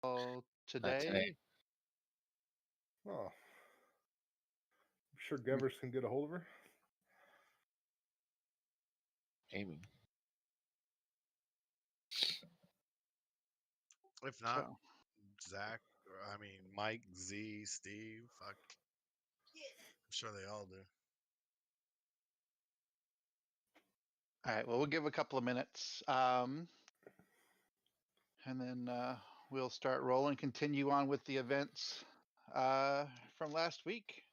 Not today. today. Oh. I'm sure Gevers can get a hold of her. Maybe. If not, So, Zach, Mike, Z, Steve, fuck. I'm sure they all do. all right. Well, we'll give a couple of minutes, and then we'll start rolling. Continue on with the events from last week.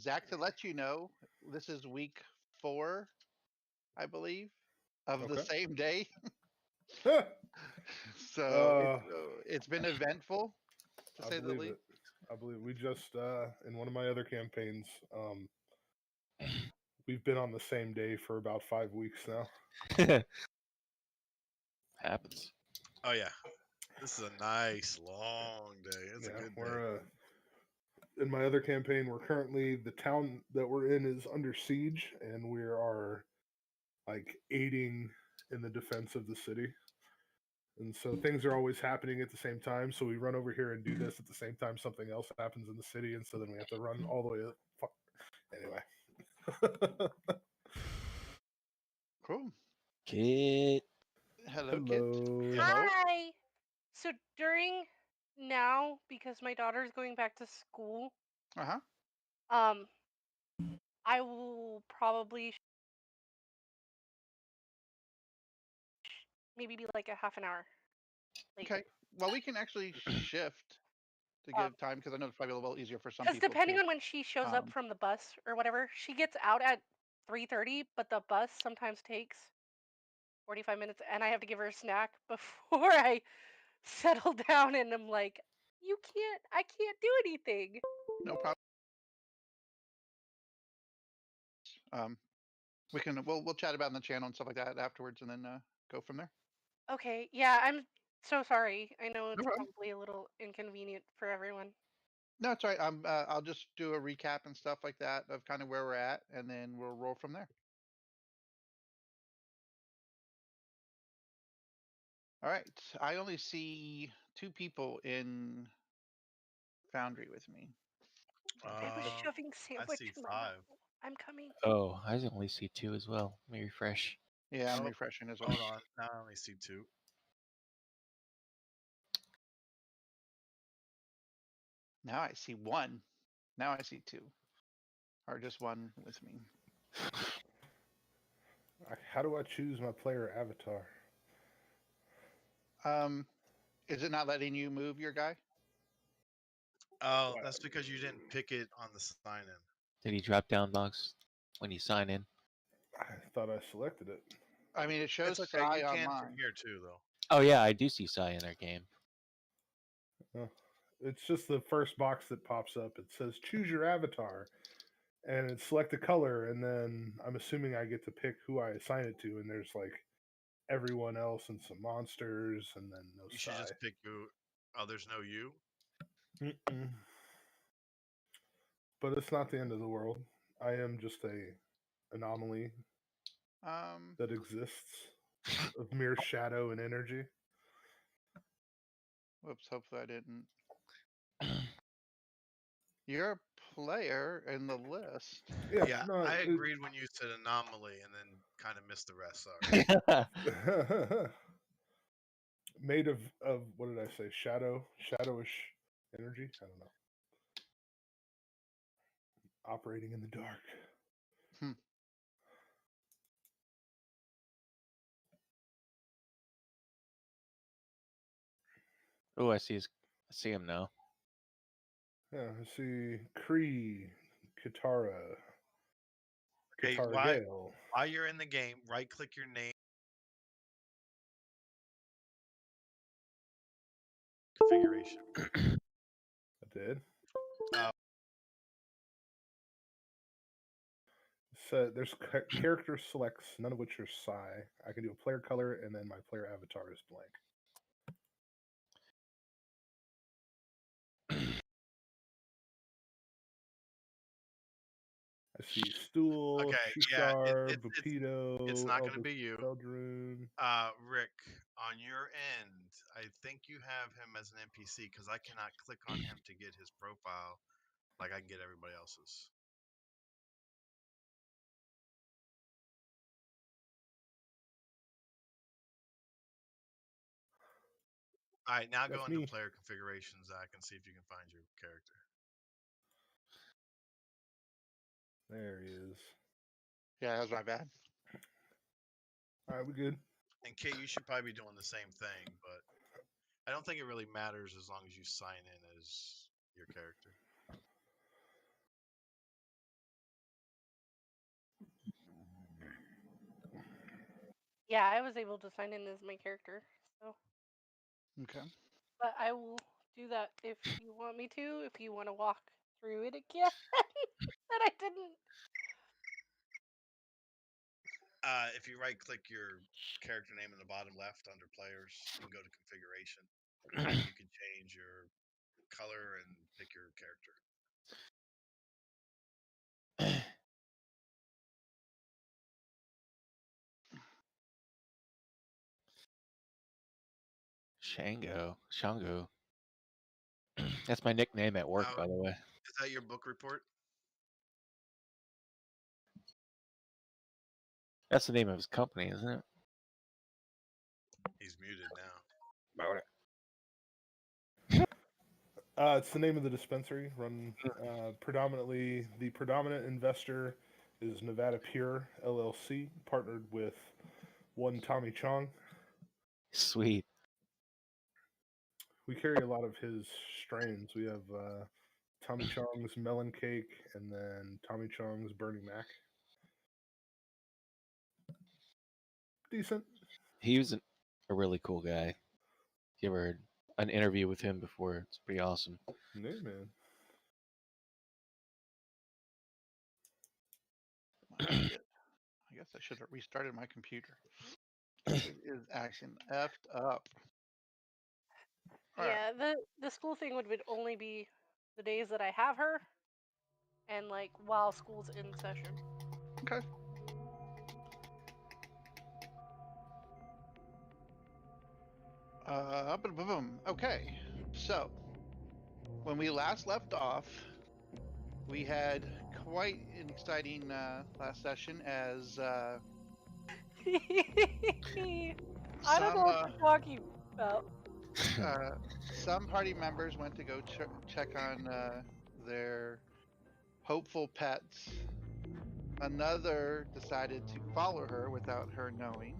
Zach, to let you know, this is week 4, I believe, of the same day. So it's been eventful, to say the least. I believe we just in one of my other campaigns, we've been on the same day for about 5 weeks now. Happens. Oh yeah, this is a nice long day. It's a good day. In my other campaign, we're currently, the town that we're in is under siege, and we are like aiding in the defense of the city. And so things are always happening at the same time. So we run over here and do this at the same time something else happens in the city, and so then we have to run all the way up. Anyway. Cool. Kid. Hello, Kit. Hi. So during now, because my daughter's going back to school, I will probably maybe be like a half an hour late. Okay. Well, we can actually shift to give time, because I know it's probably a little easier for some people. Because depending on when she shows up from the bus or whatever, she gets out at 3:30, but the bus sometimes takes 45 minutes, and I have to give her a snack before I settle down, and I'm like, I can't do anything. No problem. We'll chat about it in the channel and stuff like that afterwards, and then go from there. Okay, yeah, I'm so sorry. I know it's No problem. probably a little inconvenient for everyone. No, it's all right. I'll just do a recap and stuff like that of kind of where we're at, and then we'll roll from there. All right. I only see 2 people in Foundry with me. I was shoving sandwich I see in my 5. mouth. I'm coming. Oh, I only see 2 as well. Let me refresh. Yeah, I'm refreshing as well. Hold on. Now I only see 2. Now I see 1. Now I see 2. Or just 1 with me. How do I choose my player avatar? Is it not letting you move your guy? Oh, that's because you didn't pick it on the sign-in. Did he drop down box when you sign in? I thought I selected it. I mean, it shows it's okay. Psy You can online. from here too, though. Oh yeah, I do see Psy in our game. It's just the first box that pops up. It says choose your avatar, and it's select a color, and then I'm assuming I get to pick who I assign it to, and there's like everyone else and some monsters, and then no You Psy. should just pick you. Oh, there's no you? Mm-mm. But it's not the end of the world. I am just a anomaly that exists of mere shadow and energy. Whoops, hopefully I didn't. You're a player in the list. Yeah, no, I agreed when you said anomaly and then kind of missed the rest. Sorry. Made of what did I say? Shadowish energy? I don't know. Operating in the dark. Oh, I see him now. Yeah, I see Kree, Katara. Okay, Katara while you're in the game, right click your name. Configuration. I did. So there's character selects, none of which are Psy. I can do a player color, and then my player avatar is blank. I see Stool, okay, Shushar, Bupito. It's not going to be you. Eldrune. Rick, on your end, I think you have him as an NPC because I cannot click on him to get his profile like I can get everybody else's. All right, now go That's into me. player configurations, Zach, and see if you can find your character. There he is. Yeah, that was my bad. All right, we good. And Kate, you should probably be doing the same thing, but I don't think it really matters as long as you sign in as your character. Yeah, I was able to sign in as my character. So, Okay. but I will do that if you want me to. If you want to walk through it again, that I didn't. If you right-click your character name in the bottom left under players and go to configuration, you can change your color and pick your character. Shango. That's my nickname at work, Oh. by the way. Is that your book report? That's the name of his company, isn't it? He's muted now. About it. It's the name of the dispensary. Run predominantly. The predominant investor is Nevada Pure LLC, partnered with one Tommy Chong. Sweet. We carry a lot of his strains. We have Tommy Chong's Melon Cake and then Tommy Chong's Burning Mac. Decent. He was a really cool guy. You ever heard an interview with him before? It's pretty awesome. Yeah, man. Shit. I guess I should have restarted my computer. It is acting effed up. All right. Yeah, the school thing would only be the days that I have her, and like while school's in session. Okay. Okay. So when we last left off, we had quite an exciting last session as I don't know what you're talking about. some party members went to go check on their hopeful pets. Another decided to follow her without her knowing,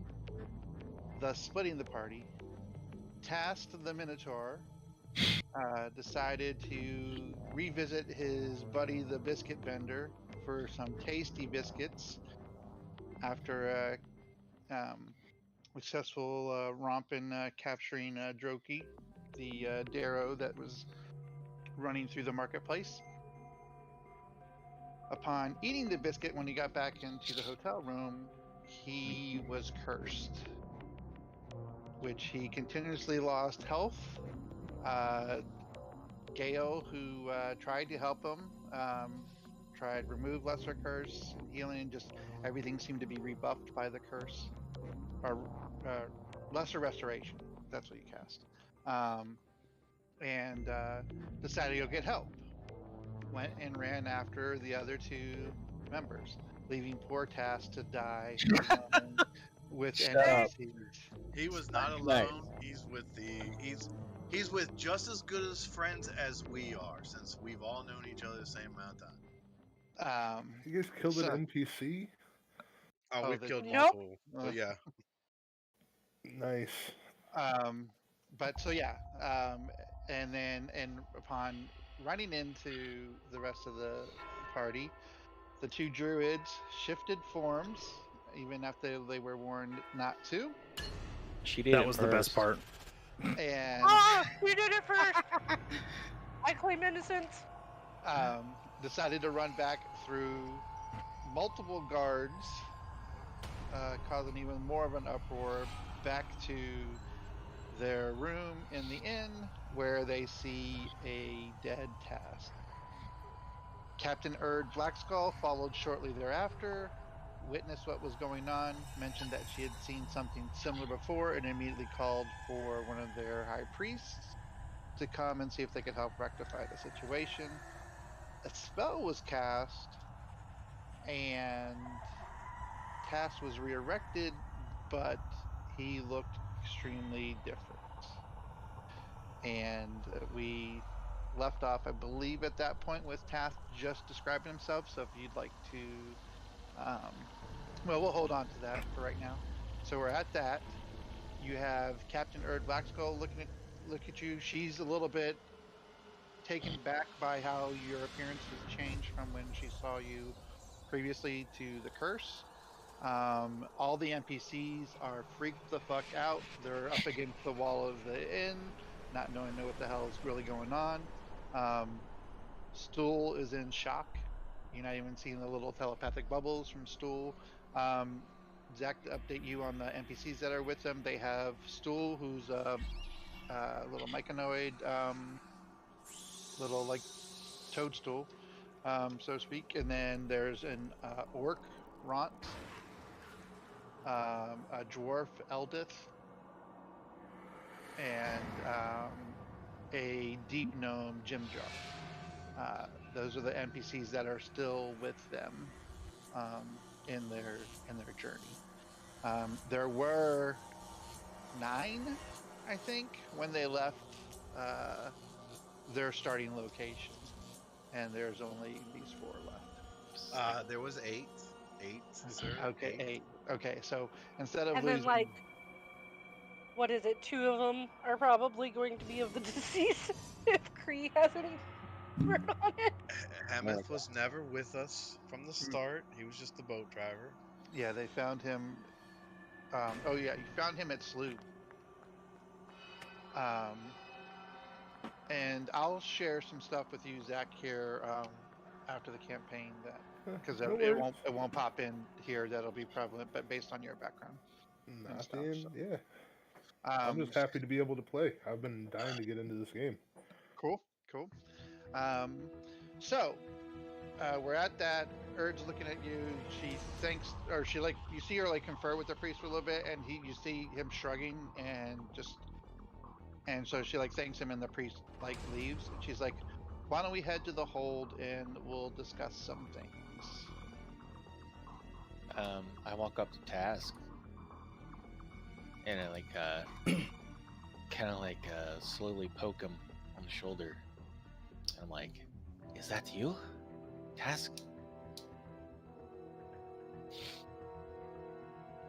thus splitting the party. Tasked the Minotaur, decided to revisit his buddy the biscuit vendor for some tasty biscuits after a successful romp in capturing Droki, the Darrow that was running through the marketplace. Upon eating the biscuit, when he got back into the hotel room, he was cursed, which he continuously lost health. Gale, who tried to help him, tried remove lesser curse and healing, just everything seemed to be rebuffed by the curse. Or lesser restoration, that's what you cast. And decided to go get help. Went and ran after the other two members, leaving poor Tass to die alone with NPCs. He was not alone. He's with just as good as friends as we are, since we've all known each other the same amount of time. You guys killed an NPC? Oh, we've killed Nope. multiple. But yeah. Nice. But so yeah, and upon running into the rest of the party, the two druids shifted forms, even after they were warned not to. That was the best part. And you did it first. I claim innocence. Decided to run back through multiple guards, causing even more of an uproar, back to their room in the inn, where they see a dead Task. Captain Erd Blackskull followed shortly thereafter, witnessed what was going on, mentioned that she had seen something similar before, and immediately called for one of their high priests to come and see if they could help rectify the situation. A spell was cast, and Tass was re-erected, but he looked extremely different. And we left off, I believe, at that point with Tass just describing himself. So if you'd like to, well, we'll hold on to that for right now. So we're at that. You have Captain Erd Blackskull look at you. She's a little bit taken back by how your appearance has changed from when she saw you previously to the curse. All the NPCs are freaked the fuck out. They're up against the wall of the inn, not knowing what the hell is really going on. Stool is in shock. You're not even seeing the little telepathic bubbles from Stool. Zach, to update you on the NPCs that are with them, they have Stool, who's a little myconoid, little like toadstool, so to speak. And then there's an orc, Ront, a dwarf, Eldith, and a deep gnome, Jimjar. Those are the NPCs that are still with them in their journey. There were 9, I think, when they left their starting location, and there's only these 4 left. There was 8. 8, sir. Okay, 8. Okay, so instead of And losing, then, like, what is it? 2 of them are probably going to be of the deceased if Kree hasn't word on it. Hemeth was never with us from the start. He was just the boat driver. Yeah, they found him. Oh yeah, you found him at Slough. And I'll share some stuff with you, Zach, here after the campaign, that because it won't pop in here. That'll be prevalent, but based on your background. Yeah. I'm just happy to be able to play. I've been dying to get into this game. Cool. So we're at that. Erd's looking at you. She thinks, or she you see her confer with the priest for a little bit, and you see him shrugging and so she thanks him, and the priest leaves, and she's like, "Why don't we head to the hold and we'll discuss some things." I walk up to Task, and I kind of slowly poke him on the shoulder. And I'm like, "Is that you, Task?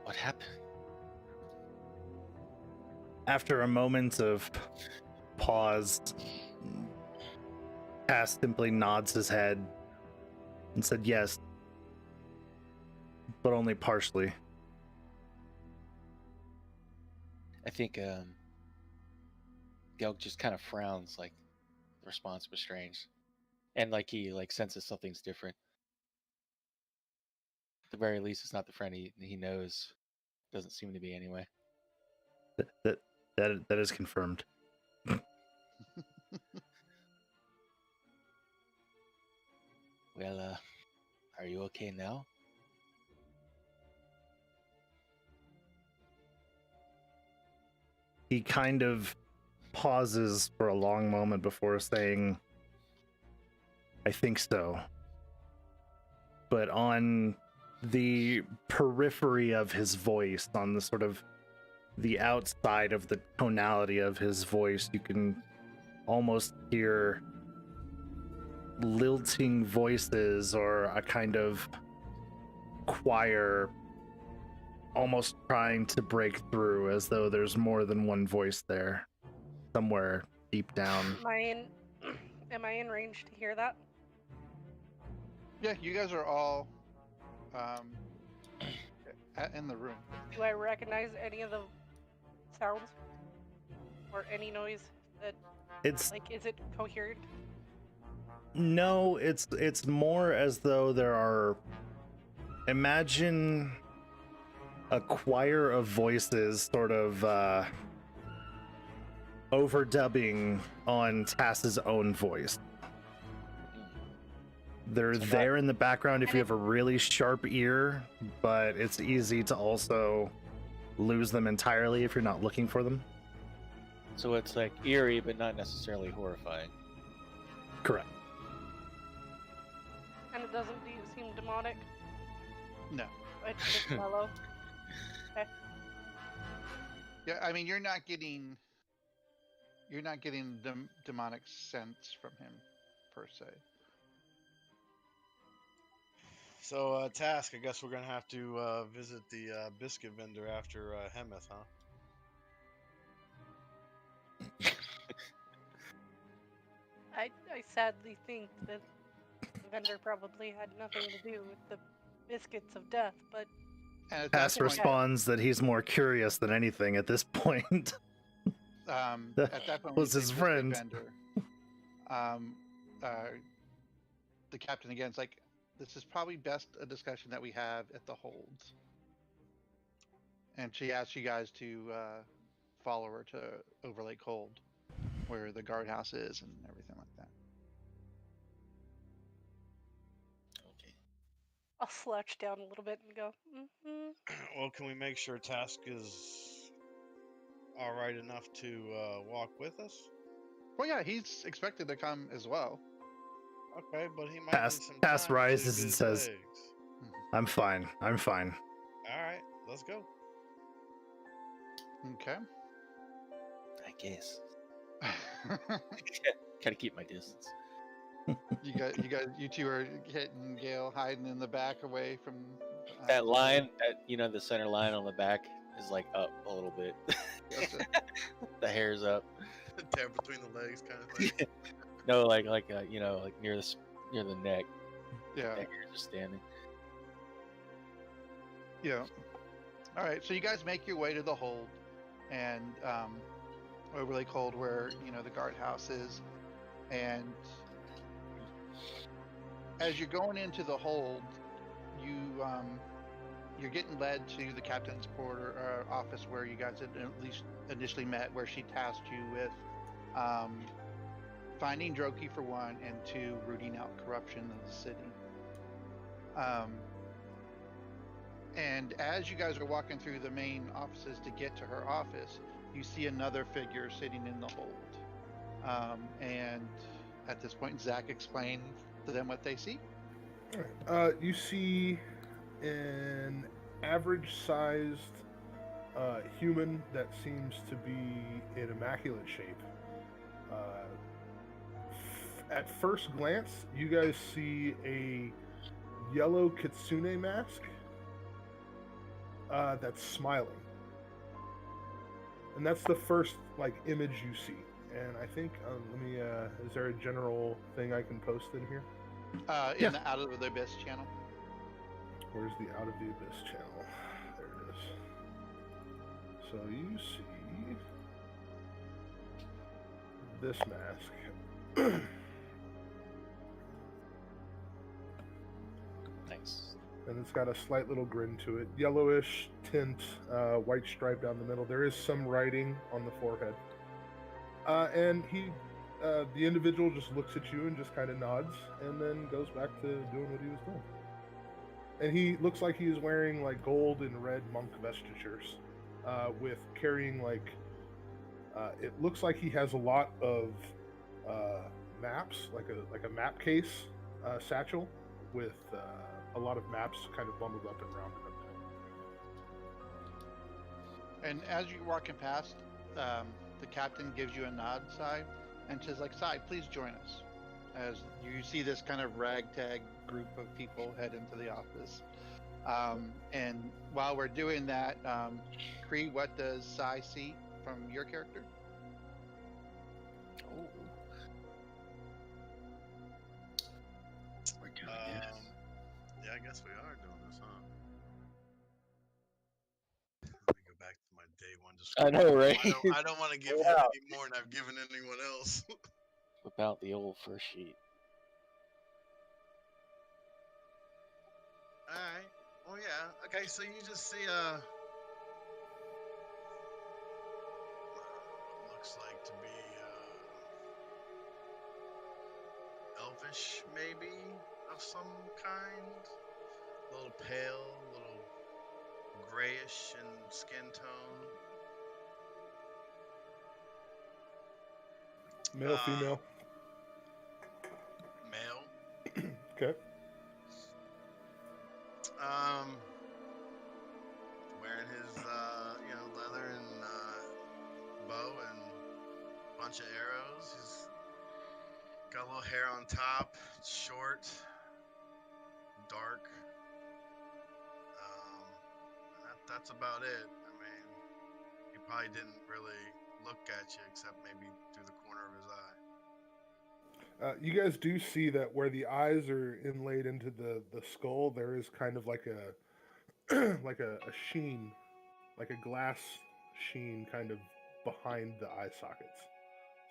What happened?" After a moment of pause, Task simply nods his head and said yes, but only partially. I think Gelg just kind of frowns, the response was strange. And he senses something's different. At the very least, it's not the friend he knows. Doesn't seem to be anyway. That is confirmed. Well, are you okay now? He kind of pauses for a long moment before saying, "I think so." But on the periphery of his voice, on the sort of the outside of the tonality of his voice, you can almost hear lilting voices or a kind of choir almost trying to break through, as though there's more than one voice there somewhere deep down. Am I in range to hear that? Yeah, you guys are all in the room. Do I recognize any of the sounds or any noise that It's is it coherent? No, it's more as though there are, imagine a choir of voices sort of overdubbing on Tass's own voice. They're So not- there in the background if And you have a really sharp ear, but it's easy to also lose them entirely if you're not looking for them. So it's like eerie, but not necessarily horrifying. Correct. And it doesn't seem demonic. No. It's just mellow. Yeah, I mean, you're not getting demonic sense from him, per se. So, Task, I guess we're gonna have to visit the biscuit vendor after Hemeth, huh? I sadly think that the vendor probably had nothing to do with the biscuits of death, but And at Pass that point, responds that he's more curious than anything at this point. at that point, was when you his say biscuit friend. vendor, the captain again's like, this is probably best a discussion that we have at the holds. And she asks you guys to follow her to Over Lake Hold, where the guardhouse is and everything like that. Okay. I'll slouch down a little bit and go, Well, can we make sure Task is all right enough to walk with us? Well, yeah, he's expected to come as well. Okay, but he might Pass- need some Pass time rises to and get his says- legs. I'm fine. I'm fine. All right, let's go. Okay. I guess. Gotta keep my distance. you two are hitting Gale, hiding in the back away from That line, the center line on the back is like up a little bit. Gotcha. The hair's up. Tear between the legs, kind of thing. No, like near the neck. Yeah. Neck hair just standing. Yeah. All right. So you guys make your way to the hold, and Over Lake Hold, where the guardhouse is, and as you're going into the hold, you're getting led to the captain's quarter office where you guys had at least initially met, where she tasked you with finding Droki for one, and two, rooting out corruption in the city. And as you guys are walking through the main offices to get to her office, you see another figure sitting in the hold. And at this point, Zach explains to them what they see. You see an average-sized human that seems to be in immaculate shape. At first glance, you guys see a yellow kitsune mask that's smiling, and that's the first image you see. And I think let me. Is there a general thing I can post in here? In the Out of the Abyss channel. Where's the Out of the Abyss channel? There it is. So you see this mask. Nice. And it's got a slight little grin to it. Yellowish tint, white stripe down the middle. There is some writing on the forehead. And the individual just looks at you and just kind of nods, and then goes back to doing what he was doing. And he looks like he is wearing gold and red monk vestitures, with carrying it looks like he has a lot of maps, like a map case satchel with a lot of maps kind of bundled up and rounded up. And as you're walking past, the captain gives you a nod, Sai, and says, Sai, please join us. As you see this kind of ragtag group of people head into the office. And while we're doing that, Kree, what does Sai see from your character? Oh. We're doing this. Yeah, I guess we are doing this, huh? Let me go back to my day one I description. know, right? I don't want to give him Wow. any more than I've given anyone else. Whip out the old first sheet. Alright. Well, yeah. Okay, so you just see what looks like to be elvish, maybe. of some kind. A little pale, a little grayish in skin tone. Male, female. Male. Okay. Wearing his leather and bow and bunch of arrows. He's got a little hair on top, short, dark. That's about it. I mean, he probably didn't really look at you except maybe through the corner of his eye. You guys do see that where the eyes are inlaid into the skull, there is kind of like a like a sheen, like a glass sheen, kind of behind the eye sockets.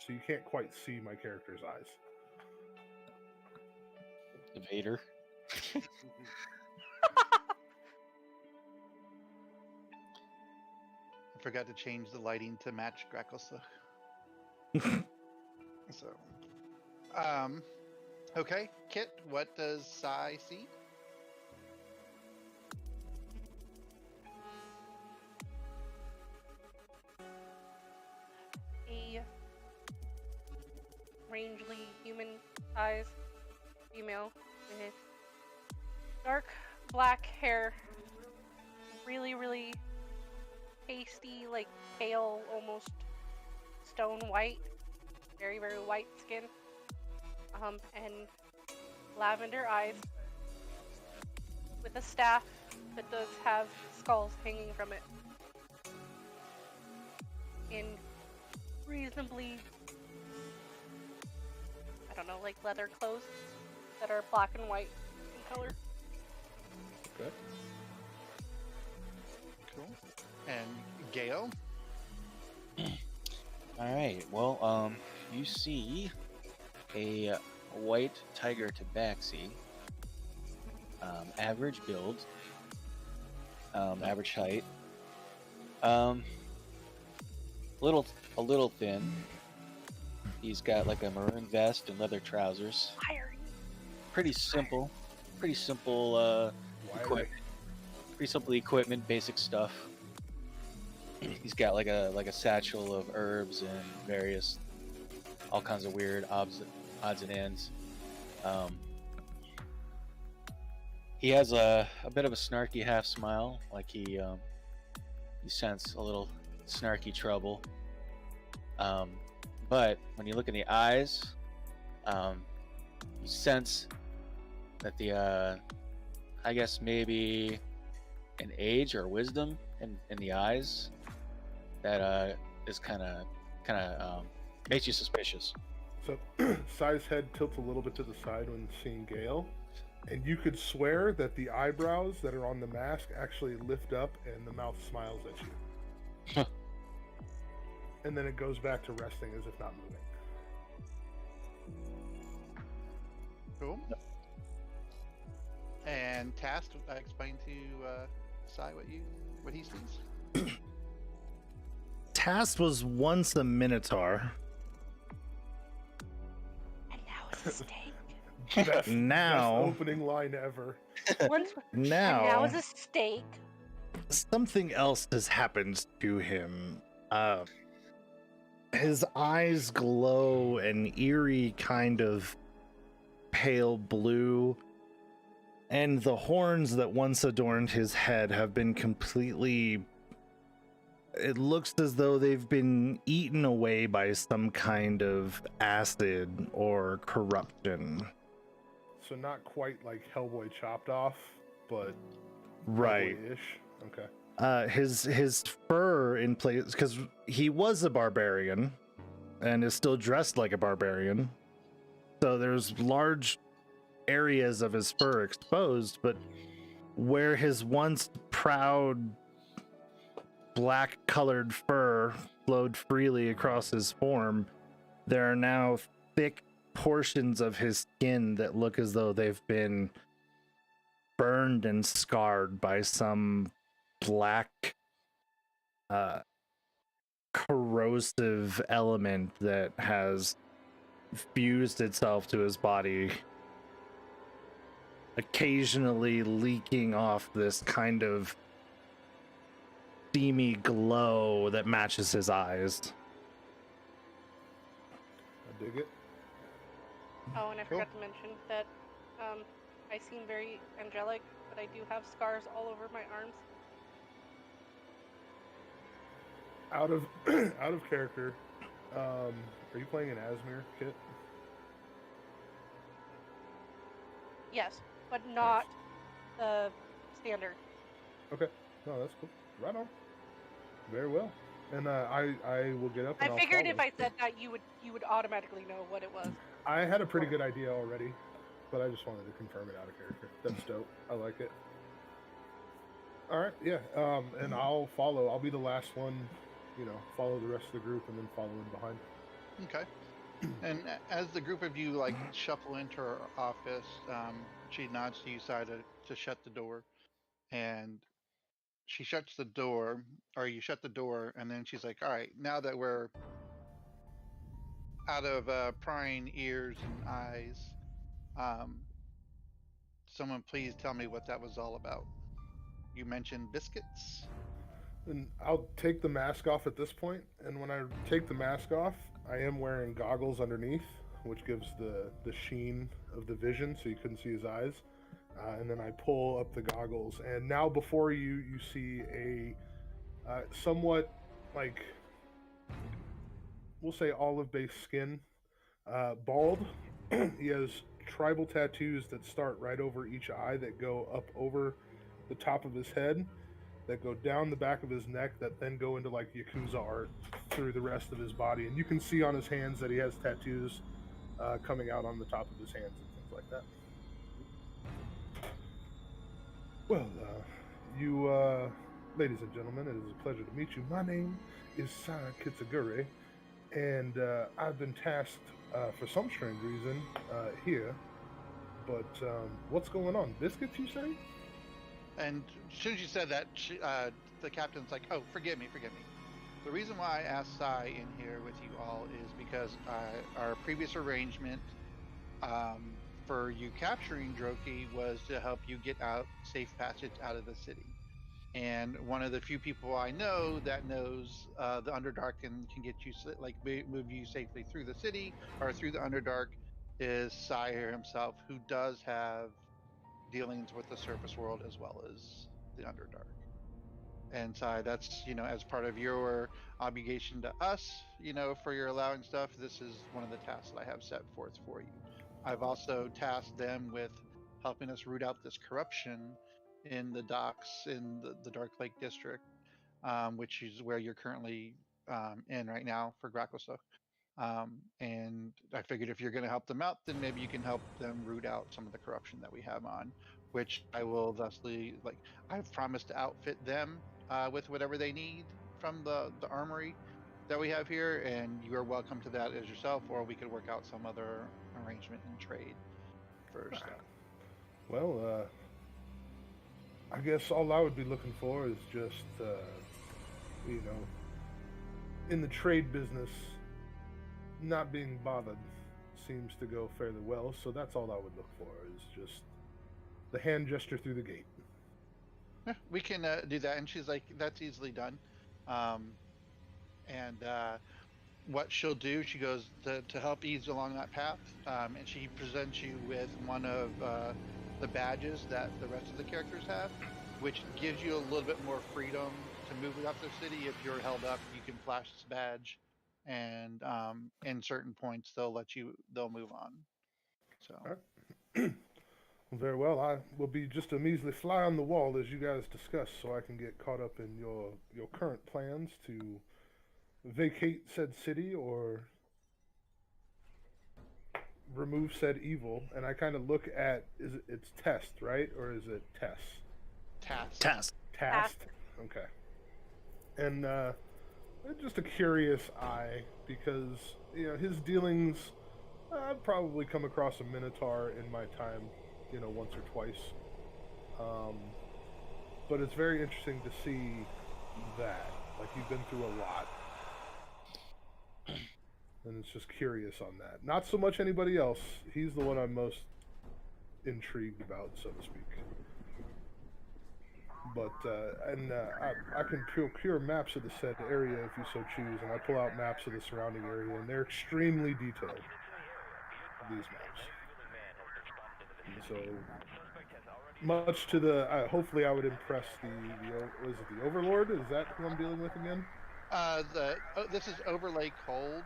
So you can't quite see my character's eyes. Vader. I forgot to change the lighting to match Gracklesuck. So, okay, Kit, what does Sai see? A rangely human size female with dark black hair, really, really pasty, like pale, almost stone white, very, very white skin, and lavender eyes, with a staff that does have skulls hanging from it, in reasonably, I don't know, like leather clothes that are black and white in color. Okay. Cool. And Gale? All right. Well, you see a white tiger tabaxi, average build, average height, a little thin. He's got like a maroon vest and leather trousers. Pretty simple equipment. Pretty simple equipment, basic stuff. He's got like a satchel of herbs and various, all kinds of weird odds and ends. He has a bit of a snarky half smile, like he sense a little snarky trouble. But when you look in the eyes, you sense that the I guess maybe an age or wisdom in the eyes that is kind of makes you suspicious. So Sai's head tilts a little bit to the side when seeing Gale, and you could swear that the eyebrows that are on the mask actually lift up and the mouth smiles at you. And then it goes back to resting as if not moving. Cool. And Tast, explain to Sai what he sees. Task was once a minotaur. And now it's a steak. Best Now, opening line ever. And now it's a steak. something else has happened to him. His eyes glow an eerie kind of pale blue, and the horns that once adorned his head have been completely... It looks as though they've been eaten away by some kind of acid or corruption. So not quite like Hellboy chopped off, but Right. Hellboy-ish. Okay. His fur in place, because he was a barbarian and is still dressed like a barbarian, so there's large areas of his fur exposed, but where his once proud black colored fur flowed freely across his form, there are now thick portions of his skin that look as though they've been burned and scarred by some black corrosive element that has fused itself to his body. occasionally leaking off this kind of steamy glow that matches his eyes. I dig it. Oh, and I Cool. forgot to mention that I seem very angelic, but I do have scars all over my arms. Out of out of character, are you playing an Asmir kit? Yes, but not the standard. Okay, no, that's cool. Right on. Very well. And I will get up. And I I'll figured if follow. I said that, you would automatically know what it was. I had a pretty good idea already, but I just wanted to confirm it out of character. That's dope. I like it. All right, yeah. And I'll follow. I'll be the last one. Follow the rest of the group, and then follow in behind. Okay. And as the group of you like shuffle into her office, she nods to you, side to shut the door, and she shuts the door, or you shut the door, and then she's like, "All right, now that we're out of prying ears and eyes, someone please tell me what that was all about. You mentioned biscuits." And I'll take the mask off at this point, and when I take the mask off, I am wearing goggles underneath, which gives the sheen of the vision, so you couldn't see his eyes. And then I pull up the goggles, and now before you see a somewhat like, we'll say, olive-based skin, bald. He has tribal tattoos that start right over each eye, that go up over the top of his head, that go down the back of his neck, that then go into like Yakuza art through the rest of his body. And you can see on his hands that he has tattoos coming out on the top of his hands and things like that. Well, ladies and gentlemen, it is a pleasure to meet you. My name is Saya Kitsugure, and I've been tasked for some strange reason here. But what's going on? Biscuits, you say? And as soon as you said that, the captain's like, "Oh, forgive me. The reason why I asked Sai in here with you all is because our previous arrangement for you capturing Droki was to help you get out safe passage out of the city. And one of the few people I know that knows the Underdark and can get you move you safely through the city or through the Underdark is Sai himself, who does have dealings with the surface world as well as the Underdark. And Sai, that's as part of your obligation to us, for your allowing stuff. This is one of the tasks that I have set forth for you. I've also tasked them with helping us root out this corruption in the docks in the Dark Lake District, which is where you're currently in right now for Gracklestuff. And I figured if you're going to help them out, then maybe you can help them root out some of the corruption that we have on, which I will thusly, I've promised to outfit them with whatever they need from the armory that we have here, and you are welcome to that as yourself, or we could work out some other arrangement in trade for stuff. Well, I guess all I would be looking for is just, in the trade business, not being bothered seems to go fairly well, so that's all I would look for, is just the hand gesture through the gate. Yeah, we can do that. And she's like, "That's easily done." And what she'll do, she goes to help ease along that path, and she presents you with one of the badges that the rest of the characters have, which gives you a little bit more freedom to move throughout the city. If you're held up, you can flash this badge, and in certain points they'll move on. So Right. Very well. I will be just a measly fly on the wall, as you guys discussed, so I can get caught up in your current plans to vacate said city or remove said evil. And I kind of look at, it's Test, right? Or is it Tess? task. Task. Okay. And just a curious eye, because his dealings, I've probably come across a Minotaur in my time, once or twice. But it's very interesting to see that, like, you've been through a lot, and it's just curious on that. Not so much anybody else. He's the one I'm most intrigued about, so to speak. But I can procure maps of the said area if you so choose, and I pull out maps of the surrounding area, and they're extremely detailed. These maps. And so, much to the hopefully, I would impress was it the Overlord? Is that who I'm dealing with again? This is Overlay Cold,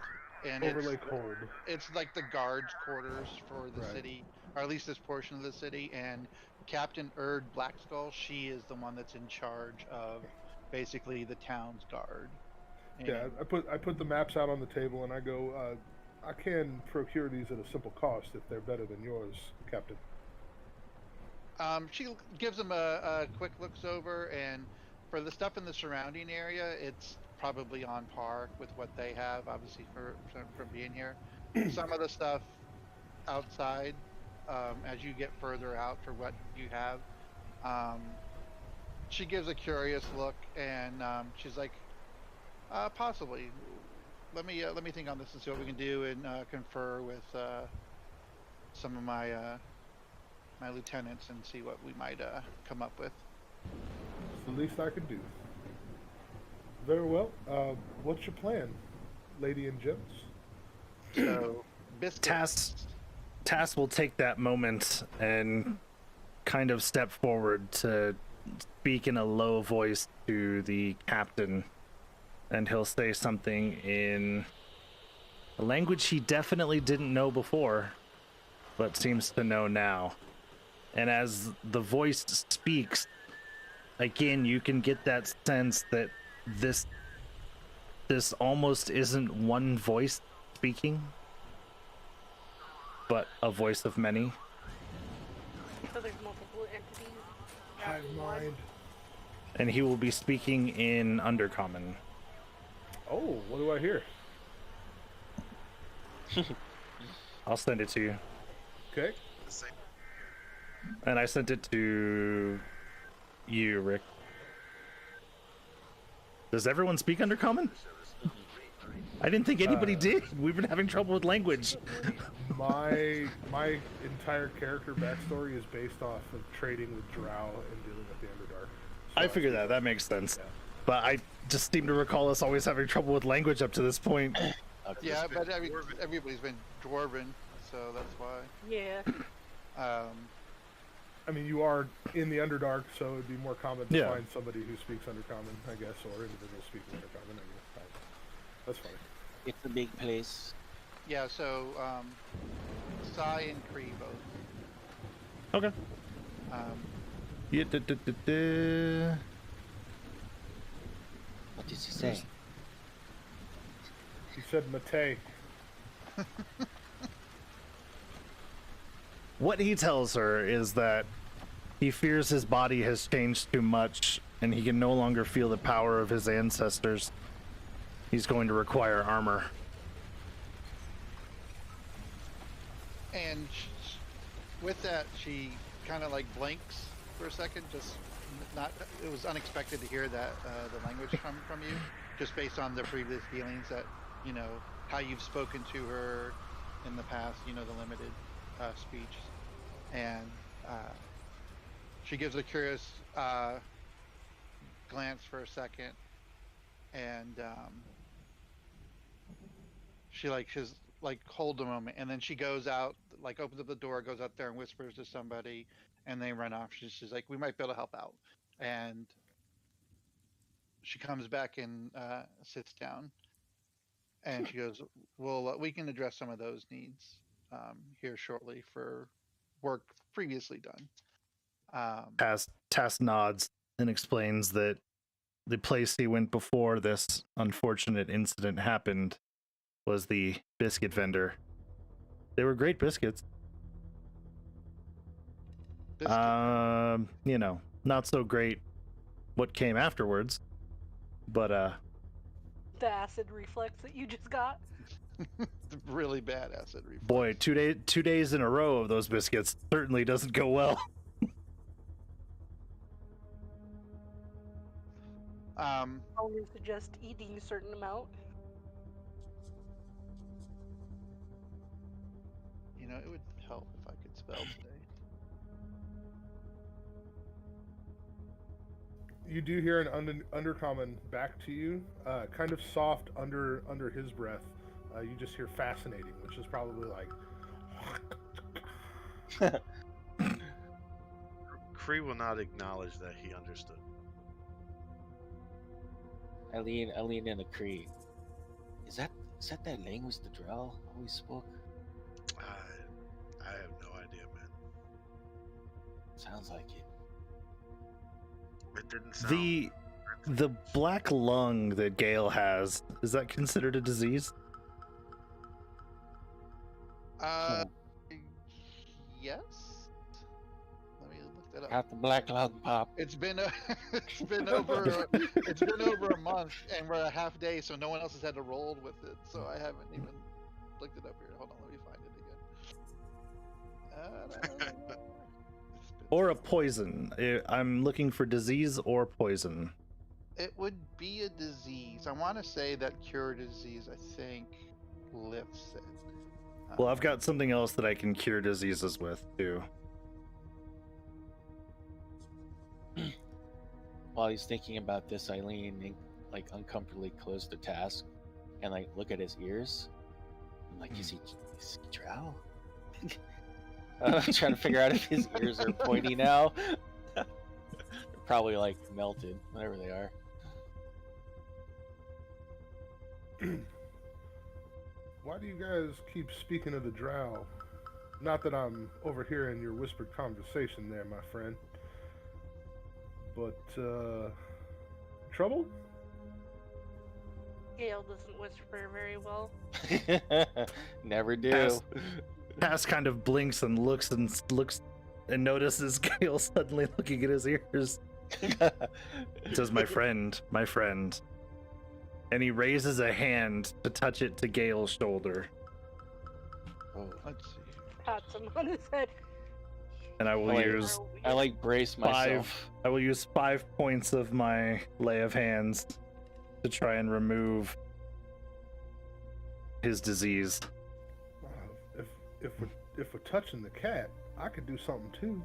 and Overlay Cold. It's like the guards' quarters for the Right. city, or at least this portion of the city. And Captain Erd Blackskull, she is the one that's in charge of basically the town's guard. And Yeah, I put the maps out on the table, and I go, I can procure these at a simple cost if they're better than yours, Captain. She gives them a quick looks over, and for the stuff in the surrounding area, it's probably on par with what they have, obviously from being here. Some of the stuff outside, as you get further out for what you have, she gives a curious look, and she's like, possibly. Let me think on this and see what we can do, and confer with some of my my lieutenants and see what we might come up with. It's the least I could do. Very well. What's your plan, lady and gents? So, biscuits. Tass will take that moment and kind of step forward to speak in a low voice to the captain, and he'll say something in a language he definitely didn't know before, but seems to know now. And as the voice speaks, again, you can get that sense that this almost isn't one voice speaking, but a voice of many. So there's multiple entities. Hive mind. And he will be speaking in Undercommon. Oh, what do I hear? I'll send it to you. Okay. And I sent it to you, Rick. Does everyone speak Undercommon? I didn't think anybody did. We've been having trouble with language. My entire character backstory is based off of trading with Drow and dealing with the Underdark. So I figured that makes sense. Yeah. But I just seem to recall us always having trouble with language up to this point. Yeah, but everybody's been Dwarven, so that's why. Yeah. I mean, you are in the Underdark, so it'd be more common to find somebody who speaks Undercommon, I guess, or individuals speaking Undercommon. I guess. That's funny. It's a big place. Yeah, so Sai and Kree both. Okay. Yeah. What did she say? He said Mate. What he tells her is that he fears his body has changed too much and he can no longer feel the power of his ancestors. He's going to require armor. And with that, she kind of like blinks for a second, just not. It was unexpected to hear that the language from you, just based on the previous dealings that how you've spoken to her in the past. The limited speech, and she gives a curious glance for a second, and she's like, hold a moment, and then she goes out, like opens up the door, goes out there and whispers to somebody, and they run off. She's like, we might be able to help out, and she comes back and sits down, and she goes, well, we can address some of those needs here shortly for work previously done. Tass nods and explains that the place he went before this unfortunate incident happened was the biscuit vendor. They were great biscuits. Not so great what came afterwards, but the acid reflex that you just got. Really bad acid reflex. Boy, 2 days in a row of those biscuits certainly doesn't go well. I only suggest eating a certain amount. It would help if I could spell today. You do hear an undercommon back to you, kind of soft under his breath. You just hear fascinating, which is probably like. Kree will not acknowledge that he understood. I lean in a Cree. Is that that language the Drow always spoke? I have no idea, man. Sounds like it. It didn't sound. The black lung that Gale has, is that considered a disease? Yes. Let me look that up. Got the black lung pop. It's been over a month, and we're a half day, so no one else has had to roll with it. So I haven't even looked it up here. Hold on, let me find it again. Or a poison. I'm looking for disease or poison. It would be a disease. I want to say that cure disease, I think, lifts it. Well, I've got something else that I can cure diseases with, too. While he's thinking about this, I lean like uncomfortably close to Task and like look at his ears. I'm like, is he Drow? I'm trying to figure out if his ears are pointy now. They're probably like melted, whatever they are. Why do you guys keep speaking of the Drow? Not that I'm overhearing your whispered conversation there, my friend. But, trouble? Gale doesn't whisper very well. Never do. Cass kind of blinks and looks and notices Gale suddenly looking at his ears. He says, my friend. And he raises a hand to touch it to Gale's shoulder. Oh. Let's see. Pats him on his head. And I will use I like brace myself. I will use 5 points of my lay of hands to try and remove his disease. If we're touching the cat, I could do something too.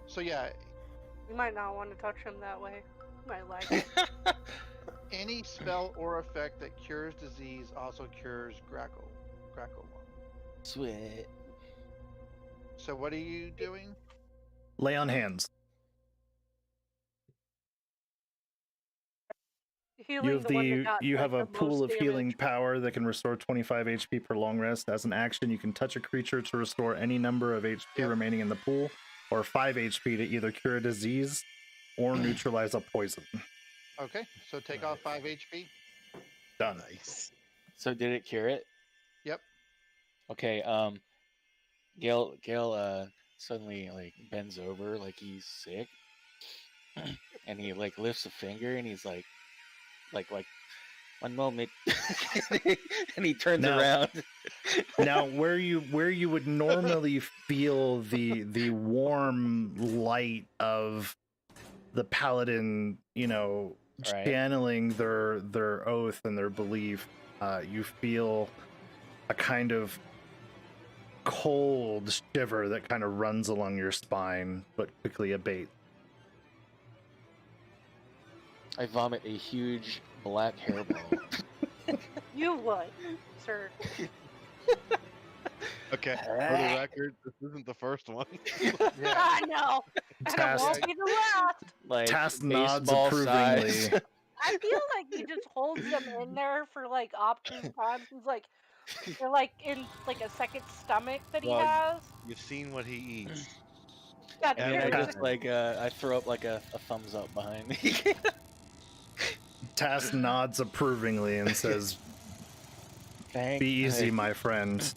So yeah, You might not want to touch him that way. You might like it. any spell or effect that cures disease also cures Grackle one. Sweat. So what are you doing? Lay on hands. Healing the one that got, You like, have a the pool most of healing damage. power that can restore 25 HP per long rest. As an action, you can touch a creature to restore any number of HP Yep. remaining in the pool, or 5 HP to either cure a disease or neutralize a poison. Okay, so take off 5 HP. Done. Nice. So did it cure it? Yep. Okay, Gale suddenly like bends over like he's sick. And he like lifts a finger and he's like one moment. And he turns Now- around. Now, where you would normally feel the warm light of the paladin, Right. channeling their oath and their belief, you feel a kind of cold shiver that kind of runs along your spine, but quickly abates. I vomit a huge black hairball. You would, sir. Okay, for the record, this isn't the first one. I know. And it Task- won't be the last. Like Task nods baseball approvingly. size. I feel like he just holds them in there for like opportune times. He's like, they're like in like a second stomach that he Well, has. You've seen what he eats. Got And then I very- just like I throw up like a thumbs up behind me. Task nods approvingly and says, Thanks. "Be easy, my friend.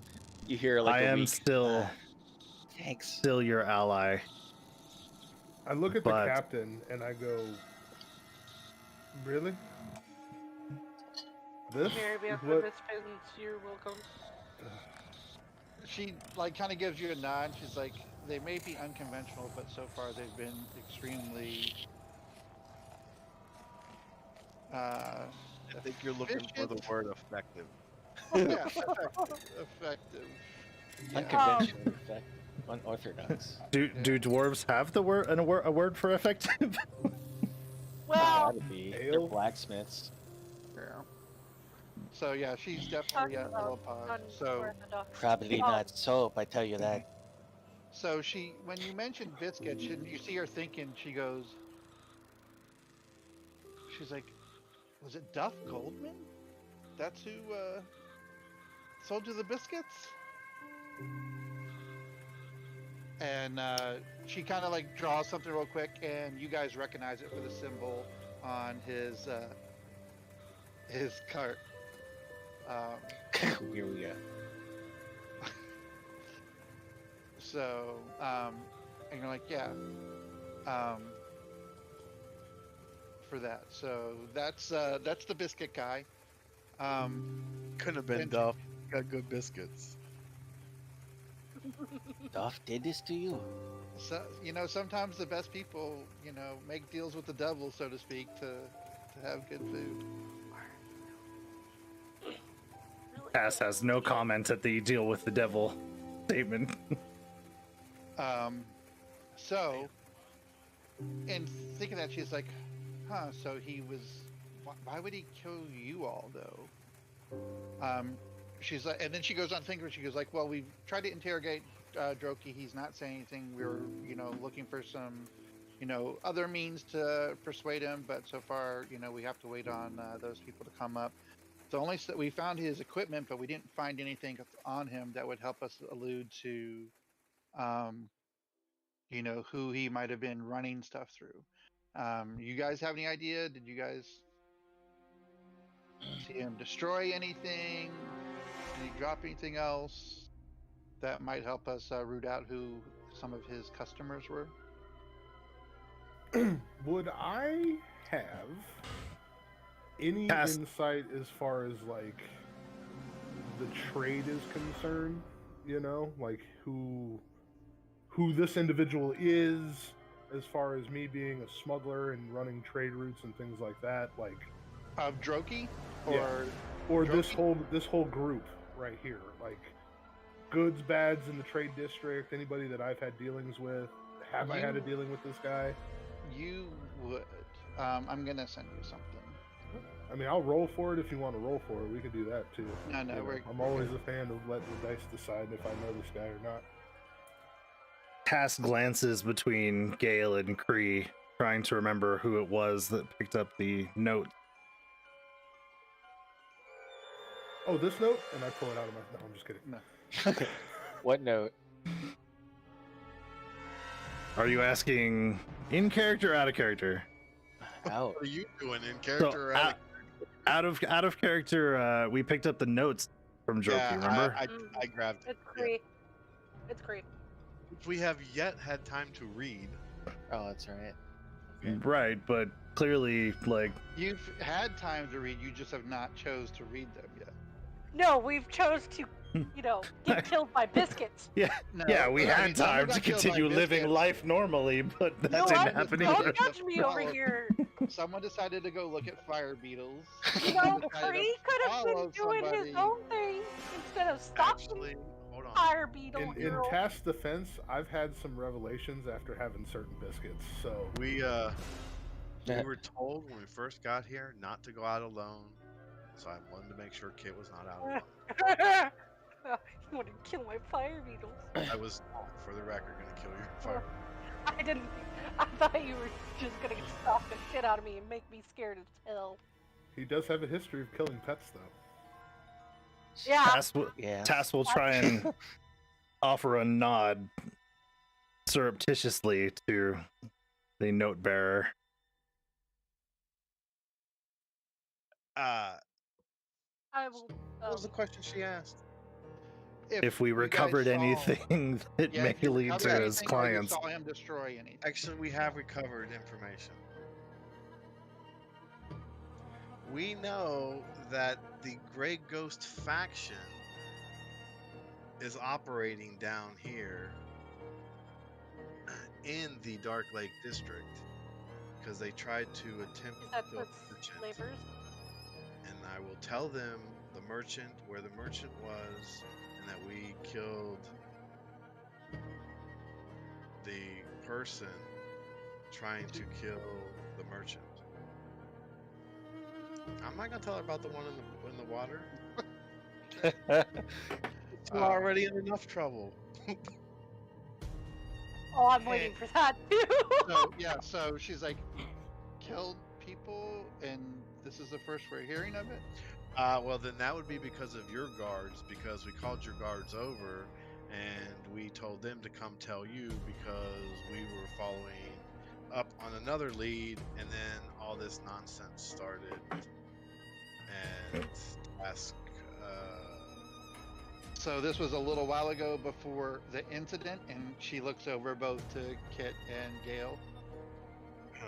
You hear like I a am weak, thanks. still your ally." I look at But- the captain and I go, really? This Mary is Beth, what Miss Peasants, you're welcome. She like kind of gives you a nod. She's like, they may be unconventional, but so far they've been extremely. I think you're looking for the word effective. Yeah, effective. Yeah. Unconventional effect. Unorthodox. Do dwarves have the word a word for effective? Well, Gotta be. They're Ale? blacksmiths. Yeah. So yeah, she's definitely talking a about little paused. So unorthodox. Probably Oh, not soap, I tell you that. so she, when you mentioned biscuits, you see her thinking. She goes, she's like, was it Duff Goldman? That's who sold you the biscuits? And she kind of like draws something real quick, and you guys recognize it for the symbol on his cart. Here we go. So, and you're like, yeah, for that. So that's the biscuit guy. Couldn't have been and- Duff. Got good biscuits. Duff did this to you? So sometimes the best people, make deals with the devil, so to speak, to have good food. Cass has no comment at the deal with the devil statement. So, in thinking that, she's like, huh, so he was, why would he kill you all, though? She's like, and then she goes on thinking, she goes like, well, we've tried to interrogate Droki. He's not saying anything. We were, looking for some, other means to persuade him, but so far, we have to wait on those people to come up. So we found his equipment, but we didn't find anything on him that would help us allude to, who he might have been running stuff through. You guys have any idea? Did you guys see him destroy anything? Did he drop anything else that might help us root out who some of his customers were? Would I have any Cass- insight as far as like the trade is concerned? Like who this individual is, as far as me being a smuggler and running trade routes and things like that, like Of Droki? Yeah. Or or this Droki? whole group right here, like goods, bads in the trade district, anybody that I've had dealings with. Have I had a dealing with this guy? You would. I'm gonna send you something. I mean, I'll roll for it if you want to roll for it. We could do that too. No, I'm always a fan of letting the dice decide if I know this guy or not. Cass glances between Gale and Cree, trying to remember who it was that picked up the note. Oh, this note? And I pull it out of my... No, I'm just kidding. No. What note? Are you asking in character or out of character? Out. What are you doing in character? So, out of character, we picked up the notes from Droki, remember? I grabbed it. it's great. It's great. We have yet had time to read. Oh, that's right. Okay. Right, but clearly, like, You've had time to read, you just have not chose to read them yet. No, we've chose to, get killed by biscuits. yeah, No, yeah, we I had mean, someone time got to killed by continue living biscuits. life normally, but that You know didn't what? happen No, either. Don't judge me over here. Someone decided to go look at fire beetles. You Someone know, decided to Cree could have been follow doing somebody. his own thing instead of stopping Actually, hold on. fire beetle In hero. Task's defense, I've had some revelations after having certain biscuits, so... We Yeah. were told when we first got here not to go out alone, so I wanted to make sure Kit was not out alone. You want to kill my fire beetles? I was, for the record, going to kill your fire. I didn't. I thought you were just gonna stalk the shit out of me and make me scared as hell. He does have a history of killing pets, though. Yeah. Yeah. Tass will try and offer a nod surreptitiously to the note bearer. I will. What was the question she asked? If we you guys recovered saw- anything that Yeah, may if you lead recovered to his anything or you clients. saw him destroy anything. Actually, we have recovered information. We know that the Grey Ghost faction is operating down here in the Dark Lake District because they tried to attempt Is that to kill the the merchant. slavers? And I will tell them the merchant, where the merchant was, and that we killed the person trying to kill the merchant. I'm not gonna tell her about the one in the water. We're already in enough trouble. Oh, I'm waiting for that too. So yeah, so she's like, you killed people, and this is the first we're hearing of it. Well, then that would be because of your guards, because we called your guards over and we told them to come tell you because we were following up on another lead, and then all this nonsense started. And ask, So this was a little while ago before the incident, and she looks over both to Kit and Gale.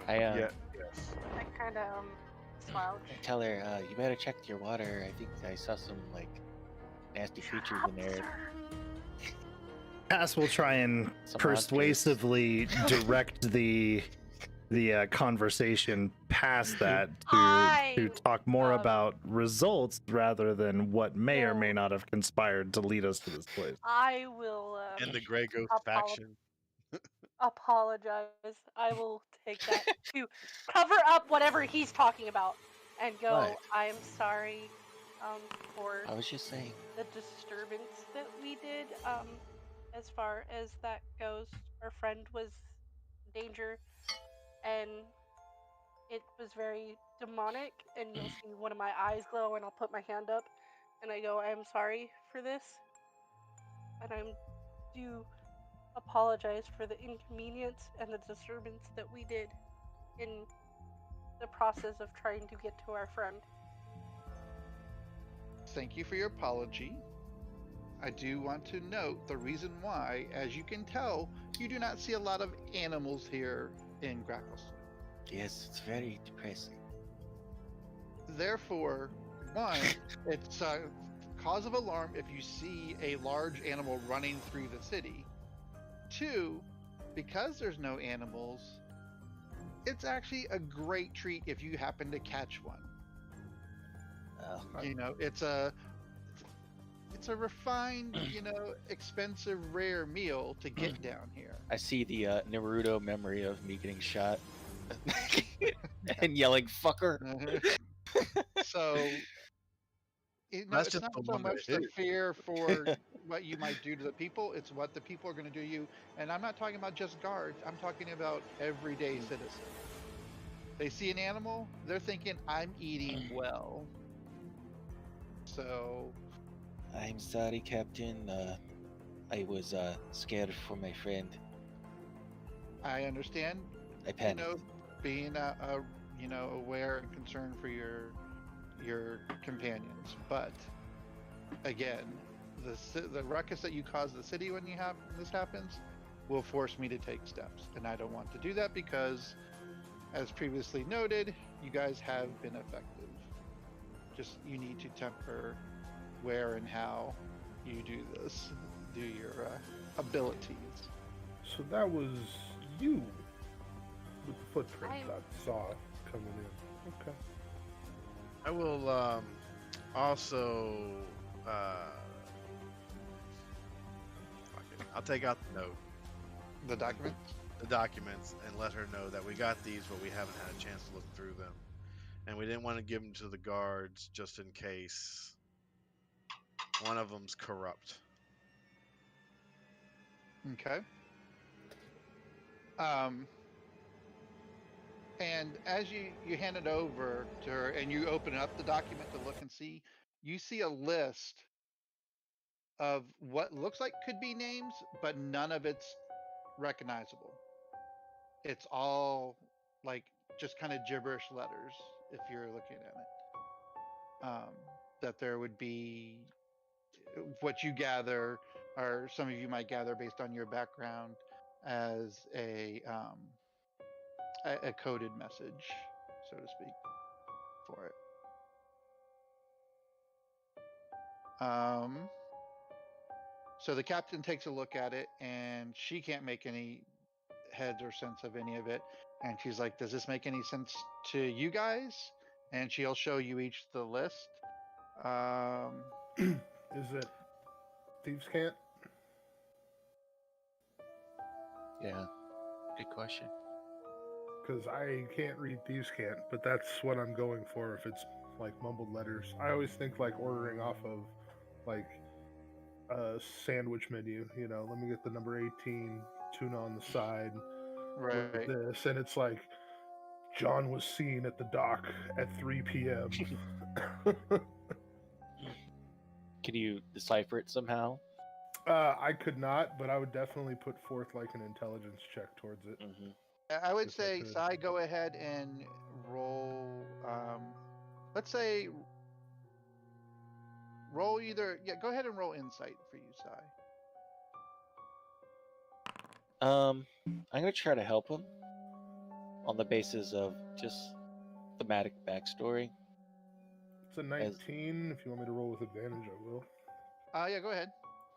yes. I kind of slouch. I tell her, you better check your water. I think I saw some like nasty creatures in there. Cass will try and Some persuasively direct the conversation past that to I, talk more about results rather than what may or may will- not have conspired to lead us to this place. I will And the Grey Ghost faction. apologize. I will take that to cover up whatever he's talking about and go, Right. I'm sorry for I was just saying. the disturbance that we did. As far as that goes, our friend was in danger, and it was very demonic. And you'll see one of my eyes glow, and I'll put my hand up, and I go, I'm sorry for this, and I do apologize for the inconvenience and the disturbance that we did in the process of trying to get to our friend. Thank you for your apology. I do want to note the reason why, as you can tell, you do not see a lot of animals here in Gracklestone. Yes, it's very depressing. Therefore, one, it's a cause of alarm if you see a large animal running through the city. Two, because there's no animals, it's actually a great treat if you happen to catch one. You know, it's a refined, expensive, rare meal to get down here. I see the Naruto memory of me getting shot and yelling "fucker." So, That's it's just not the so one that much the hit. fear for what you might do to the people; it's what the people are going to do you. And I'm not talking about just guards. I'm talking about everyday citizens. They see an animal, they're thinking, "I'm eating well." So, I'm sorry, Captain. I was scared for my friend. I understand. I panicked. Being aware and concerned for your companions, but again, the ruckus that you cause the city when this happens will force me to take steps, and I don't want to do that because, as previously noted, you guys have been effective. Just you need to temper where and how you do this, do your abilities. So that was you with the footprints I saw coming in. Okay. I will also. I'll take out the note, The document. the documents, and let her know that we got these, but we haven't had a chance to look through them, and we didn't want to give them to the guards just in case one of them's corrupt. Okay. And as you hand it over to her and you open up the document to look and see, you see a list of what looks like could be names, but none of it's recognizable. It's all like just kind of gibberish letters if you're looking at it. That there would be what you gather, or some of you might gather based on your background, as a coded message, so to speak, for it. So the captain takes a look at it, and she can't make any heads or sense of any of it. And she's like, "Does this make any sense to you guys?" And she'll show you each the list. Is it Thieves' Cant? Yeah. Good question. Because I can't read Thieves' Cant, but that's what I'm going for if it's like mumbled letters. I always think like ordering off of like a sandwich menu, you know, let me get the number 18, tuna on the side with Right. this. And it's like, John was seen at the dock at 3 p.m. Can you decipher it somehow? I could not, but I would definitely put forth like an intelligence check towards it. I would If I say, could. Sai, go ahead and roll. Let's say roll either. Yeah, go ahead and roll insight for you, Sai. I'm gonna try to help him on the basis of just thematic backstory. It's a 19. If you want me to roll with advantage, I will. Yeah, go ahead.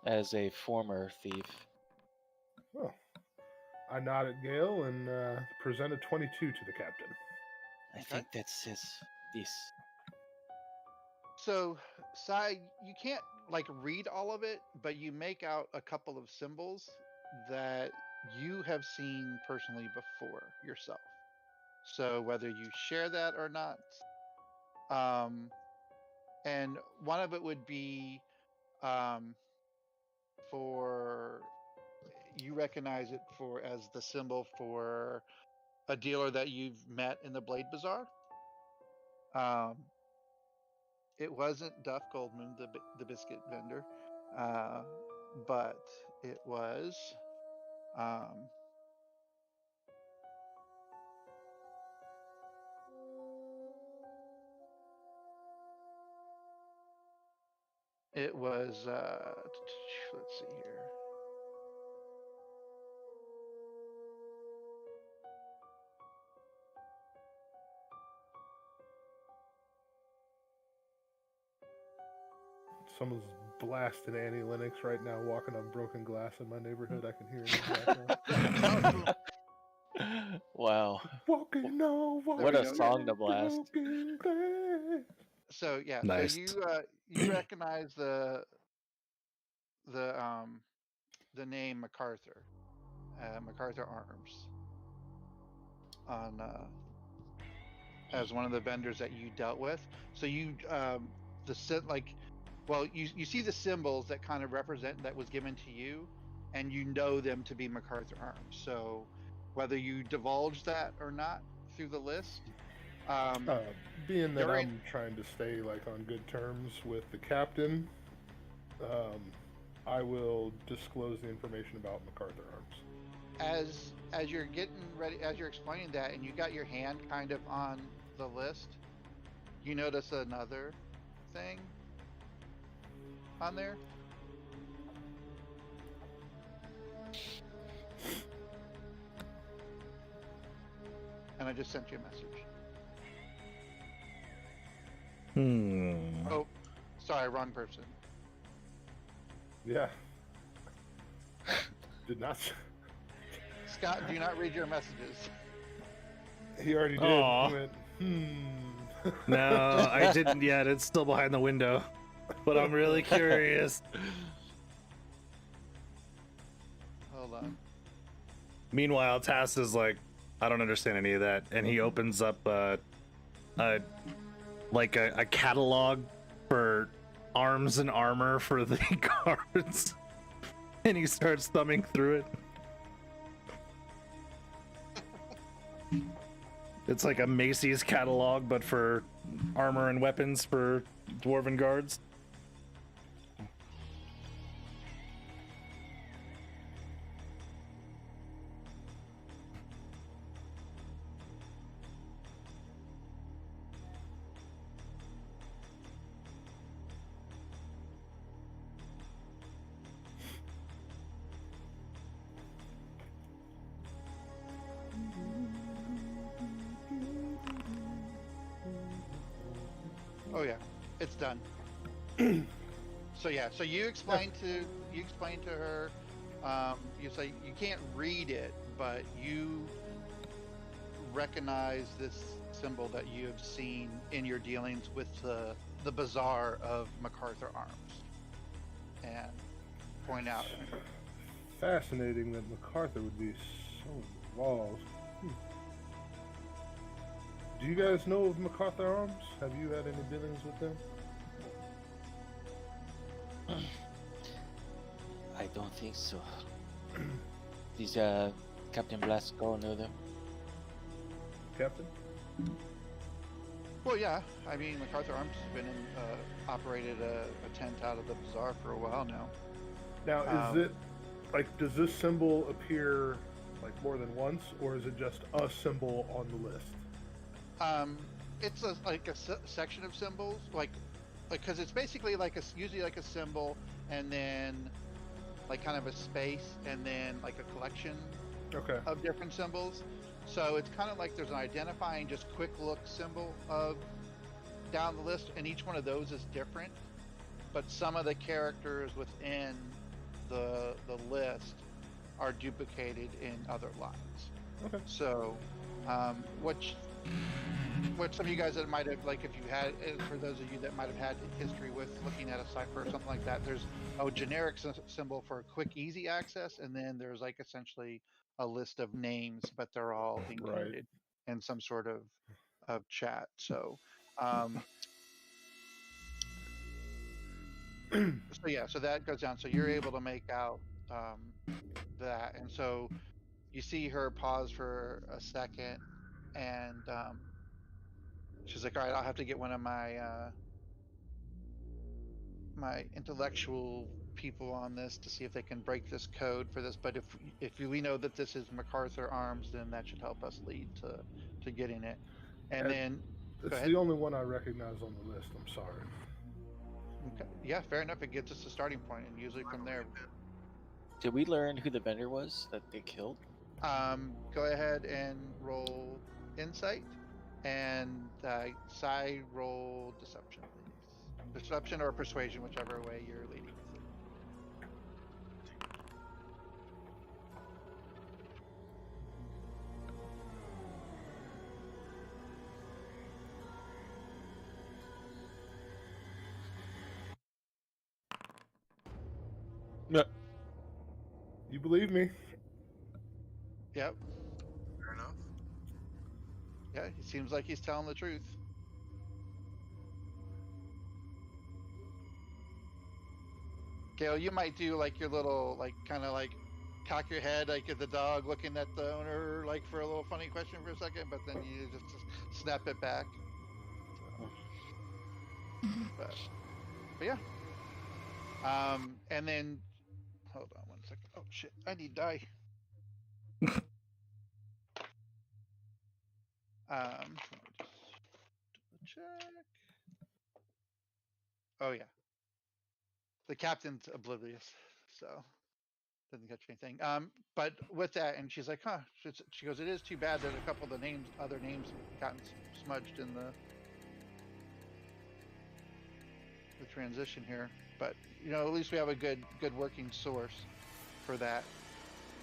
As a former thief. Oh. I nod at Gale and present a 22 to the captain. I Okay. think that's this. So, Sai, you can't like read all of it, but you make out a couple of symbols that you have seen personally before yourself. So whether you share that or not, and one of it would be for you recognize it for as the symbol for a dealer that you've met in the Blade Bazaar. It wasn't Duff Goldman, the biscuit vendor, but it was um, let's see here. Someone's blasting Annie Lennox right now, walking on broken glass in my neighborhood. I can hear it in the background. Wow. Walking on, What a song to blast. broken glass. So yeah, Nice. so you recognize the name MacArthur, MacArthur Arms, on as one of the vendors that you dealt with. So you you see the symbols that kind of represent that was given to you, and you know them to be MacArthur Arms. So whether you divulge that or not through the list, being that during- I'm trying to stay like on good terms with the captain, I will disclose the information about MacArthur Arms. as you're getting ready, as you're explaining that, and you got your hand kind of on the list, you notice another thing on there. And I just sent you a message. Oh, sorry, wrong person. Yeah. Did not. Scott, do not read your messages. He already did. Aw. He went, No, I didn't yet. It's still behind the window. But I'm really curious. Hold on. Meanwhile, Tass is like, I don't understand any of that. And he opens up a catalog for arms and armor for the guards. And he starts thumbing through it. It's like a Macy's catalog, but for armor and weapons for dwarven guards. Oh yeah, it's done. So yeah, so you explain to her. You say you can't read it, but you recognize this symbol that you have seen in your dealings with the bazaar of MacArthur Arms, and point out. fascinating that MacArthur would be so involved. Do you guys know of MacArthur Arms? Have you had any dealings with them? I don't think so. These Captain Blasco know them. Captain? Well, yeah. I mean, MacArthur Arms has been operated a tent out of the bazaar for a while now. Now, is it like, does this symbol appear like more than once, or is it just a symbol on the list? It's like a section of symbols, like because it's basically like usually like a symbol, and then like kind of a space, and then like a collection of different symbols. So it's kind of like there's an identifying, just quick look symbol of down the list, and each one of those is different. But some of the characters within the list are duplicated in other lines. Okay. So, what some of you guys that might have, like, if you had, for those of you that might have had history with looking at a cipher or something like that, there's a generic symbol for quick, easy access, and then there's like essentially a list of names, but they're all included in some sort of chat. So, so that goes down. So you're able to make out that, and so you see her pause for a second, and she's like, "All right, I'll have to get one of my my intellectual people on this to see if they can break this code for this. But if we know that this is MacArthur Arms, then that should help us lead to getting it." And then it's the only one I recognize on the list. I'm sorry. Okay. Yeah, fair enough. It gets us a starting point, and usually from there. Did we learn who the vendor was that they killed? Go ahead and roll insight, and side roll deception, please. Deception or persuasion, whichever way you're leading with it. No. You believe me? Yep. Fair enough. Yeah, he seems like he's telling the truth. Gail, you might do like your little, like, kind of like cock your head like at the dog looking at the owner, like for a little funny question for a second, but then you just snap it back. So, but yeah. And then hold on one second. Oh shit, I need die. Let me just double check. Oh yeah. The captain's oblivious, so didn't catch anything. But with that, and she's like, huh. She goes, it is too bad that a couple of the other names gotten smudged in the transition here. But at least we have a good working source for that.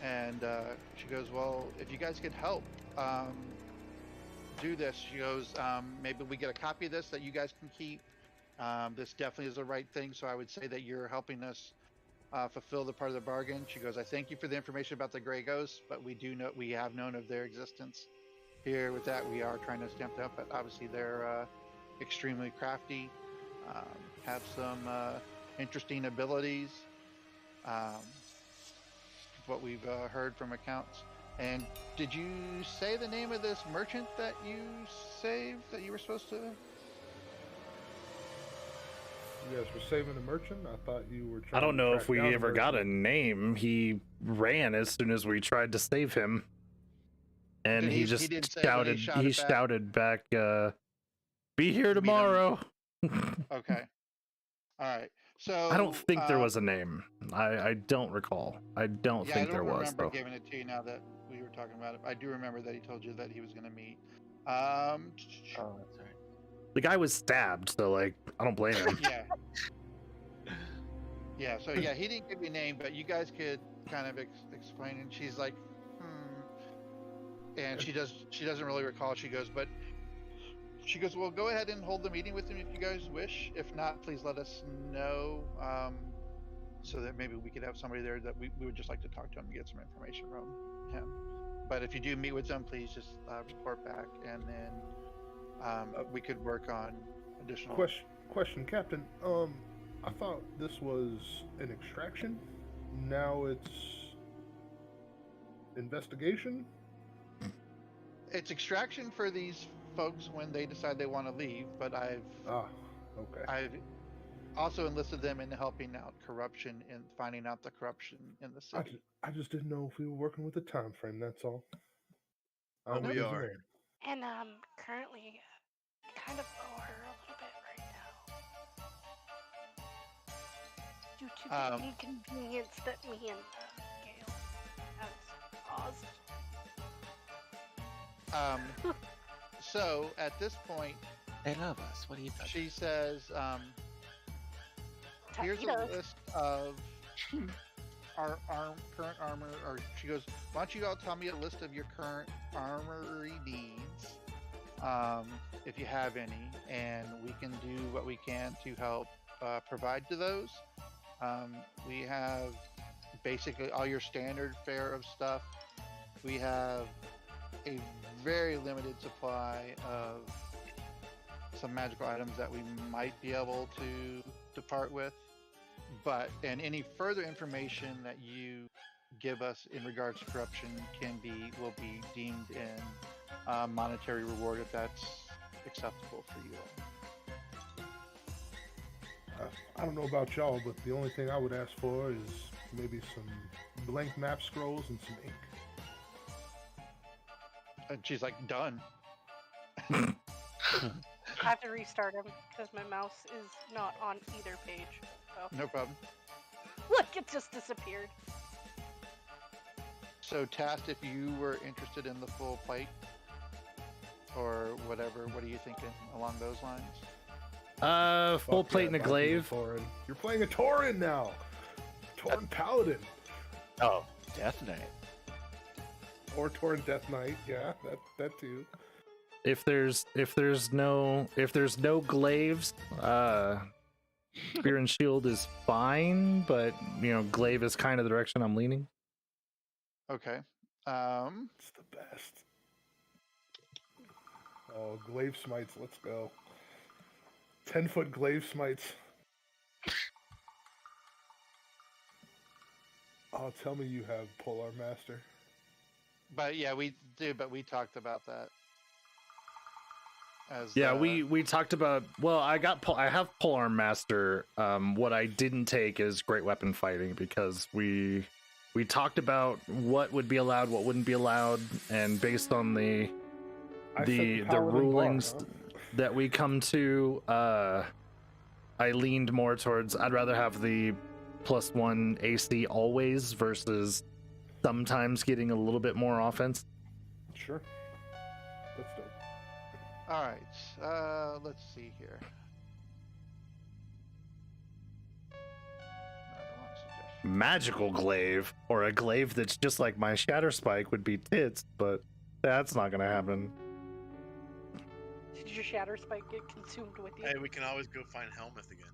And she goes, well, if you guys could help do this, she goes, maybe we get a copy of this that you guys can keep. This definitely is the right thing. So I would say that you're helping us fulfill the part of the bargain. She goes, I thank you for the information about the Gray Ghosts, but we have known of their existence. Here with that, we are trying to stamp it up, but obviously they're extremely crafty, have some interesting abilities, what we've heard from accounts. And did you say the name of this merchant that you saved, that you were supposed to? You guys were saving the merchant? I thought you were trying I don't know if we track down ever the got a merchant. name. He ran as soon as we tried to save him. And he just didn't say shouted, when he shouted back, be here Meet him. tomorrow. Okay. All right. So I don't think there was a name. I don't recall. I don't think there was. I don't remember though. giving it to you now that we were talking about it. I do remember that he told you that he was going to meet. Oh, that's right. The guy was stabbed, so like I don't blame him. Yeah. Yeah. So yeah, he didn't give you a name, but you guys could kind of explain. And she's like, and she doesn't really recall. She goes, well, go ahead and hold the meeting with him if you guys wish. If not, please let us know. so that maybe we could have somebody there that we would just like to talk to him and get some information from him. But if you do meet with them, please just report back, and then we could work on additional. Question, Captain. I thought this was an extraction. Now it's investigation. It's extraction for these folks when they decide they want to leave, but I've also enlisted them in helping out corruption and finding out the corruption in the city. I just didn't know if we were working with a time frame. That's all. We are. And currently, I kind of owe her a little bit right now, due to the inconvenience that me and Gail has caused. So at this point, They love us. What do you think? she says, "Here's a list of our current armor." Or she goes, "Why don't you all tell me a list of your current armory needs, if you have any, and we can do what we can to help provide to those. We have basically all your standard fare of stuff. We have a very limited supply of some magical items that we might be able to depart with, and any further information that you give us in regards to corruption will be deemed in monetary reward if that's acceptable for you all." I don't know about y'all, but the only thing I would ask for is maybe some blank map scrolls and some ink. And she's like, "Done." I have to restart him because my mouse is not on either page. So. No problem. Look, it just disappeared. So, Tast, if you were interested in the full plate or whatever, what are you thinking along those lines? Full plate and a glaive. You're playing a Tauren now. Tauren Paladin. Oh, Death Knight. Or Tauren Death Knight. Yeah, that too. If there's no glaives, Spear and Shield is fine, but glaive is kind of the direction I'm leaning. Okay. It's the best. Oh, glaive smites, let's go. 10-foot glaive smites. Oh, tell me you have Polar Master. But yeah, we do. But we talked about that. We talked about. Well, I have Polearm Master. What I didn't take is Great Weapon Fighting because we talked about what would be allowed, what wouldn't be allowed, and based on the rulings that we come to, I leaned more towards I'd rather have the +1 AC always versus sometimes getting a little bit more offense. Sure. That's dope. All right. Let's see here. Magical glaive, or a glaive that's just like my Shatter Spike, would be tits, but that's not gonna happen. Did your Shatter Spike get consumed with you? Hey, we can always go find Helmuth again.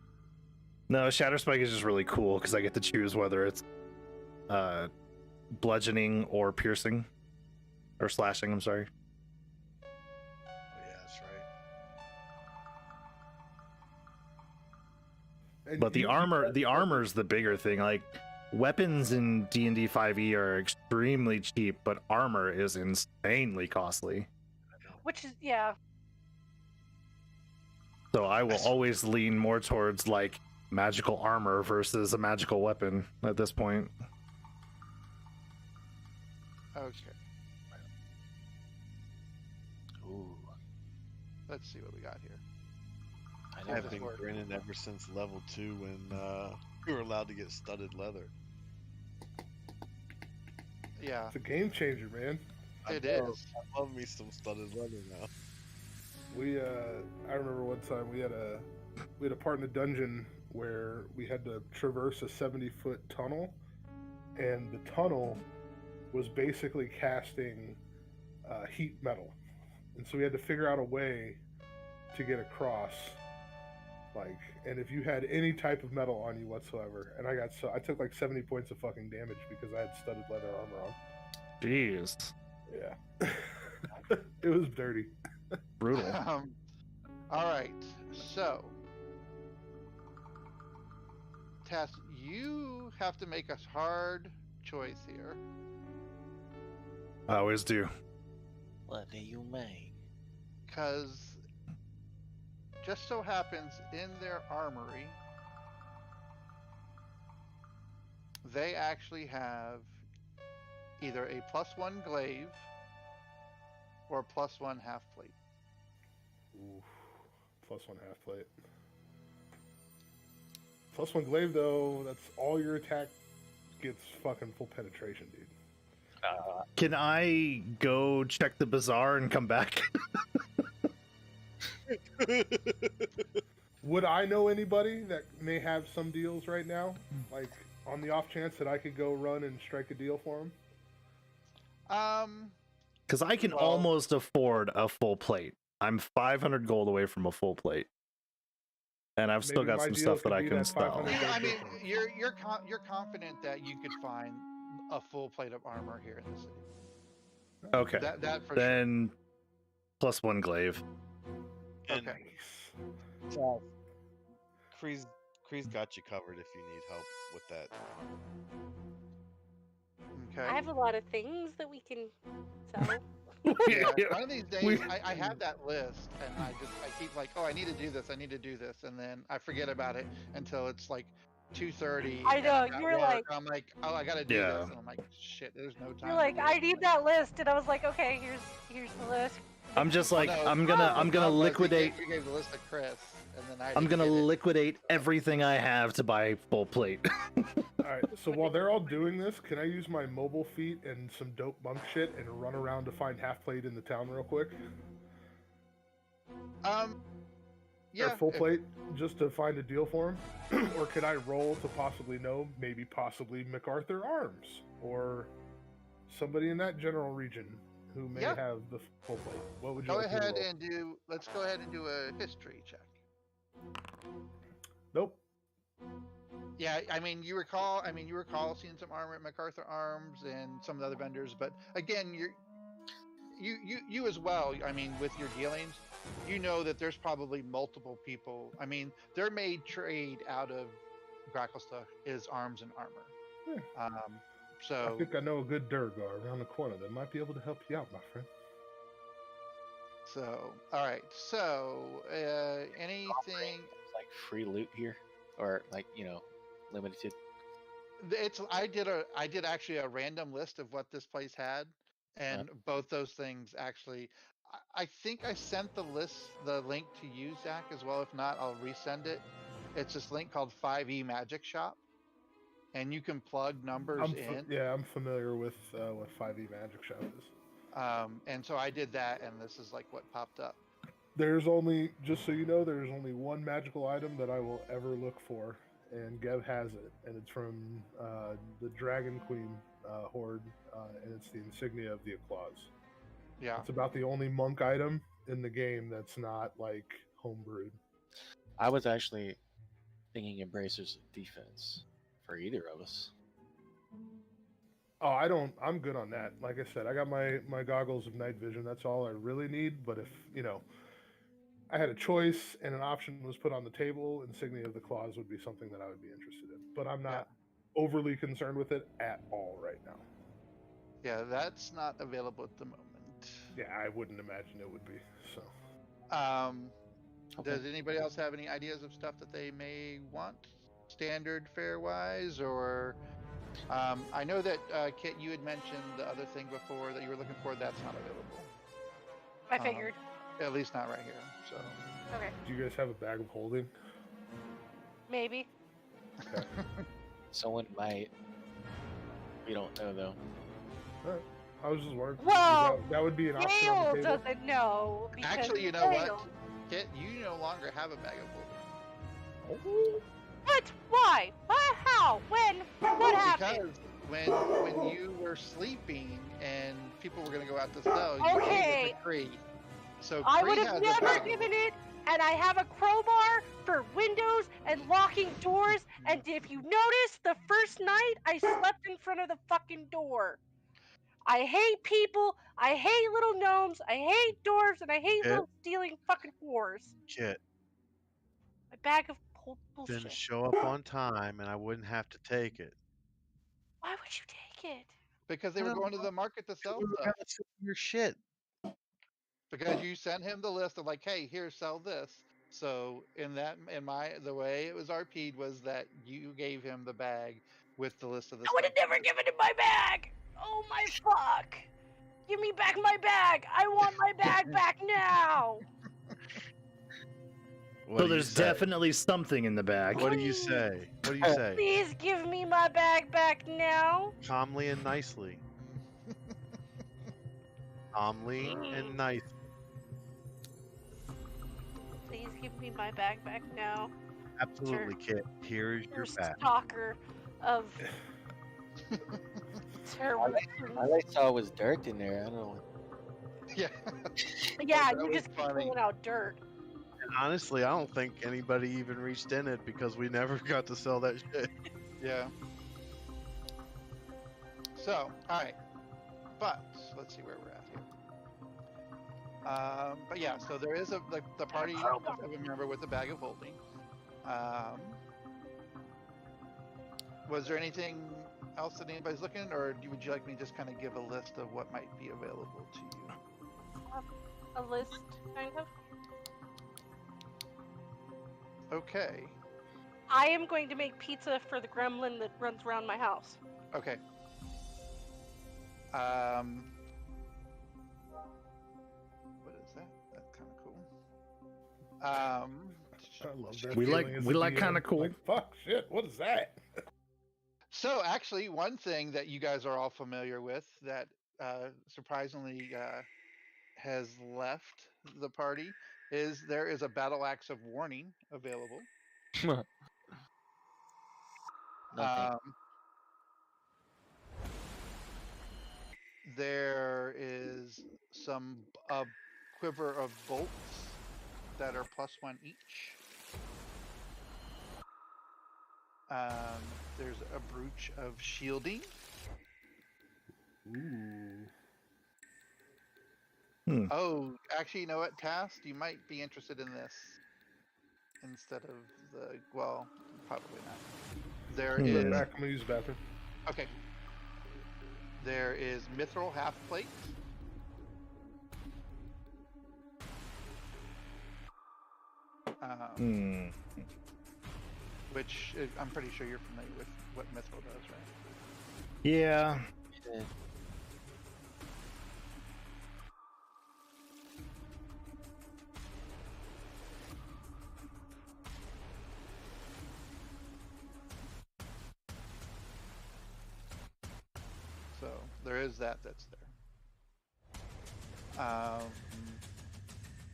No, Shatter Spike is just really cool because I get to choose whether it's bludgeoning or piercing or slashing. I'm sorry. Oh yeah, that's right. And but the armor's the bigger thing. Like weapons in D&D 5e are extremely cheap, but armor is insanely costly. Which is So I will always lean more towards like magical armor versus a magical weapon at this point. Okay. Ooh. Let's see what we got here. I've been grinning ever since level 2 when we were allowed to get studded leather. Yeah. It's a game changer, man. It is. I love me some studded leather now. I remember one time we had a part in a dungeon where we had to traverse a 70-foot tunnel, and the tunnel was basically casting heat metal, and so we had to figure out a way to get across, Like, and if you had any type of metal on you whatsoever, and I took like 70 points of fucking damage because I had studded leather armor on. Jeez. Yeah. It was dirty. Brutal. All right. So, Tess, you have to make a hard choice here. I always do. What do you mean? Because just so happens in their armory, they actually have either a +1 glaive or a +1 half plate. Oof. +1 half plate. +1 glaive though, that's all your attack gets fucking full penetration, dude. Can I go check the bazaar and come back? Would I know anybody that may have some deals right now? Like, on the off chance that I could go run and strike a deal for them? Because I can Well- almost afford a full plate. I'm 500 gold away from a full plate, and I've still Maybe got my some deal stuff that could I be can that sell. 500 Yeah, I mean, difference. you're confident that you could find a full plate of armor here in the city. Okay, That for then +1 glaive. And Okay. Kree's got you covered if you need help with that. sure. Okay. I have a lot of things that we can sell. Yeah, one of these days, We- I have that list, and I keep like, oh, I need to do this, and then I forget about it until it's like 2:30. I and know, I'm at you're work, like- I'm like, oh, I gotta do Yeah. this, and I'm like, shit, there's no time. You're to like, do I it." need that list, and I was like, okay, here's the list. I'm just like, No, I'm the gonna problem was liquidate. You gave the list to Chris, and then I. I'm didn't gonna get it. liquidate everything I have to buy full plate. Alright, so while they're all doing this, can I use my mobile feat and some dope monk shit and run around to find half plate in the town real quick? Yeah. Or full if- plate, just to find a deal for him? Or could I roll to possibly know, maybe possibly MacArthur Arms? Or somebody in that general region who may Yeah. have the full plate? What would you Go like me to ahead roll? and do. Let's go ahead and do a history check. Nope. Yeah, I mean, you recall seeing some armor at MacArthur Arms and some of the other vendors, but again, you as well. I mean, with your dealings, you know that there's probably multiple people. I mean, their main trade out of Gracklestugh is arms and armor. Yeah. I So think I know a good Durgar around the corner that might be able to help you out, my friend. all right. So anything? It's like free loot here, or like limited. I did actually a random list of what this place had, and both those things actually. I think I sent the link to you, Zach, as well. If not, I'll resend it. It's this link called 5e Magic Shop, and you can plug numbers in. Yeah, I'm familiar with what 5e Magic Shop is. And so I did that, and this is like what popped up. There's only, just so you know, there's only one magical item that I will ever look for, and Gev has it, and it's from the Dragon Queen Horde, and it's the insignia of the Applause. Yeah. It's about the only monk item in the game that's not like homebrewed. I was actually thinking Embracers defense for either of us. Oh, I'm good on that. Like I said, I got my goggles of night vision. That's all I really need. But if, I had a choice and an option was put on the table, insignia of the claws would be something that I would be interested in. But I'm not overly concerned with it at all right now. Yeah, that's not available at the moment. Yeah, I wouldn't imagine it would be. So, Does anybody else have any ideas of stuff that they may want, standard fare wise, or I know that Kit, you had mentioned the other thing before that you were looking for. That's not available. I figured. At least not right here. So Okay, do you guys have a bag of holding? maybe. Okay. Someone might. We don't know though. All right. I was just wondering. Well, that would be an option on Gale the table. doesn't know. Because actually, you know what, Gale- Kit, you no longer have a bag of holding. What? Why? What? How? When? What happened? Because when you were sleeping and people were going to go out to sell, you Okay. gave it to Kree. So I Kree would has have a never bag of given it. and I have a crowbar for windows and locking doors. And if you notice, the first night I slept in front of the fucking door. I hate people. I hate little gnomes. I hate dwarves, and I hate Kit, little stealing fucking whores. Kit, A bag of didn't bullshit. show up on time, and I wouldn't have to take it. Why would you take it? Because they I were don't going to the market to sell We were stuff. gonna sell your shit. Because you sent him the list of like, hey, here, sell this. So the way it was RP'd was that you gave him the bag with the list of the I would stuff. have never given him my bag. Oh my fuck! Give me back my bag. I want my bag back now. What So do you there's say? definitely something in the bag. What do you say? What do you say? Please give me my bag back now. Calmly and nicely. Calmly and nice. Please give me my bag back now. Absolutely, Kit. Here's your You're bag. stalker of terrible. All I saw was dirt in there. I don't know. Yeah. Yeah, that you was just keep funny. pulling out dirt. And honestly, I don't think anybody even reached in it because we never got to sell that shit. Yeah. So, all right. But let's see where we're at here. But yeah, so there is the party of a member with a bag of holding. Was there anything else that anybody's looking, or would you like me to just kind of give a list of what might be available to you? A list, kind of. Okay. I am going to make pizza for the gremlin that runs around my house. Okay. What is that? That's kind of cool. I love that. We feeling like- as we a like DM. kinda cool. Like, fuck, shit, what is that? So actually, one thing that you guys are all familiar with that surprisingly has left the party is there is a battle axe of warning available. No, thank There is some quiver of bolts that are +1 each. There's a brooch of shielding. Ooh. Oh, actually, you know what, Tast? You might be interested in this instead of the, well, probably not. There Go is, back, I'm gonna use the bathroom. okay. There is mithril half plate. Which I'm pretty sure you're familiar with what mithril does, right? Yeah. you. So there is that's there.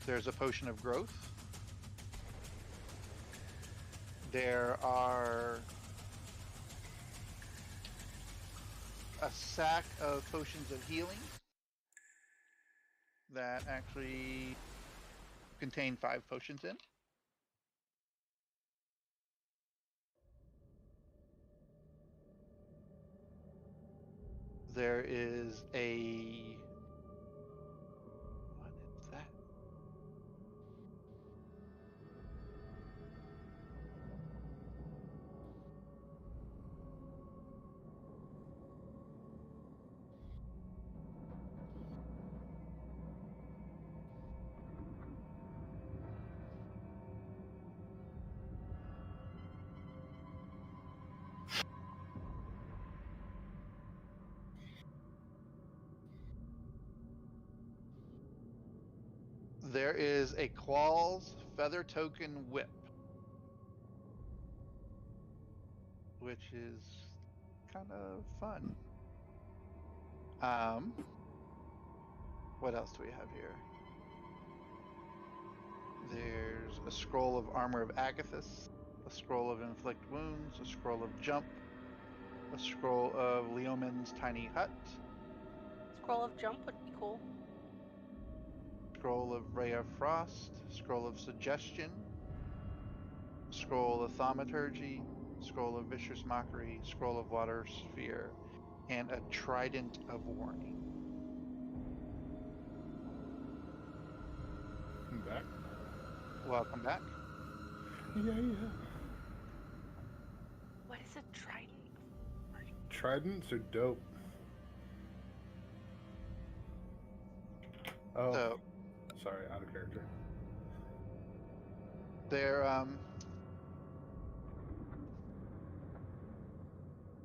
There's a potion of growth. There are a sack of potions of healing that actually contain 5 potions in. There is a, what is that? There is a Qualls Feather Token Whip, which is kind of fun. What else do we have here? There's a scroll of Armor of Agathis, a scroll of Inflict Wounds, a scroll of Jump, a scroll of Leomin's Tiny Hut. Scroll of jump would be cool. Scroll of Ray of Frost, Scroll of Suggestion, Scroll of Thaumaturgy, Scroll of Vicious Mockery, Scroll of Water Sphere, and a Trident of Warning. I'm back. Welcome back. Yeah. What is a trident? Tridents are dope. Oh, So sorry, out of character. they're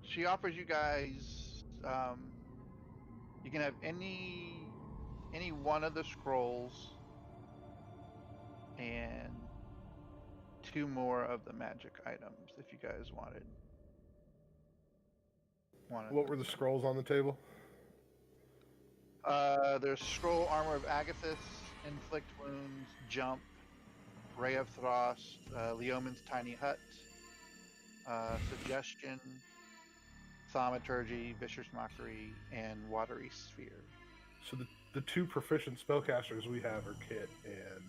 she offers you guys you can have any one of the scrolls and 2 more of the magic items if you guys wanted. What were the scrolls on the table? There's Scroll Armor of Agathis, Inflict Wounds, Jump, Ray of Frost, Leoman's Tiny Hut, Suggestion, Thaumaturgy, Vicious Mockery, and Watery Sphere. So the 2 proficient spellcasters we have are Kit and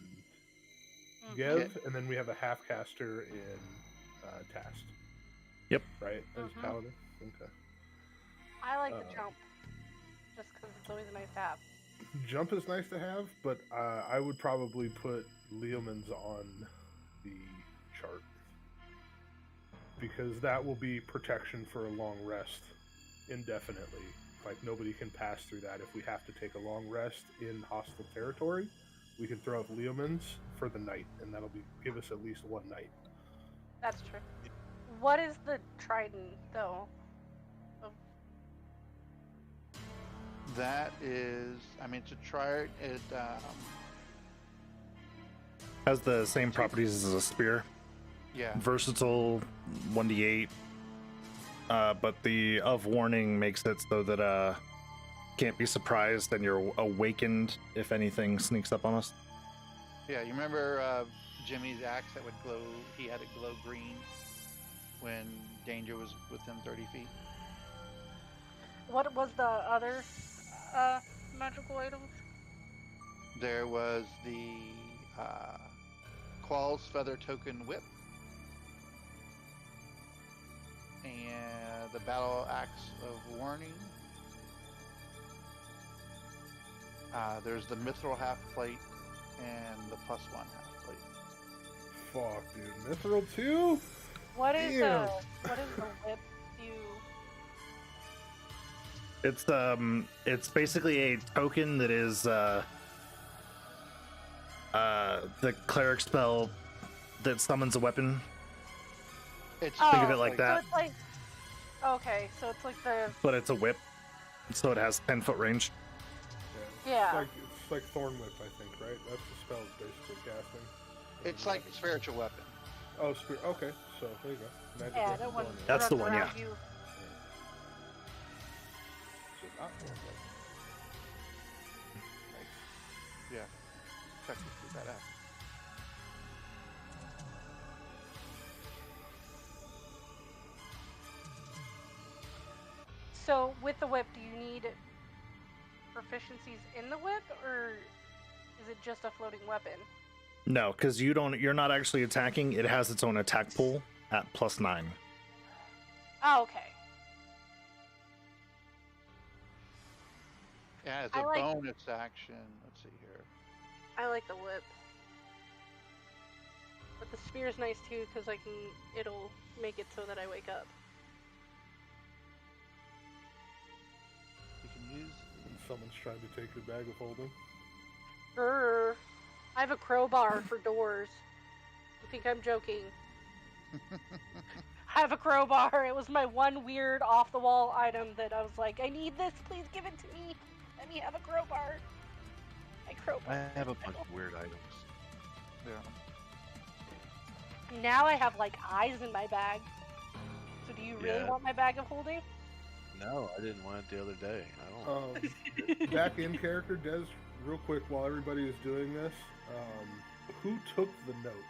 Mhm. Yev, and then we have a half caster in Tast. Yep. Right? As Mhm. Paladin? Okay. I like the jump, just because it's always nice to have. Jump is nice to have, but I would probably put Leomans on the chart. Because that will be protection for a long rest indefinitely. Like, nobody can pass through that. If we have to take a long rest in hostile territory, we can throw up Leomans for the night, and that'll give us at least 1 night. That's true. What is the trident, though? That is, I mean, to try it, Has the same properties as a spear. yeah. Versatile, 1d8. But the of warning makes it so that can't be surprised and you're awakened if anything sneaks up on us. Yeah, you remember Jimmy's axe that would glow, he had it glow green when danger was within 30 feet? What was the other magical items? There was the Qual's Feather Token Whip, and the Battle Axe of Warning. There's the Mithril Half Plate and the +1 half plate. Fuck, dude. Mithril 2? What is Damn. the whip do? It's basically a token that is the cleric spell that summons a weapon. It's Think of it like that. So it's like, okay, so it's like the But it's a whip, so it has 10-foot range. Yeah. It's like Thorn Whip, I think, right? That's the spell it's basically casting. It's like a spiritual weapon. Oh, okay. So there you go. Magic yeah, weapon, that one. Thorn Whip. That's the runs one, around yeah. You. So not Thorn Whip. Nice. Yeah. Check that out. So with the whip, do you need proficiencies in the whip, or is it just a floating weapon? No, because you're not actually attacking. It has its own attack pool at +9. Oh, okay. Yeah, it's I a like- bonus action. Let's see here. I like the whip. But the spear's nice too, because it'll make it so that I wake up. You can use. And someone's trying to take your bag of holding. Grr. I have a crowbar for doors. You think I'm joking? I have a crowbar. It was my one weird off-the-wall item that I was like, I need this. Please give it to me. Let me have a crowbar. My crowbar. I have a bunch of weird items. Yeah. Now I have like eyes in my bag. So do you really Yeah. want my bag of holding? No, I didn't want it the other day. I don't. Back in character, Des, real quick, while everybody is doing this, who took the note?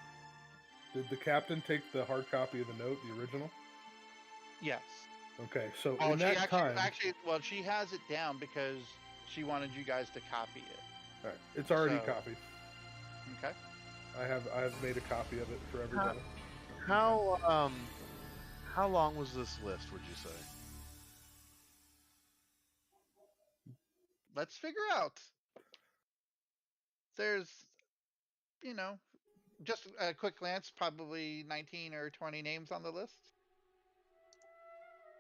Did the captain take the hard copy of the note, the original? Yes. Okay, so Oh, in she that time, actually, well, she has it down because she wanted you guys to copy it. All right, it's already So- copied. Okay. I have made a copy of it for everybody. How long was this list? Would you say? Let's figure out. There's, just a quick glance, probably 19 or 20 names on the list.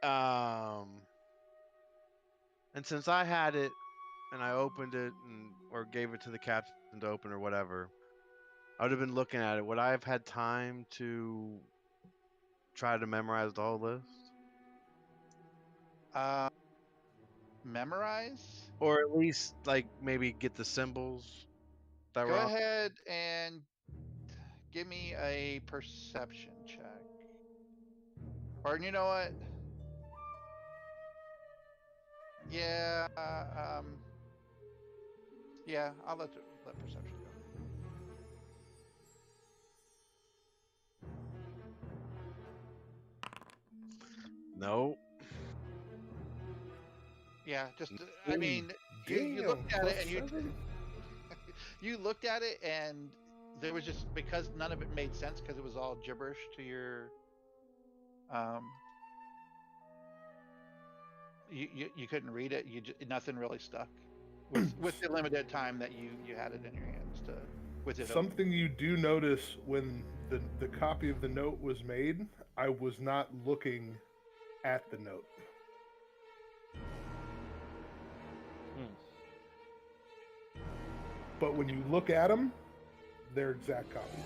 And since I had it and I opened it or gave it to the captain to open or whatever, I would have been looking at it. Would I have had time to try to memorize the whole list? Memorize? Or at least like maybe get the symbols that Go were on. ahead and give me a perception check. Or you know what? Yeah, yeah, I'll let perception go. No. Yeah, just I mean, you looked at it and you looked at it and there was just, because none of it made sense because it was all gibberish to your you couldn't read it. Nothing really stuck with the limited time that you had it in your hands to with it. Something you do notice when the copy of the note was made, I was not looking at the note. But when you look at them, they're exact copies.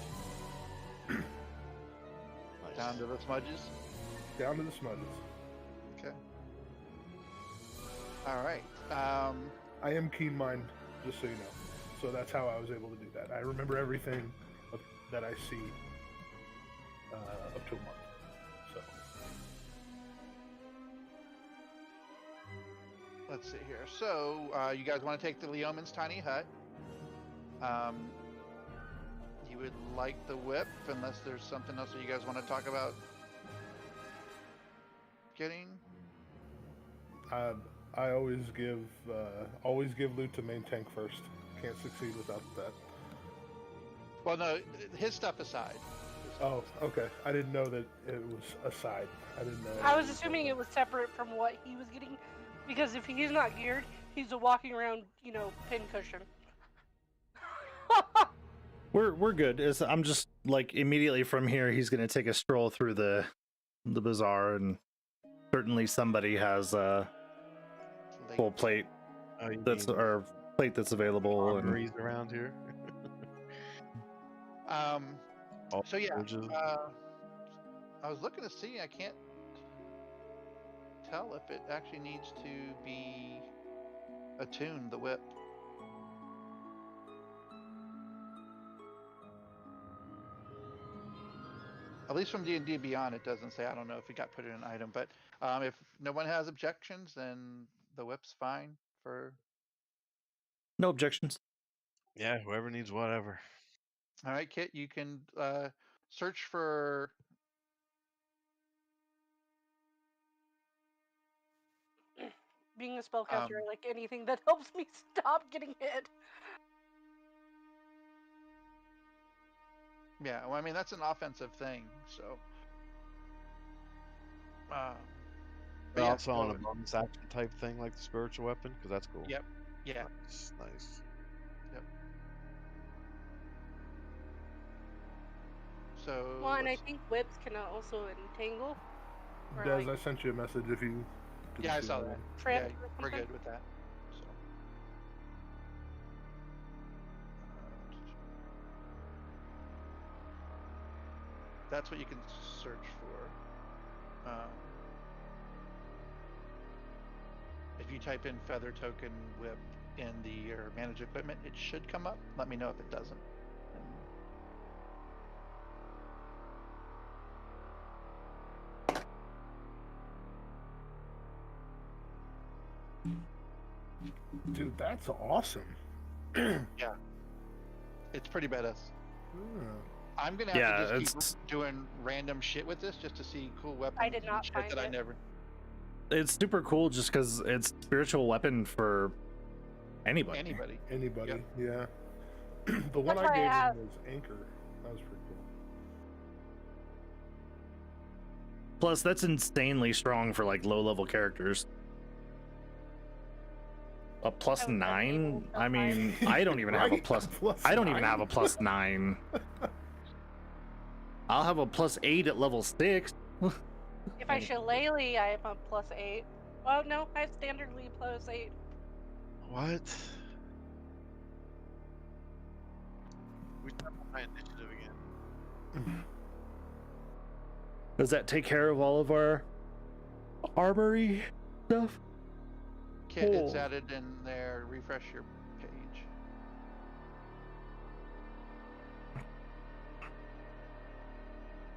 Down to the smudges? Down to the smudges. Okay. All right. I am keen mind, just so you know. So that's how I was able to do that. I remember everything that I see up to a month. So let's see here. So you guys want to take the Leoman's tiny hut? You would like the whip, unless there's something else that you guys want to talk about getting. I always give loot to main tank first. Can't succeed without that. Well, no, his stuff aside. Oh, okay. I didn't know that it was aside. I didn't know. I was assuming it was separate from what he was getting, because if he's not geared, he's a walking around, pincushion. We're good. I'm just like immediately from here. He's gonna take a stroll through the bazaar, and certainly somebody has a full plate that's available. And Breeze around here. So yeah, I was looking to see. I can't tell if it actually needs to be attuned, the whip. At least from D&D Beyond, it doesn't say. I don't know if it got put in an item, but if no one has objections, then the whip's fine for. No objections. Yeah, whoever needs whatever. All right, Kit, you can search for. Being a spellcaster, I like anything that helps me stop getting hit. Yeah, well, I mean, that's an offensive thing, so. But also on a bonus action type thing like the spiritual weapon, because that's cool. Yep. Yeah. Nice. Yep. So. Well, and I think whips can also entangle. Des, I sent you a message if you. Yeah, I saw that. Yeah, we're good with that. So. That's what you can search for. If you type in feather token whip in your manage equipment, it should come up. Let me know if it doesn't. Dude, that's awesome. Yeah. It's pretty badass. I'm gonna have to just keep doing random shit with this just to see cool weapons. I did not find that it. I never. It's super cool just because it's spiritual weapon for Anybody. Anybody. Yep. Yeah. The one That's I why I gave have- him was Anchor. That was pretty cool. Plus, that's insanely strong for like low-level characters. A plus I was 9? unable to I mean, I don't even have a Right? plus. Plus I don't even 9? have a plus 9. I'll have a plus 8 at level 6. If I shillelagh, I am a plus 8. Oh no, I have standardly plus 8. What? We start my initiative again. Does that take care of all of our armory stuff? Kit, it's Cool. added in there. Refresh your page.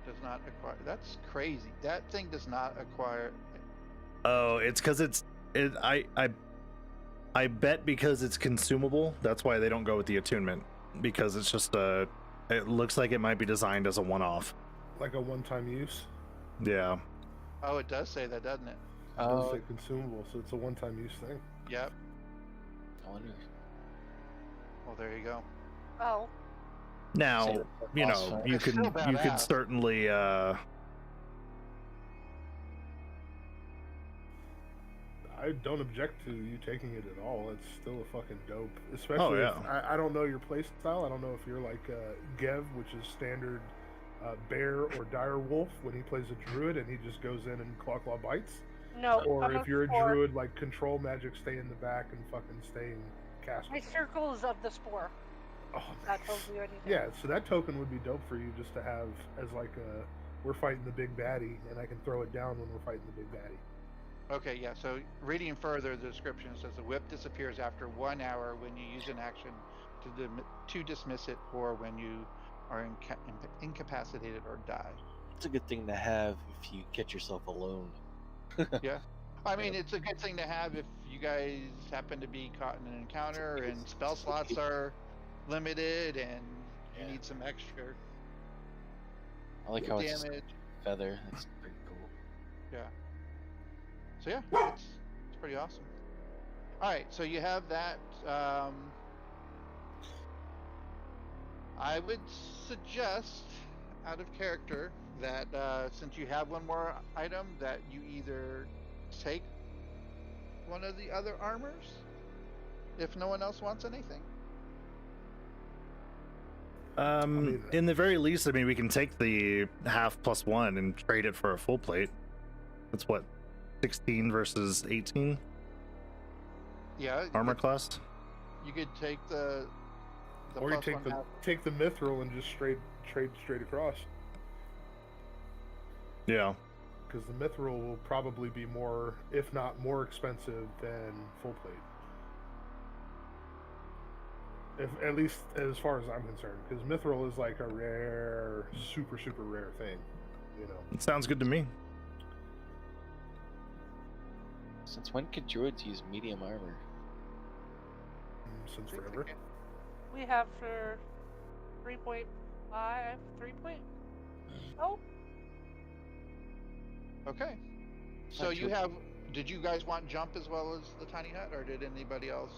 Does not acquire. That's crazy. That thing does not acquire. Oh, it's because I bet because it's consumable. That's why they don't go with the attunement, because it's just it looks like it might be designed as a one-off. Like a one-time use. Yeah. Oh, it does say that, doesn't it? It does say consumable, so it's a one-time use thing. Yep. I wonder. Well, there you go. Oh. Now, Say you know, awesome. you It's can still you can badass. certainly I don't object to you taking it at all. It's still a fucking dope. Especially yeah. if, I don't know your playstyle. I don't know if you're like Gev, which is standard bear, or dire wolf when he plays a druid and he just goes in and claw bites. No. Or I'm if you're a spore. druid, like control magic, stay in the back and fucking stay in cast. My circles of the spore. Oh, That nice. tells you anything. Yeah, so that token would be dope for you just to have as like we're fighting the big baddie, and I can throw it down when we're fighting the big baddie. Okay, yeah. So reading further, the description says the whip disappears after 1 hour when you use an action to dismiss it, or when you are incapacitated or die. It's a good thing to have if you catch yourself alone. Yeah. I mean, it's a good thing to have if you guys happen to be caught in an encounter and spell slots are limited and you Yeah. need some extra I like how it's damage. feather. That's pretty cool. Yeah. So yeah, it's pretty awesome. All right, so you have that. I would suggest, out of character, that since you have one more item, that you either take one of the other armors, if no one else wants anything. mean- in the very least, I mean, we can take the half plus 1 and trade it for a full plate. That's what, 16 versus 18 Yeah. armor class. You could take the Or you plus take one the half. take the mithril and just trade straight across, Yeah. because the mithril will probably be more, if not more expensive than full plate. If, at least as far as I'm concerned, because mithril is like a rare, super rare thing, you know. It sounds good to me. Since when could druids use medium armor? Since forever. We have for 3.5, 3. Oh, Okay. So Not you true. have. Did you guys want jump as well as the tiny hut, or did anybody else?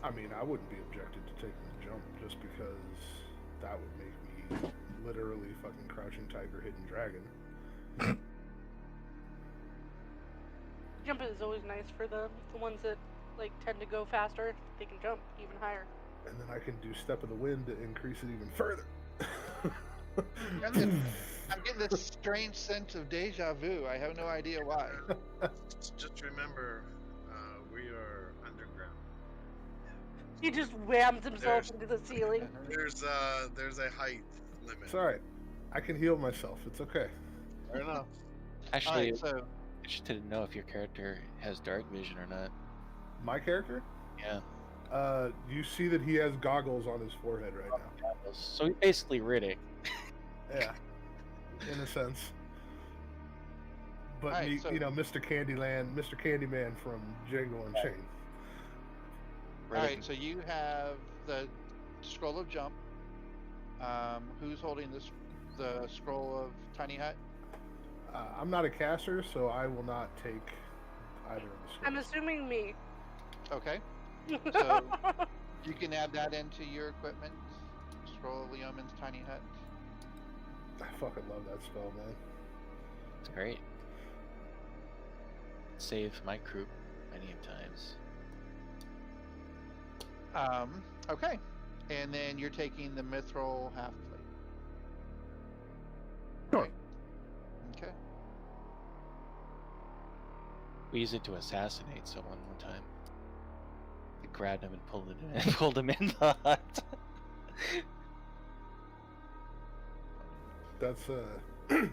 I mean, I wouldn't be objected to taking the jump just because that would make me literally fucking crouching tiger, hidden dragon. jump is always nice for the ones that like tend to go faster. They can jump even higher. And then I can do step of the wind to increase it even further. I'm getting this strange sense of deja vu. I have no idea why. Just remember, we are underground. He just whammed himself There's- into the ceiling. There's a height limit. It's alright. I can heal myself. It's okay. Fair enough. Actually, Alright, so interested to know if your character has dark vision or not. My character? Yeah. You see that he has goggles on his forehead right now. So he's basically Riddick. Yeah. In a sense. But, Alright, so- you know, Mr. Candyman from Django Unchained. Riddick. alright, so you have the scroll of jump. Who's holding the scroll of tiny hut? I'm not a caster, so I will not take either of the I'm skills. assuming me. Okay. So you can add that into your equipment. Scroll Leoman's tiny hut. I fucking love that spell, man. It's great. Save my crew many times. Okay. And then you're taking the mithril half plate. Sure. Right? Okay. We used it to assassinate someone one time. We grabbed him and pulled it in, pulled him in the hut. That's I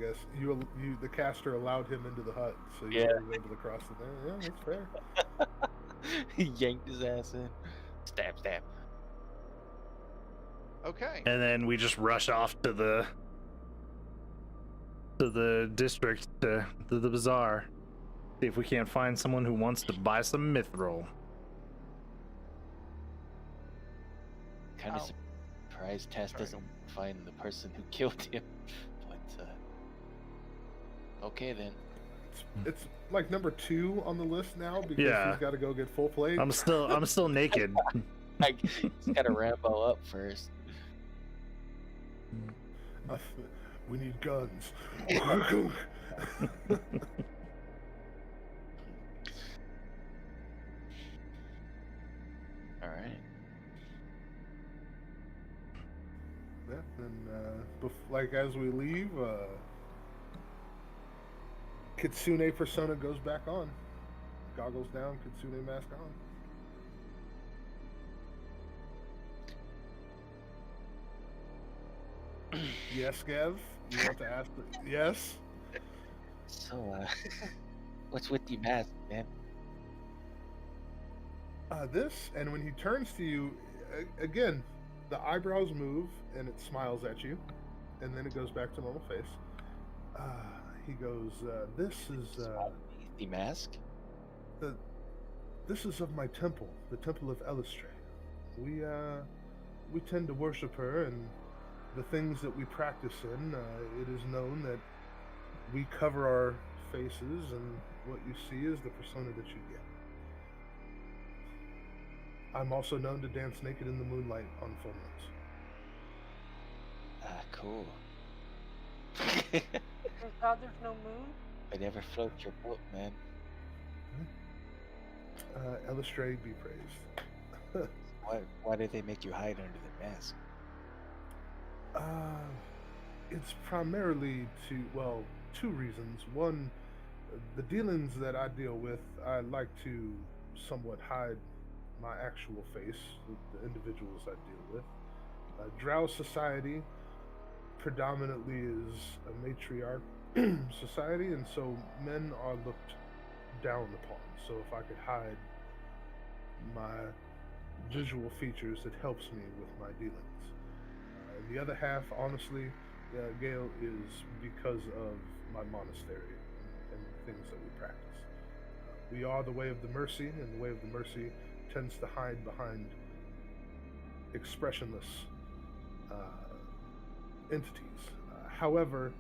guess you the caster allowed him into the hut, so you Yeah. were able to cross it there. Yeah, that's fair. He yanked his ass in. Stab, stab. Okay. And then we just rush off to the district, to the bazaar. See if we can't find someone who wants to buy some mithril. Kind of surprised Tess doesn't find the person who killed him. But okay then. It's like number 2 on the list now because Yeah. he's got to go get full plate. I'm still naked. Like, he's gotta Rambo up first. We need guns. All right. Yeah, and like as we leave, Kitsune persona goes back on. Goggles down, Kitsune mask on. Yes, Gav? You want to ask? Yes? So, what's with the mask, man? This, and when he turns to you, again, the eyebrows move and it smiles at you, and then it goes back to normal face. He goes, this is The mask? this is of my temple, the temple of Elistre. We tend to worship her, and the things that we practice in, it is known that we cover our faces, and what you see is the persona that you get. I'm also known to dance naked in the moonlight on full moons. Ah, cool. Thank God there's no moon. I never float your boat, man. Elistre be praised. Why did they make you hide under the mask? It's primarily two reasons. One, the dealings that I deal with, I like to somewhat hide my actual face, the individuals I deal with. Drow society predominantly is a matriarch society, and so men are looked down upon. So if I could hide my visual features, it helps me with my dealings. The other half, honestly, Gale, is because of my monastery and the things that we practice. We are the way of the mercy, and the way of the mercy tends to hide behind expressionless entities. However,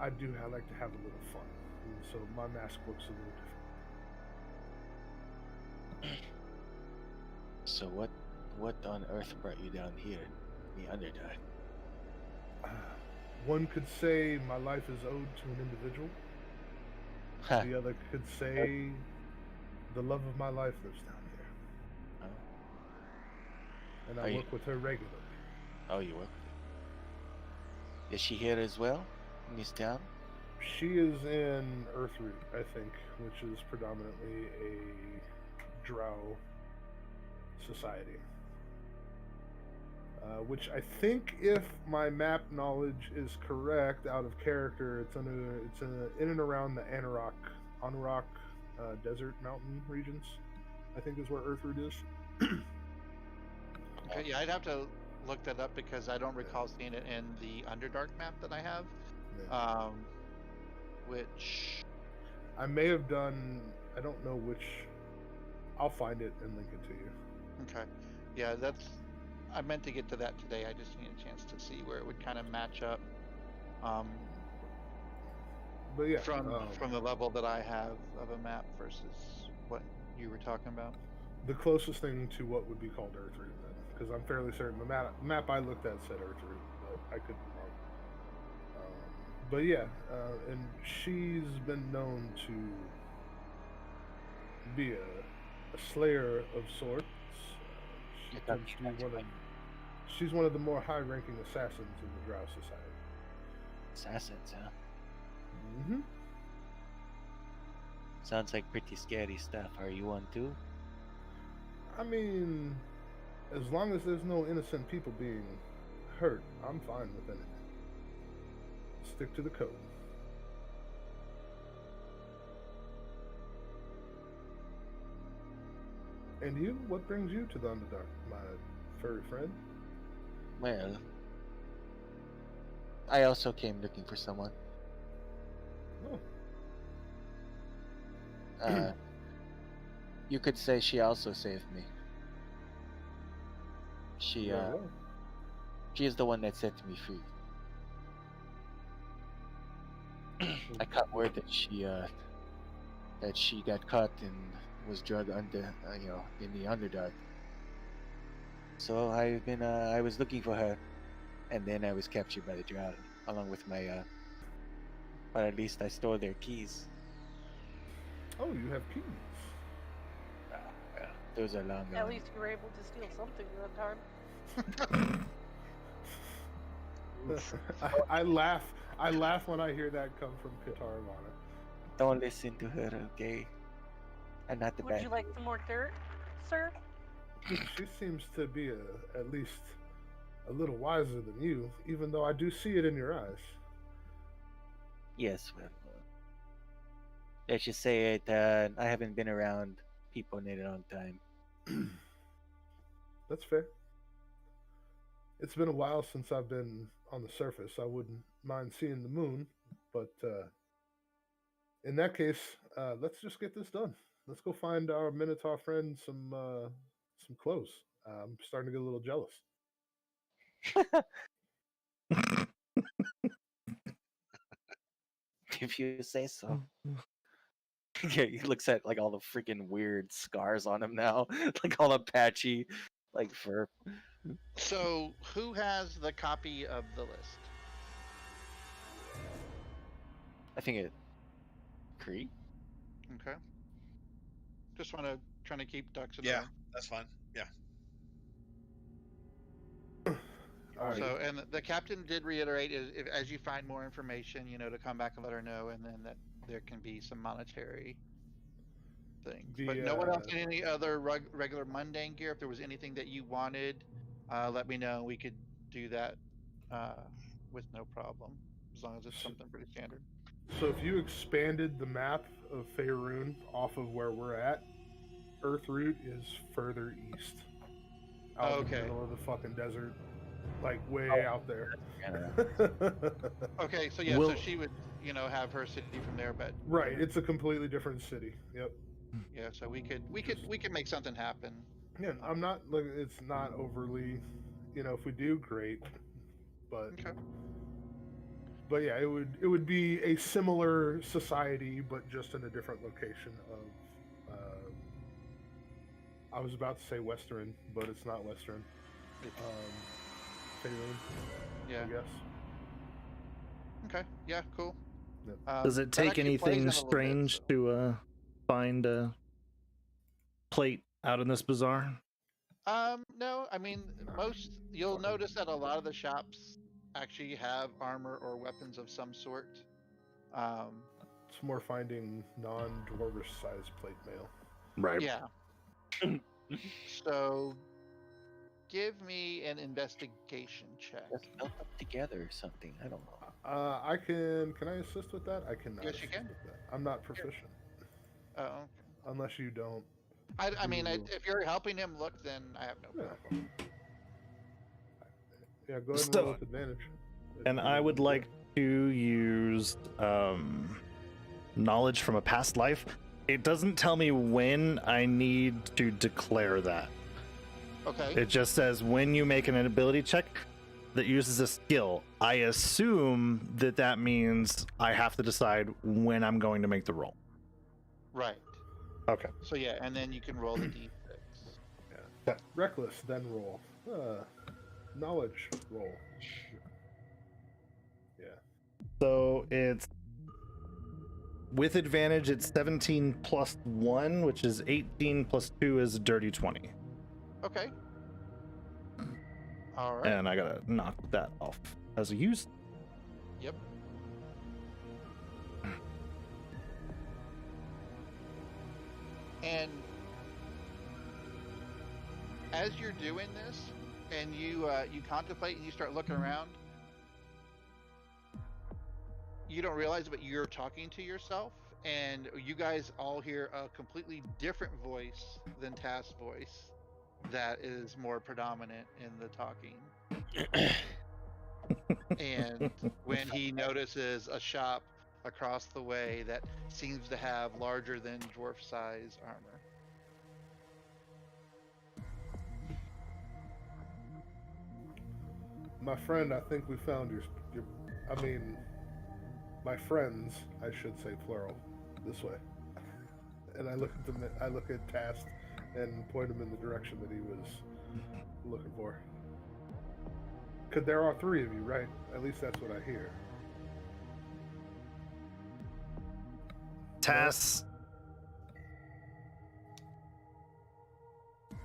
I like to have a little fun, and so my mask looks a little different. So what on earth brought you down here, the Underdark? One could say my life is owed to an individual. Huh. The other could say the love of my life lives down here. Oh. And Are I you- work with her regularly. Oh, you work with her. Is she here as well, in this town? She is in Earthroot, I think, which is predominantly a drow society. Which I think, if my map knowledge is correct, out of character, it's in and around the Anurok desert mountain regions. I think is where Earthroot is. Okay, yeah, I'd have to look that up because I don't recall seeing it in the Underdark map that I have. Yeah. Which I may have done. I don't know which. I'll find it and link it to you. okay, yeah, I meant to get to that today. I just need a chance to see where it would kind of match up. But yeah, From the level that I have of a map versus what you were talking about. the closest thing to what would be called Earthroot, then, because I'm fairly certain the map I looked at said Earthroot, but I could be wrong. But yeah, and she's been known to be a slayer of sorts. She tends to be she's one of the more high-ranking assassins in the Drow Society. Assassins, huh? Mm-hmm. Sounds like pretty scary stuff. Are you one too? I mean, as long as there's no innocent people being hurt, I'm fine with anything. Stick to the code. And you? What brings you to the Underdark, my furry friend? Well, I also came looking for someone. Oh. You could say she also saved me. She is the one that set me free. I got word that she got caught and was drugged under, in the Underdark. So I was looking for her, and then I was captured by the Drow, along with my, but at least I stole their keys. Oh, you have keys. Well, those are long gone. At least you were able to steal something that time. I laugh. I laugh when I hear that come from Pitaravana. Don't listen to her, okay? I'm not the bad. Would you like some more dirt, sir? She seems to be at least a little wiser than you, even though I do see it in your eyes. Yes, well, let's just say it. I haven't been around people in a long time. That's fair. It's been a while since I've been on the surface. I wouldn't mind seeing the moon, but in that case, let's just get this done. Let's go find our Minotaur friend some clothes. I'm starting to get a little jealous. If you say so. Yeah, he looks at like all the freaking weird scars on him now, like all the patchy, like fur. So, who has the copy of the list? I think it. Cree? Okay. Just trying to keep ducks in a Yeah, row. that's fine. Yeah. All right. So, and the captain did reiterate, if as you find more information, to come back and let her know, and then that there can be some monetary things. But no one else in any other regular mundane gear. If there was anything that you wanted, let me know. We could do that with no problem, as long as it's something pretty standard. So if you expanded the map of Faerun off of where we're at, Earthroot is further east. Out in the middle of the fucking desert. Like way out there. Okay, so yeah, so she would, have her city from there, but right, it's a completely different city. Yep. Yeah, so we could make something happen. Yeah, I'm not like it's not overly, if we do, great, but okay. But yeah, it would be a similar society, but just in a different location of. I was about to say Western, but it's not Western. Faerun, yeah. I guess. Okay. Yeah. Cool. Yep. Does it take anything strange to find a plate out in this bazaar? No. I mean, you'll notice that a lot of the shops actually have armor or weapons of some sort. It's more finding non-dwarvish size plate mail. Right. Yeah. So, give me an investigation check. Let's build up together or something. I don't know. I can. Can I assist with that? I cannot. Yes, you can. With that. I'm not proficient. Oh. Okay. Unless you don't. I mean, if you're helping him look, then I have no problem. Yeah, go ahead and roll with advantage. And I would like to use knowledge from a past life. It doesn't tell me when I need to declare that. Okay. It just says when you make an ability check that uses a skill. I assume that means I have to decide when I'm going to make the roll. Right. Okay. So yeah, and then you can roll the d6. Reckless, then roll. Knowledge roll. Yeah. So it's with advantage. It's 17 plus 1, which is 18 plus 2 is a dirty 20. Okay. All right. And I gotta knock that off as a use. Yep. And as you're doing this, and you contemplate and you start looking around, you don't realize it, but you're talking to yourself, and you guys all hear a completely different voice than Task's voice that is more predominant in the talking. And when he notices a shop across the way that seems to have larger than dwarf size armor. My friend, I think we found your I mean, my friends, I should say plural, this way. And I look at them. I look at Task and point him in the direction that he was looking for. Because there are 3 of you, right? At least that's what I hear. Tass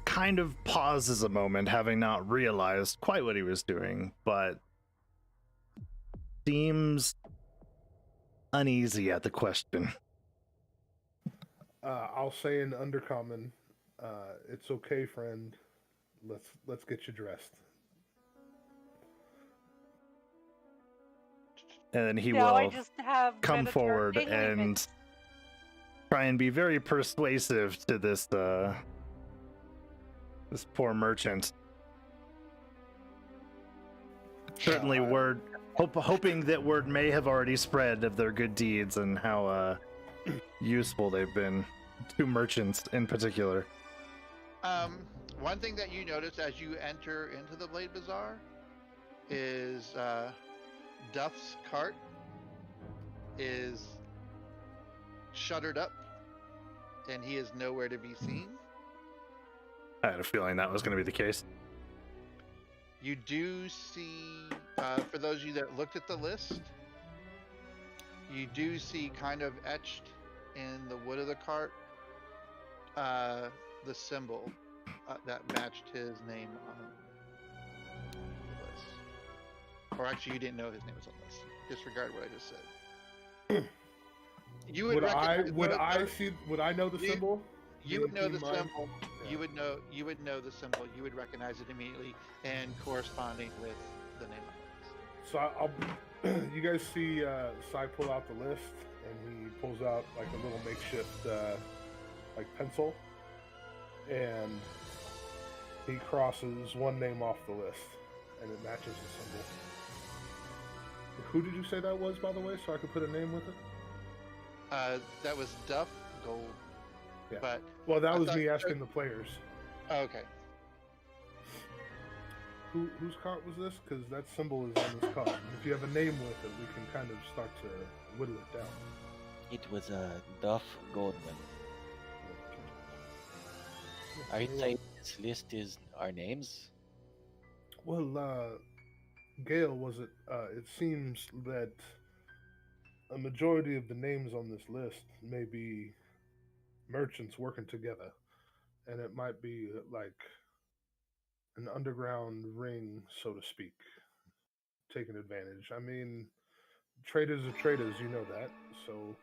kind of pauses a moment, having not realized quite what he was doing, but seems uneasy at the question. I'll say in Undercommon, it's okay, friend. Let's get you dressed. And then he I will just have come forward and try and be very persuasive to this this poor merchant. Certainly, hoping that word may have already spread of their good deeds and how useful they've been to merchants in particular. One thing that you notice as you enter into the Blade Bazaar is Duff's cart is shuttered up, and he is nowhere to be seen. I had a feeling that was going to be the case. You do see, for those of you that looked at the list, you do see kind of etched in the wood of the cart the symbol that matched his name on the list. Or actually, you didn't know his name was on the list. Disregard what I just said. You would Would I know the symbol? You would know the symbol. Yeah. You would know the symbol. You would recognize it immediately and corresponding with the name of it. So you guys see Sai pull out the list, and he pulls out like a little makeshift like pencil, and he crosses one name off the list, and it matches the symbol. Who did you say that was, by the way, so I could put a name with it? That was Duff Gold. Yeah. But well, that was me asking the players. Oh, okay. Whose cart was this? Because that symbol is on this cart. And if you have a name with it, we can kind of start to whittle it down. It was Duff Goldman. Are you saying this list is our names? Well, Gale, was it? It seems that a majority of the names on this list may be merchants working together, and it might be like an underground ring, so to speak, taking advantage. I mean, traders are traders, you know that. So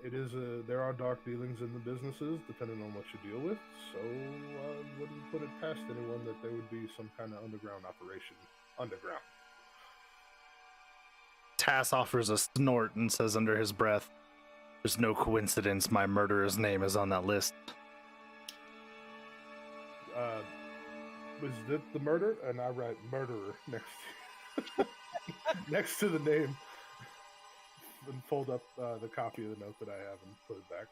it is there are dark dealings in the businesses, depending on what you deal with. So wouldn't put it past anyone that there would be some kind of underground operation underground. Tass offers a snort and says under his breath, "There's no coincidence my murderer's name is on that list." Was it the murder? And I write murderer next to the name, and fold up the copy of the note that I have and put it back.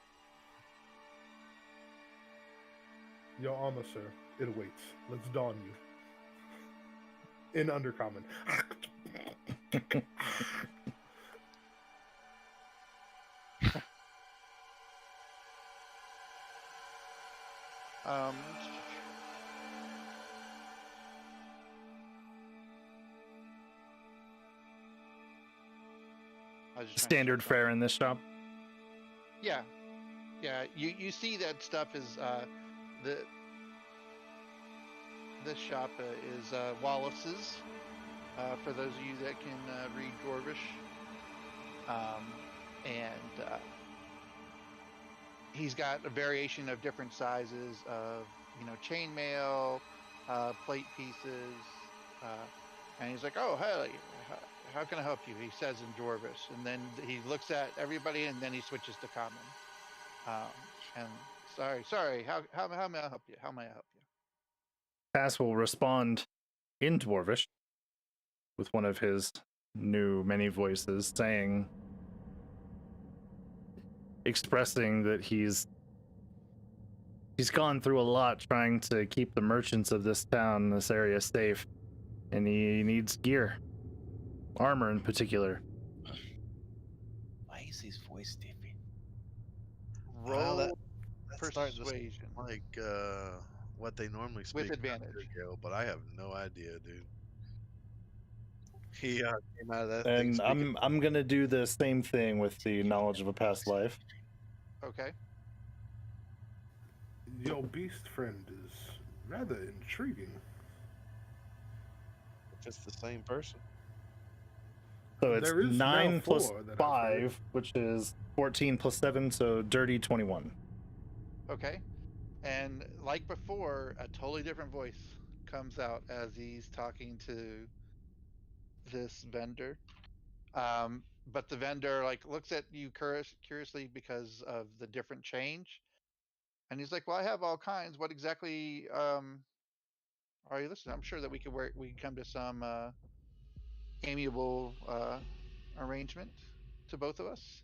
Your armor, sir. It awaits. Let's dawn you. In Undercommon. was just trying to standard check fare in this shop. Yeah, yeah. You see that stuff is this shop is Wallace's. For those of you that can read Dwarvish, and he's got a variation of different sizes of chainmail, plate pieces, and he's like, "Oh, hey, how can I help you?" He says in Dwarvish, and then he looks at everybody, and then he switches to common. And sorry, how may I help you? How may I help you? Tass will respond in Dwarvish with one of his new many voices, expressing that he's gone through a lot trying to keep the merchants of this town, this area, safe, and he needs gear, armor in particular. Why is his voice different? Roll That's starting to persuasion sound like what they normally speak with advantage. but I have no idea, dude. He came out of that And thing I'm gonna do the same thing with the knowledge of a past life. Okay. Your beast friend is rather intriguing. if it's the same person. So it's There is 9 now plus 4 that I've 5, which is 14 plus 7, so dirty 21. Okay. And like before, a totally different voice comes out as he's talking to this vendor. But the vendor looks at you curiously because of the different change, and he's like, "Well, I have all kinds. What exactly are you listening? I'm sure that we can come to some amiable arrangement to both of us."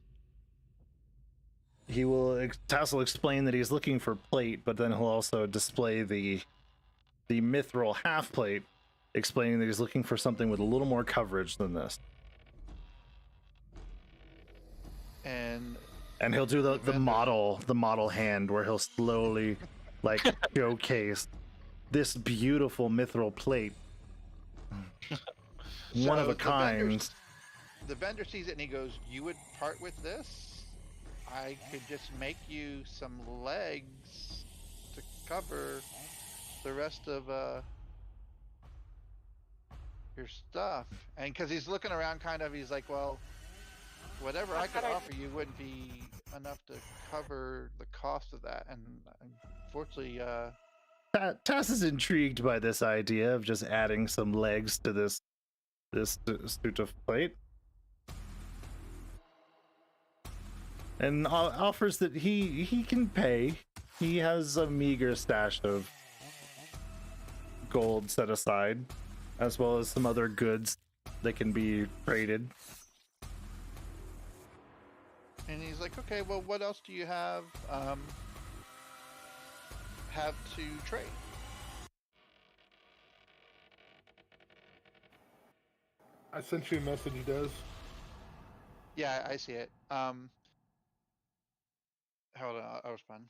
He will Tassel explain that he's looking for plate, but then he'll also display the mithril half plate, explaining that he's looking for something with a little more coverage than this. And he'll do the model hand where he'll slowly showcase this beautiful mithril plate. One of a kind. The vendor sees it and he goes, "You would part with this? I could just make you some legs to cover the rest of your stuff." And because he's looking around he's like, "Well, whatever I could offer you wouldn't be enough to cover the cost of that." And unfortunately, Tass is intrigued by this idea of just adding some legs to this suit of plate, and offers that he can pay. He has a meager stash of gold set aside, as well as some other goods that can be traded. and he's like, "Okay, well, what else do you have to trade?" I sent you a message, Des. Yeah, I see it. Hold on, I'll respond.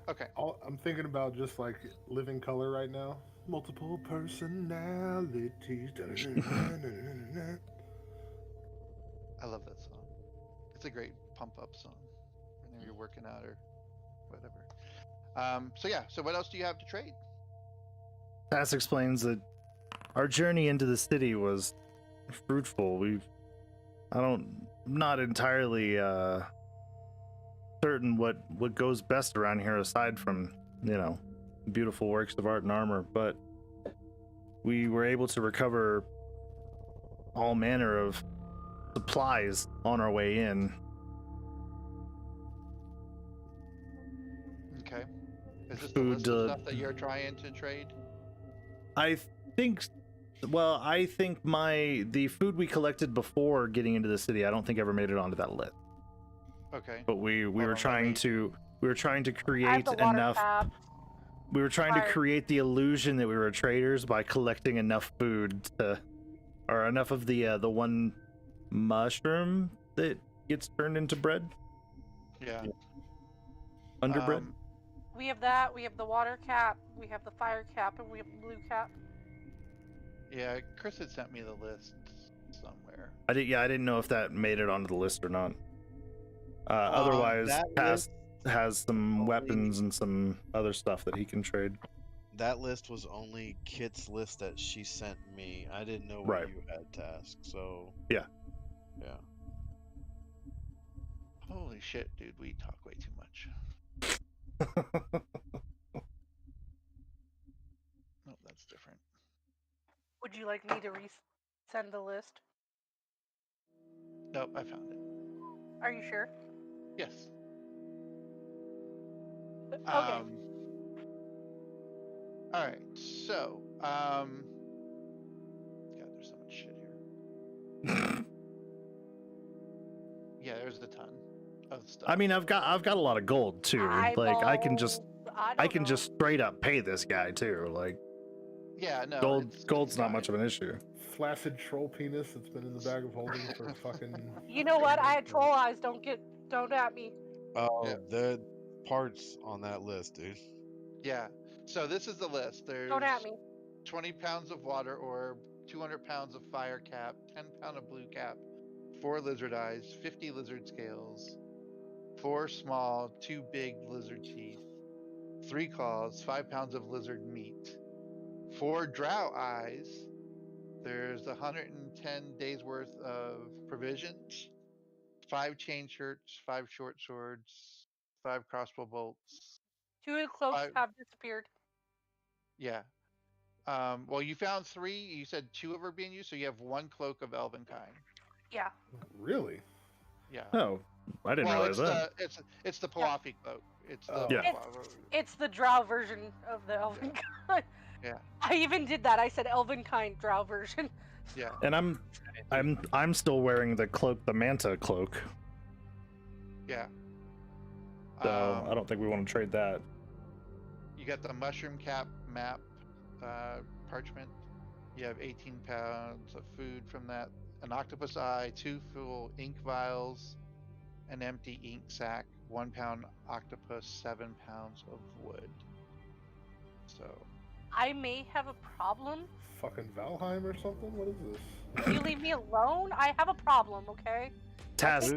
Okay. I'm thinking about just living color right now. Multiple personalities. I love that song. It's a great pump up song whenever you're working out or whatever. So what else do you have to trade? Tass explains that our journey into the city was fruitful. I'm not entirely certain what goes best around here aside from, beautiful works of art and armor, but we were able to recover all manner of supplies on our way in. Okay. Is this the list of stuff that you're trying to trade? I think the food we collected before getting into the city, I don't think ever made it onto that list. Okay. But we were trying to create enough. Tap. We were trying to create the illusion that we were traders by collecting enough food to or enough of the one mushroom that gets turned into bread, Yeah. underbread. We have that. We have the water cap. We have the fire cap, and we have the blue cap. Yeah, Chris had sent me the list somewhere. I didn't know if that made it onto the list or not. Um, Otherwise, that Past has some only- weapons and some other stuff that he can trade. That list was only Kit's list that she sent me. I didn't know what Right. you had tasked, so Yeah. yeah. Holy shit, dude, we talk way too much. No, that's different. Would you like me to resend the list? Nope, I found it. Are you sure? Yes. Okay. All right. So, God, there's so much shit here. Yeah, there's a ton of stuff. I mean, I've got a lot of gold too. Like I can just straight up pay this guy too. Like yeah, no, gold's not much of an issue. Flaccid troll penis that's been in the bag of holding for fucking. You know what? I had troll eyes. Don't at me. Oh, Yeah. the parts on that list, dude. Yeah. So this is the list. There's Don't at me. 20 pounds of water orb, 200 pounds of fire cap, 10 pound of blue cap, 4 lizard eyes, 50 lizard scales, 4 small, 2 big lizard teeth, 3 claws, 5 pounds of lizard meat, 4 drow eyes. There's 110 days worth of provisions, 5 chain shirts, 5 short swords, 5 crossbow bolts. 2 of the cloaks have disappeared. Yeah. Well, you found 3. You said 2 of are being used, so you have 1 cloak of Elvenkind. Yeah. Really? Yeah. Oh, I didn't realize that. It's the Palafi cloak. It's the It's the drow version of the Elven kind. Yeah. I even did that. I said Elvenkind drow version. Yeah. And I'm still wearing the manta cloak. Yeah. So I don't think we want to trade that. You got the mushroom cap map parchment. You have 18 pounds of food from that. An octopus eye, 2 full ink vials, an empty ink sack, 1 pound octopus, 7 pounds of wood. So I may have a problem. Fucking Valheim or something? What is this? Can you leave me alone? I have a problem, okay? Tass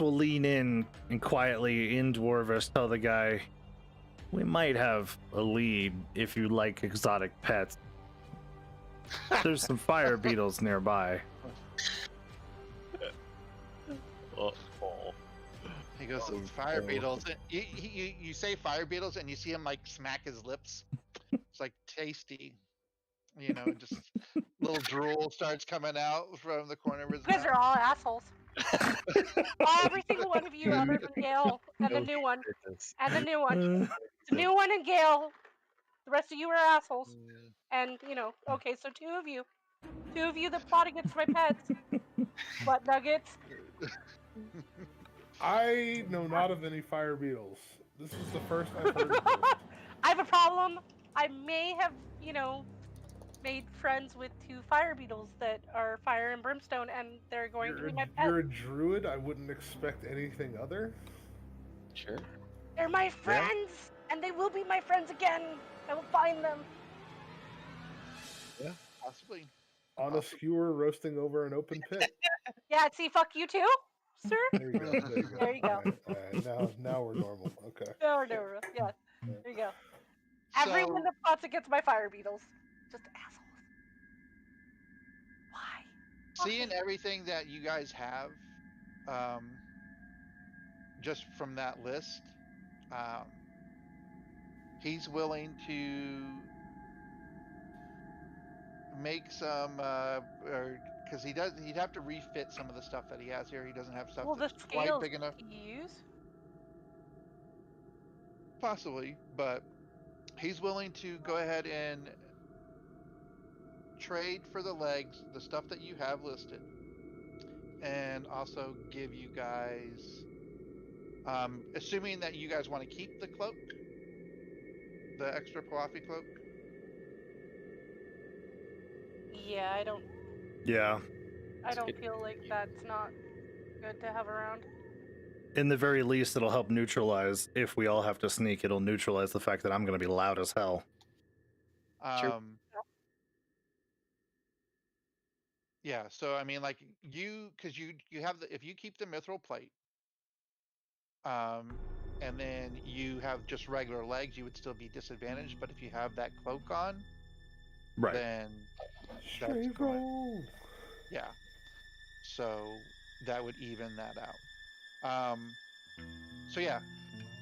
will lean in and quietly in Dwarvish tell the guy, we might have a lead if you like exotic pets. There's some fire beetles nearby. he goes, fire beetles. You say fire beetles and you see him like smack his lips. It's like tasty. You know, just little drool starts coming out from the corner of his mouth. You guys are all assholes. Every single one of you other than Gale and the new one. And the new one. The new one and Gale. The rest of you are assholes. And, okay, so 2 of you. 2 of you that plot against my pets. Butt nuggets. I know not of any fire beetles. This is the first I've heard of this. I have a problem. I may have, made friends with 2 fire beetles that are fire and brimstone, and they're going to be my pets. You're a druid? I wouldn't expect anything other. Sure. They're my friends, and they will be my friends again. I will find them. Yeah, possibly. On a skewer roasting over an open pit. Yeah, see, fuck you too, sir. There you go. There you go. All right, now we're normal. Okay. Now we're normal. Yeah. There you go. Everyone that plots against my fire beetles, just assholes. Why? Seeing everything that you guys have, just from that list, he's willing to make some, because he'd have to refit some of the stuff that he has here. He doesn't have stuff that's quite big enough. Will the scales use? Possibly, but he's willing to go ahead and trade for the legs, the stuff that you have listed, and also give you guys, assuming that you guys want to keep the cloak, the extra Palafi cloak. Yeah, I don't Yeah. feel like that's not good to have around. In the very least, it'll help neutralize. If we all have to sneak, it'll neutralize the fact that I'm going to be loud as hell. True. Yeah, so I mean, like because you have if you keep the mithril plate, and then you have just regular legs, you would still be disadvantaged. But if you have that cloak on, Right. then that's Straight going, roll. yeah. So that would even that out. So yeah,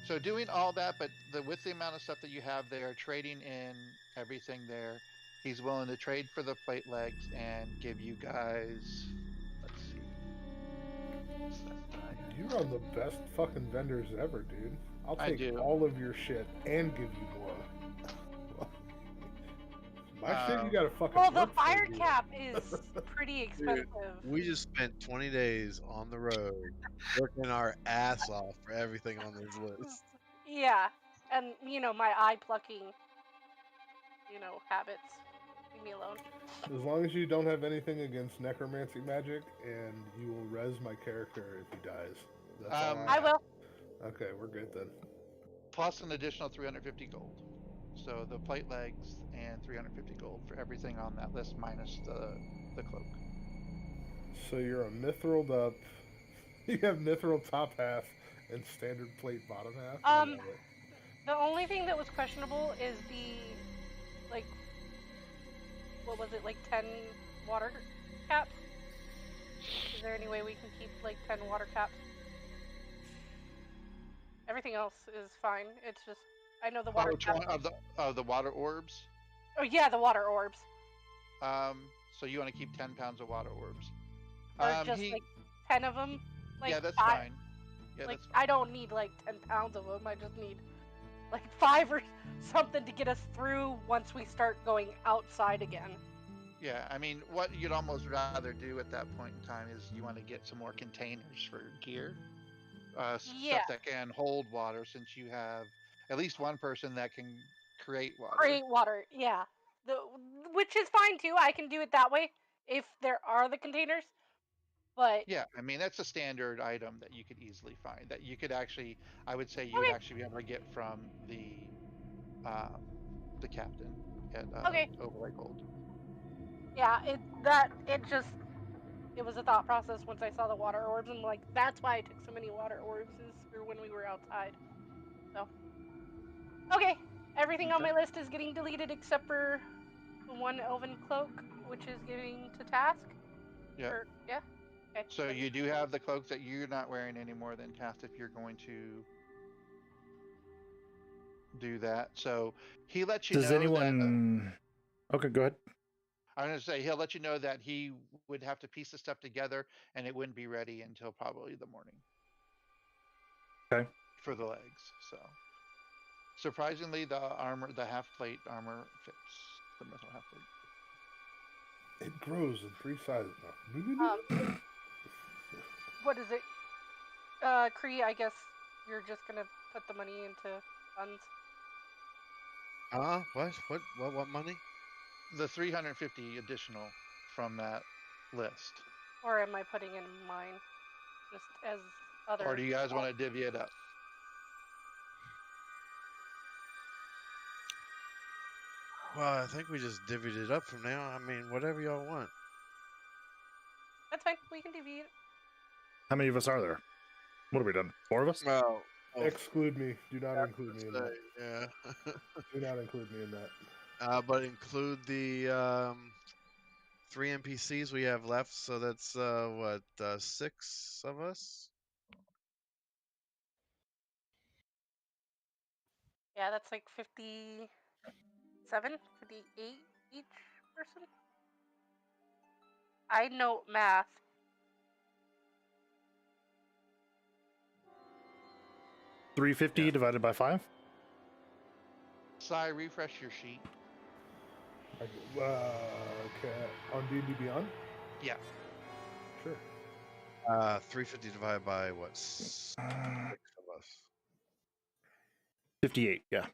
so doing all that, but with the amount of stuff that you have there, trading in everything there, he's willing to trade for the plate legs and give you guys, let's see, what's that die at? You run the best fucking vendors ever, dude. I'll I take do. all of your shit and give you more. My shit, you gotta fucking Well, the work for, fire dude. cap is pretty expensive. We just spent 20 days on the road working our ass off for everything on this list. Yeah, and my eye plucking, habits. Leave me alone. As long as you don't have anything against necromancy magic, and you will res my character if he dies. That's all I ask. will. Okay, we're good then. Plus an additional 350 gold. So the plate legs and 350 gold for everything on that list minus the cloak. So you're a mithril up. You have mithril top half and standard plate bottom half. I love it. The only thing that was questionable is the, like, what was it, like 10 water caps? Is there any way we can keep like 10 water caps? Everything else is fine. It's just I know the water caps. Of the water orbs. Oh yeah, the water orbs. So you want to keep 10 pounds of water orbs. Or just like 10 of them. Like yeah, that's 5. fine. Yeah, like that's fine. I don't need like 10 pounds of them. I just need like 5 or something to get us through once we start going outside again. Yeah, I mean, what you'd almost rather do at that point in time is you want to get some more containers for gear. Stuff that can hold water, since you have at least one person that can create water. Create water, yeah. Which is fine too. I can do it that way if there are the containers. But yeah, I mean, that's a standard item that you could easily find. That you could actually, I would say, you would actually be able to get from the captain at Overlay Gold. Yeah, it was a thought process once I saw the water orbs, and like that's why I took so many water orbs is for when we were outside. So okay, everything on my list is getting deleted except for the one elven cloak, which is giving to task. Yeah. Yeah. Okay. So you do have the cloak that you're not wearing anymore than Task if you're going to do that. So he lets you know. Does anyone? Okay, go ahead. I'm going to say he'll let you know that he would have to piece the stuff together, and it wouldn't be ready until probably the morning. Okay. For the legs, so surprisingly, the armor, the half plate armor fits the metal half plate. It grows in 3 sizes now. What is it? Kree, I guess you're just gonna put the money into funds. What money? The 350 additional from that list. Or am I putting in mine? Just as other. Or do you guys want to divvy it up? Well, I think we just divvied it up from now. I mean, whatever y'all want. That's fine. We can divvy it. How many of us are there? What have we done? 4 of us? Well, exclude me. Do not include me in that. Yeah. Do not include me in that. But include the 3 NPCs we have left. So that's 6 of us. Yeah, that's like 57, 58 each person. I know math. $350 divided by 5. Sai, refresh your sheet. Okay. On D&D Beyond? Yeah. Sure. 350 divided by what? 6 of us. 58. Yeah.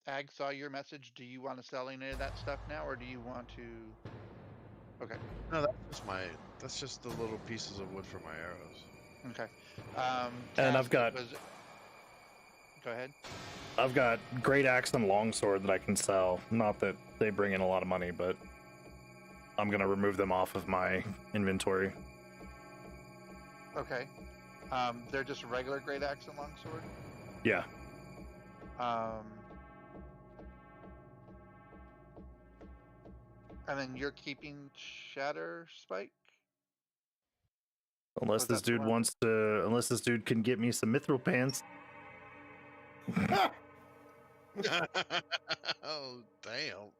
Ag saw your message. Do you want to sell any of that stuff now, or do you want to? Okay. No, that's just the little pieces of wood for my arrows. Okay. And I've got. Go ahead. I've got great axe and longsword that I can sell. Not that they bring in a lot of money, but I'm gonna remove them off of my inventory. Okay. They're just regular great axe and longsword. Yeah. And then you're keeping Shatter Spike? Unless this dude unless this dude can get me some mithril pants. Oh, damn.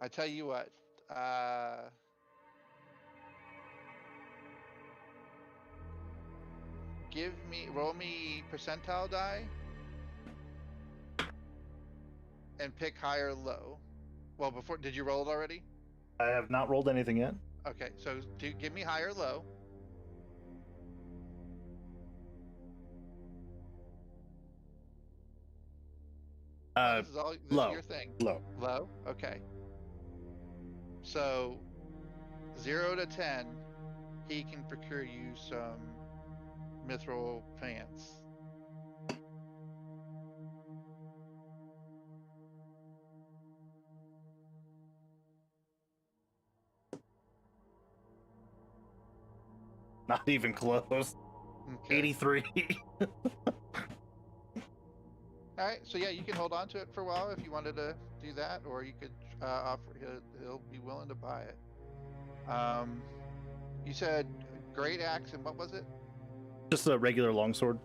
I tell you what, roll me percentile die and pick high or low. Well, did you roll it already? I have not rolled anything yet. Okay, so give me high or low. This is low. Your thing. Low. Okay. So 0 to 10, he can procure you some mithril pants. Not even close. Okay. 83. All right, so yeah, you can hold on to it for a while if you wanted to do that, or you could offer. He'll be willing to buy it. You said great axe, and what was it? Just a regular longsword.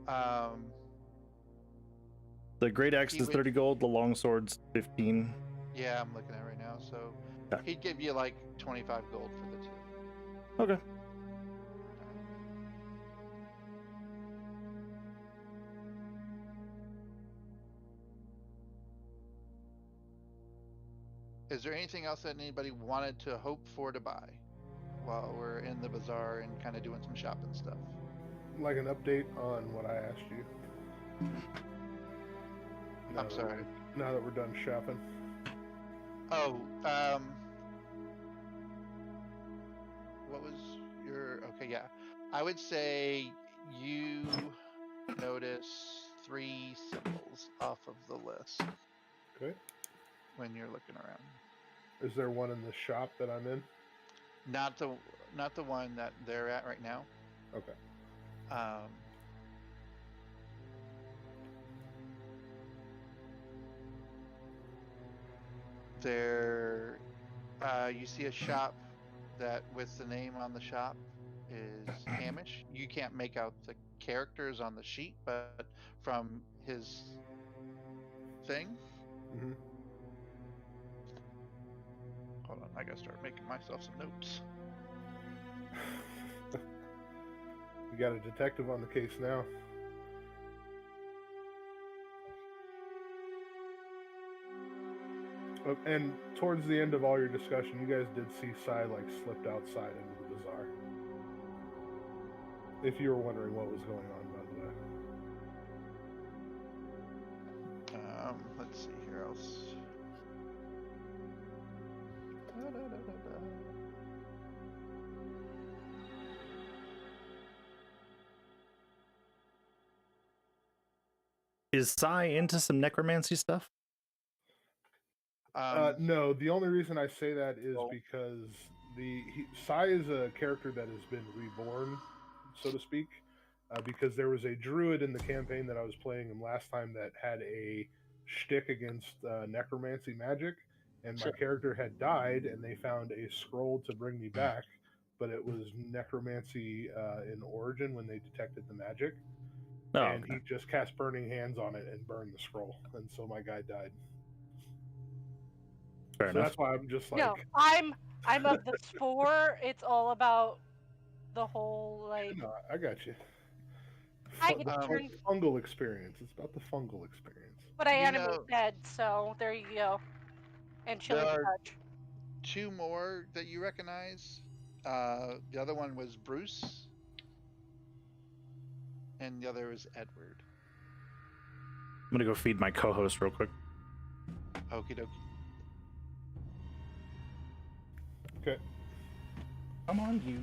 The great axe is 30 gold. The longsword's 15. Yeah, I'm looking at it right now. So yeah. He'd give you like 25 gold for the two. Okay. Is there anything else that anybody wanted to hope for to buy while we're in the bazaar and kind of doing some shopping stuff? Like an update on what I asked you. I'm sorry. Now that we're done shopping. Oh, what was your... Okay, yeah. I would say you notice 3 symbols off of the list. Okay. When you're looking around. Is there one in the shop that I'm in? Not the one that they're at right now. Okay. There, you see a shop that with the name on the shop is Hamish. You can't make out the characters on the sheet, but from his thing. Mm-hmm. Hold on, I gotta start making myself some notes. You got a detective on the case now. And towards the end of all your discussion, you guys did see Sai slipped outside into the bazaar. If you were wondering what was going on, by the way. Let's see here else. Is Sai into some necromancy stuff? No, the only reason I say that is because Sai is a character that has been reborn, so to speak, because there was a druid in the campaign that I was playing him last time that had a shtick against necromancy magic, and my character had died, and they found a scroll to bring me back, but it was necromancy in origin when they detected the magic. Oh, and he just cast Burning Hands on it and burned the scroll, and so my guy died. Fair enough. That's why I'm just like... No, I'm of the spore. It's all about the whole, like... No, I got you. I get turned... fungal experience. It's about the fungal experience. But I animate dead, so there you go. And chili touch. 2 more that you recognize. The other one was Bruce, and the other was Edward. I'm gonna go feed my co-host real quick. Okie dokie. Okay. Come on, you.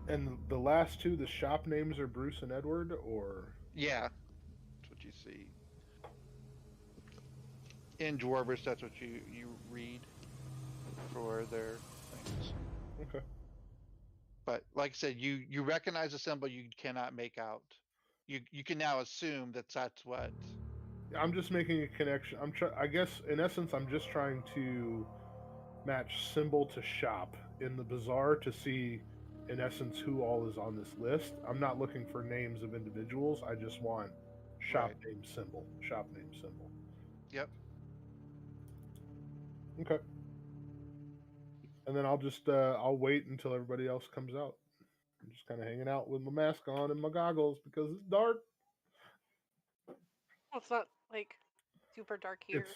And the last two, the shop names are Bruce and Edward, or? Yeah, that's what you see. In Dwarvish, that's what you read for their things. Okay. But like I said, you recognize the symbol, you cannot make out. You can now assume that that's what. I'm just making a connection. I guess in essence, I'm just trying to match symbol to shop in the bazaar to see, in essence, who all is on this list. I'm not looking for names of individuals. I just want shop Right. name symbol. Shop name symbol. Yep. Okay. And then I'll just I'll wait until everybody else comes out. I'm just kind of hanging out with my mask on and my goggles because it's dark. Well, it's not like super dark here.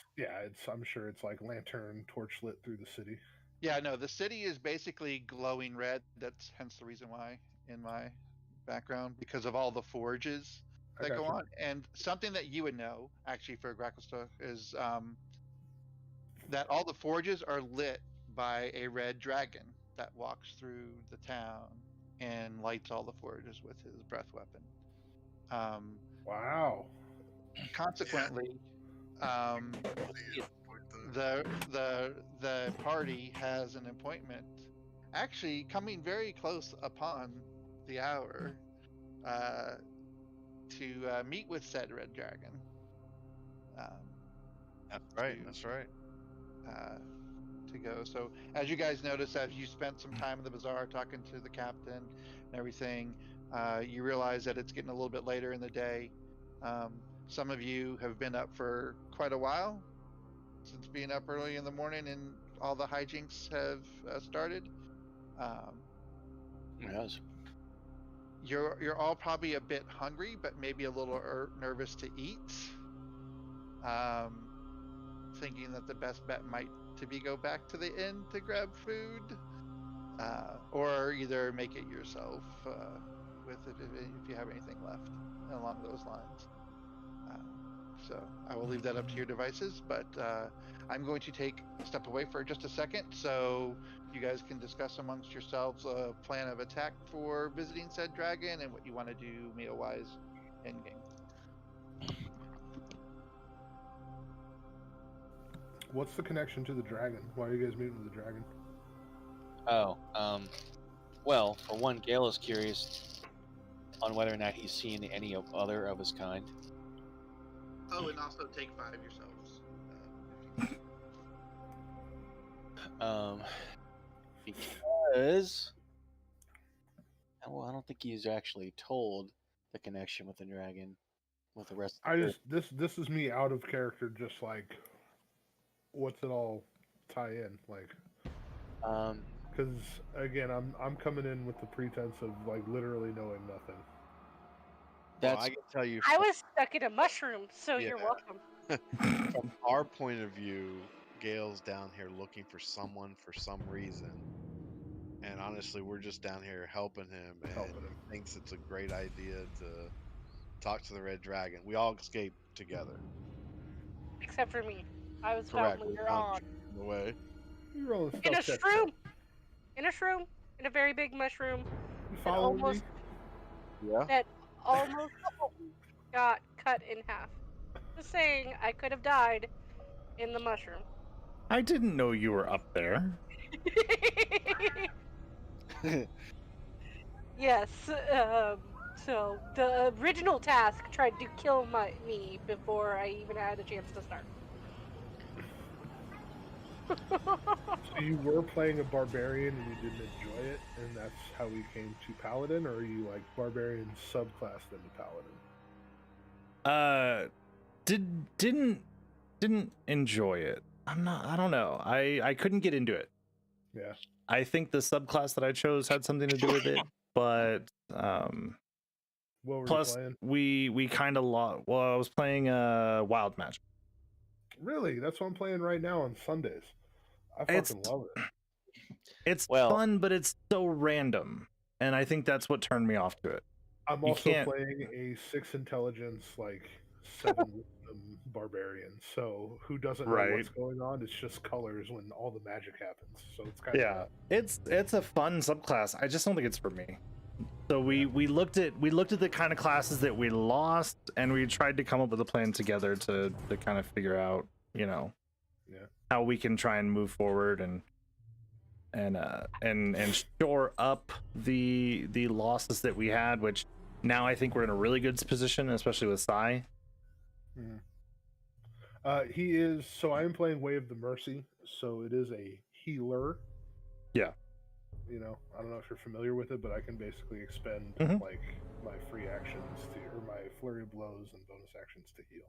I'm sure it's like lantern torch lit through the city. Yeah, no, the city is basically glowing red. That's hence the reason why in my background, because of all the forges that go on. And something that you would know, actually, for Gracklesta is that all the forges are lit by a red dragon that walks through the town and lights all the forges with his breath weapon. Wow. Consequently, the party has an appointment, actually coming very close upon the hour, to meet with said red dragon. That's right. That's right. To go. So as you guys notice, as you spent some time in the bazaar talking to the captain and everything, you realize that it's getting a little bit later in the day. Some of you have been up for quite a while, since being up early in the morning and all the hijinks have started. Yes. You're all probably a bit hungry, but maybe a little nervous to eat. Thinking that the best bet might to be go back to the inn to grab food, or either make it yourself with it if you have anything left along those lines. So I will leave that up to your devices, but I'm going to take a step away for just a second so you guys can discuss amongst yourselves a plan of attack for visiting said dragon and what you want to do meal-wise in game. What's the connection to the dragon? Why are you guys meeting with the dragon? Oh, well, for one, Gale is curious on whether or not he's seen any other of his kind. Oh, and also take 5 yourselves. Because well, I don't think he's actually told the connection with the dragon with the rest of the this is me out of character, just like what's it all tie in like? Because again, I'm coming in with the pretense of like literally knowing nothing. Well, I can tell you. I was stuck in a mushroom, so you're welcome. From our point of view, Gail's down here looking for someone for some reason, and honestly, we're just down here helping him, and he thinks it's a great idea to talk to the Red Dragon. We all escaped together, except for me. I was correct? found later on. The way. In a shroom. In a shroom. In a very big mushroom. That almost, yeah. That almost got cut in half. Just saying, I could have died in the mushroom. I didn't know you were up there. Yes. So the original task tried to kill me before I even had a chance to start. So you were playing a barbarian and you didn't enjoy it, and that's how we came to paladin, or are you like barbarian subclassed into paladin? Didn't enjoy it. I don't know. I couldn't get into it. Yeah. I think the subclass that I chose had something to do with it, but what were plus you playing? we kind of lost. Well, I was playing wild magic. Really, that's what I'm playing right now on Sundays. I It's- fucking love it. It's Well- fun, but it's so random, and I think that's what turned me off to it. I'm You also can't- playing a 6 intelligence, like 7 wisdom barbarian. So who doesn't know Right. what's going on? It's just colors when all the magic happens. So it's kind Yeah, of it's a fun subclass. I just don't think it's for me. So we looked at the kind of classes that we lost, and we tried to come up with a plan together to kind of figure out, how we can try and move forward and shore up the losses that we had, which now I think we're in a really good position, especially with Sai. he is. So I am playing Way of the Mercy. So it is a healer. Yeah. I don't know if you're familiar with it, but I can basically expend Mhm. like my free actions or my flurry of blows and bonus actions to heal.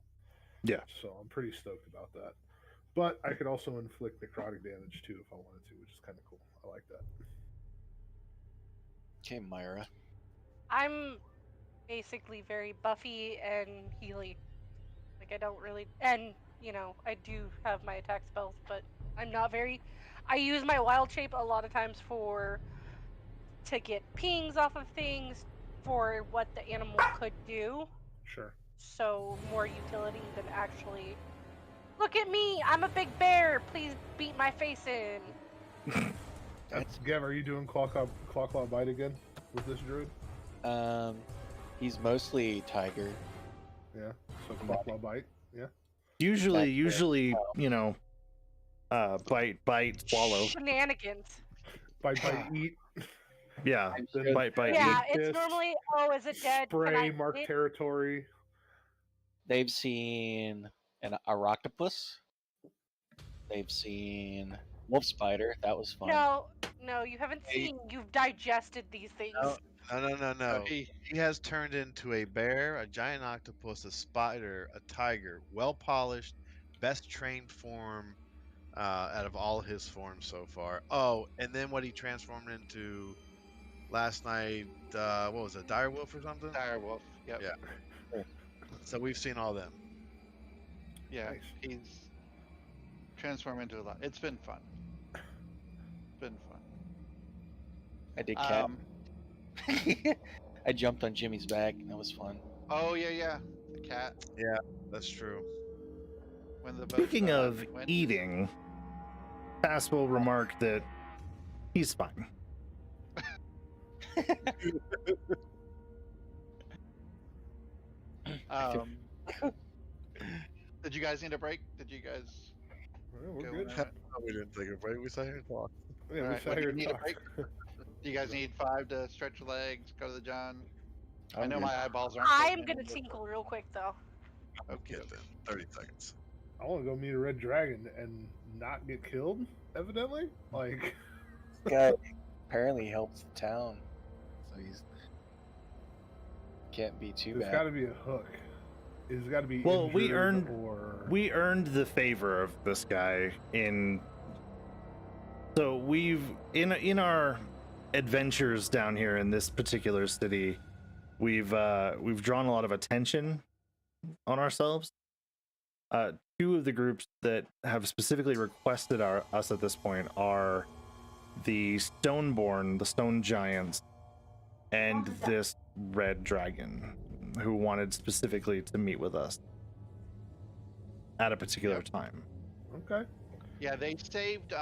Yeah. So I'm pretty stoked about that. But I could also inflict necrotic damage too if I wanted to, which is kind of cool. I like that. Okay, Myra. I'm basically very buffy and healy. Like I don't really, and I do have my attack spells, but I'm not very. I use my wild shape a lot of times to get pings off of things for what the animal could do. Sure. So more utility than actually. Look at me! I'm a big bear. Please beat my face in. That's Gav. Are you doing claw bite again with this druid? He's mostly tiger. Yeah. So claw bite. Yeah. Usually, bite, swallow. Shenanigans. Bite, eat. Yeah, Then bite, Yeah, eat. it's fist, normally. Oh, is it dead? Can I Spray, eat mark it? territory. They've seen an octopus. They've seen wolf spider. That was fun. No, you haven't seen. You've digested these things. No. He has turned into a bear, a giant octopus, a spider, a tiger, well polished, best trained form out of all his forms so far. Oh, and then what he transformed into last night, what was it, direwolf or something? Direwolf. Yep. Yeah. So we've seen all them. Yeah. Nice. He's transformed into a lot. It's been fun. It's been fun. I did cat. I jumped on Jimmy's back. That was fun. Oh yeah. The cat. Yeah, that's true. When the boat Speaking of went. eating, Pass will remark that he's fine. Did you guys need a break? Did you guys? We're go, good. We didn't take a break. We sat here and talked. Yeah, we Alright, sat well, do here you and need a talked. break? Do you guys need 5 to stretch your legs, go to the John? I I'm know good. my eyeballs aren't. I'm taking gonna any, but- tinkle real quick though. Okay. Get then. 30 seconds. I want to go meet a red dragon and not get killed. Evidently, like Guy apparently helps the town, so he's can't be too there's bad. got to be a hook. It's got to be. Well, we injured earned- or We earned the favor of this guy so we've in our adventures down here in this particular city, we've drawn a lot of attention on ourselves. Two of the groups that have specifically requested us at this point are the Stoneborn, the Stone Giants, and this red dragon, who wanted specifically to meet with us at a particular time. okay. Yeah, they saved.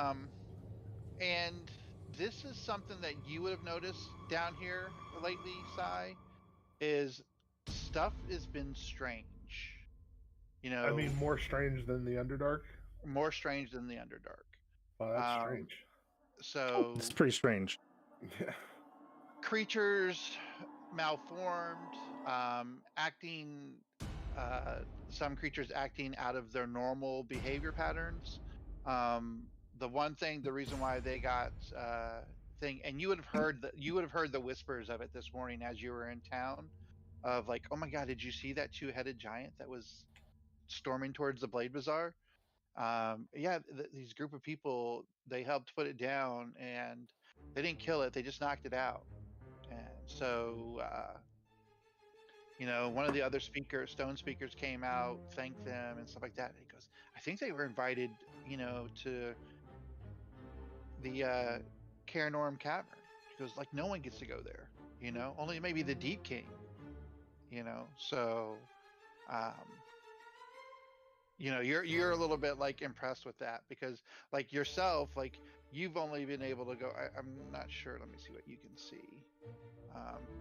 And this is something that you would have noticed down here lately, Sai, is stuff has been strange. I mean, more strange than the Underdark. more strange than the Underdark. Wow, that's Um, strange. So It's pretty strange. Yeah. creatures malformed, acting. Some creatures acting out of their normal behavior patterns. The reason why they got thing, and you would have heard the whispers of it this morning as you were in town, of like, oh my god, did you see that 2-headed giant that was storming towards the Blade Bazaar? These group of people, they helped put it down, and they didn't kill it; they just knocked it out. And so you know, one of the other stone speakers came out, thanked them and stuff like that. And he goes, I think they were invited, you know, to the Karanorm Cavern. He goes, like, no one gets to go there, you know, only maybe the Deep King, you know. So, you know, you're a little bit like impressed with that because, like yourself, like you've only been able to go. I'm not sure. Let me see what you can see.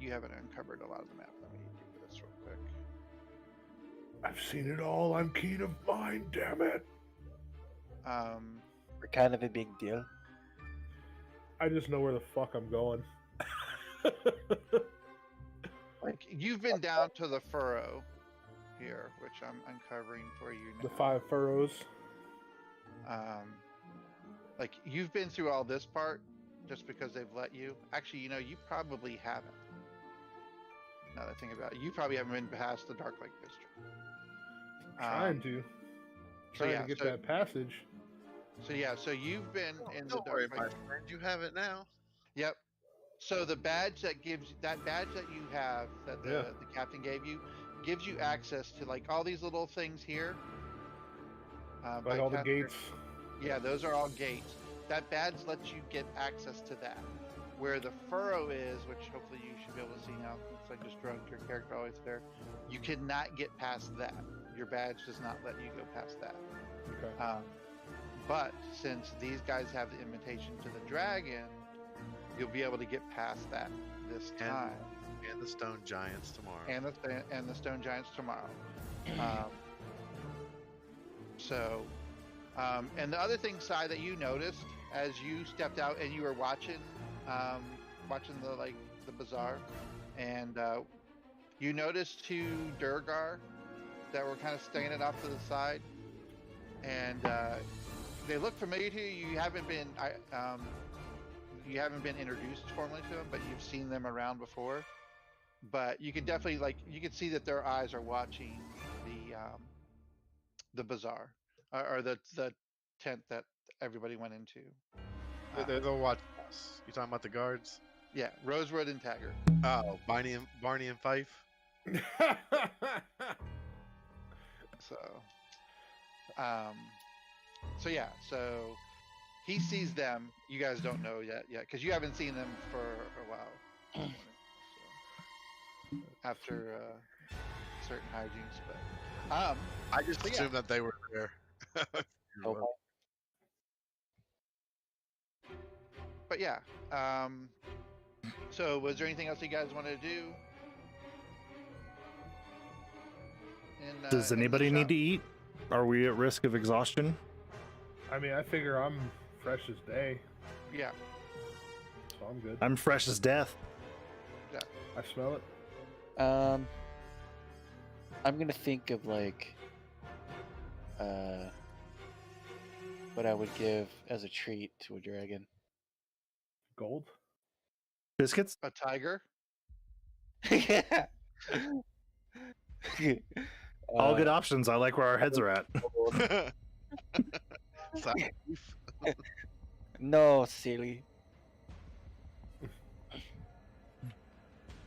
You haven't uncovered a lot of the map. Let me do this real quick. I've seen it all. I'm keen of mind. Damn it. We're kind of a big deal. I just know where the fuck I'm going. Like you've been down to the furrow here, which I'm uncovering for you now. The 5 furrows. Like you've been through all this part just because they've let you. Actually, you know, you probably haven't. Now that I think about it, you probably haven't been past the Dark Lake District. Trying to get that passage. So yeah, so you've been in the Don't worry, Dark my Lake. friend. You have it now. Yep. So the badge that badge that you have that the captain gave you gives you access to like all these little things here. Like all the gates. Yeah, those are all gates. That badge lets you get access to that. Where the furrow is, which hopefully you should be able to see now, since I just drove your character always there, you cannot get past that. Your badge does not let you go past that. Okay. But since these guys have the invitation to the dragon, you'll be able to get past that this time. And the stone giants tomorrow. And the stone giants tomorrow. And the other thing, Sai, that you noticed as you stepped out and you were watching the bazaar, and you noticed 2 Durgar that were kind of standing off to the side, and they look familiar to you. You haven't been introduced formally to them, but you've seen them around before. But you can definitely you can see that their eyes are watching the bazaar or the tent that everybody went into. They'll watch us. You talking about the guards? Yeah, Rosewood and Taggart. Oh, Barney and Fife. So yeah, so he sees them. You guys don't know yet, because you haven't seen them for a while. So, after certain hijinks, but I just assumed that they were there. But yeah, so was there anything else you guys wanted to do? Does anybody need to eat? Are we at risk of exhaustion? I mean, I figure I'm fresh as day. Yeah. So I'm good. I'm fresh as death. Yeah. I smell it. I'm gonna think of what I would give as a treat to a dragon. Gold? Biscuits? A tiger? Yeah. All good options. I like where our heads are at. No, silly.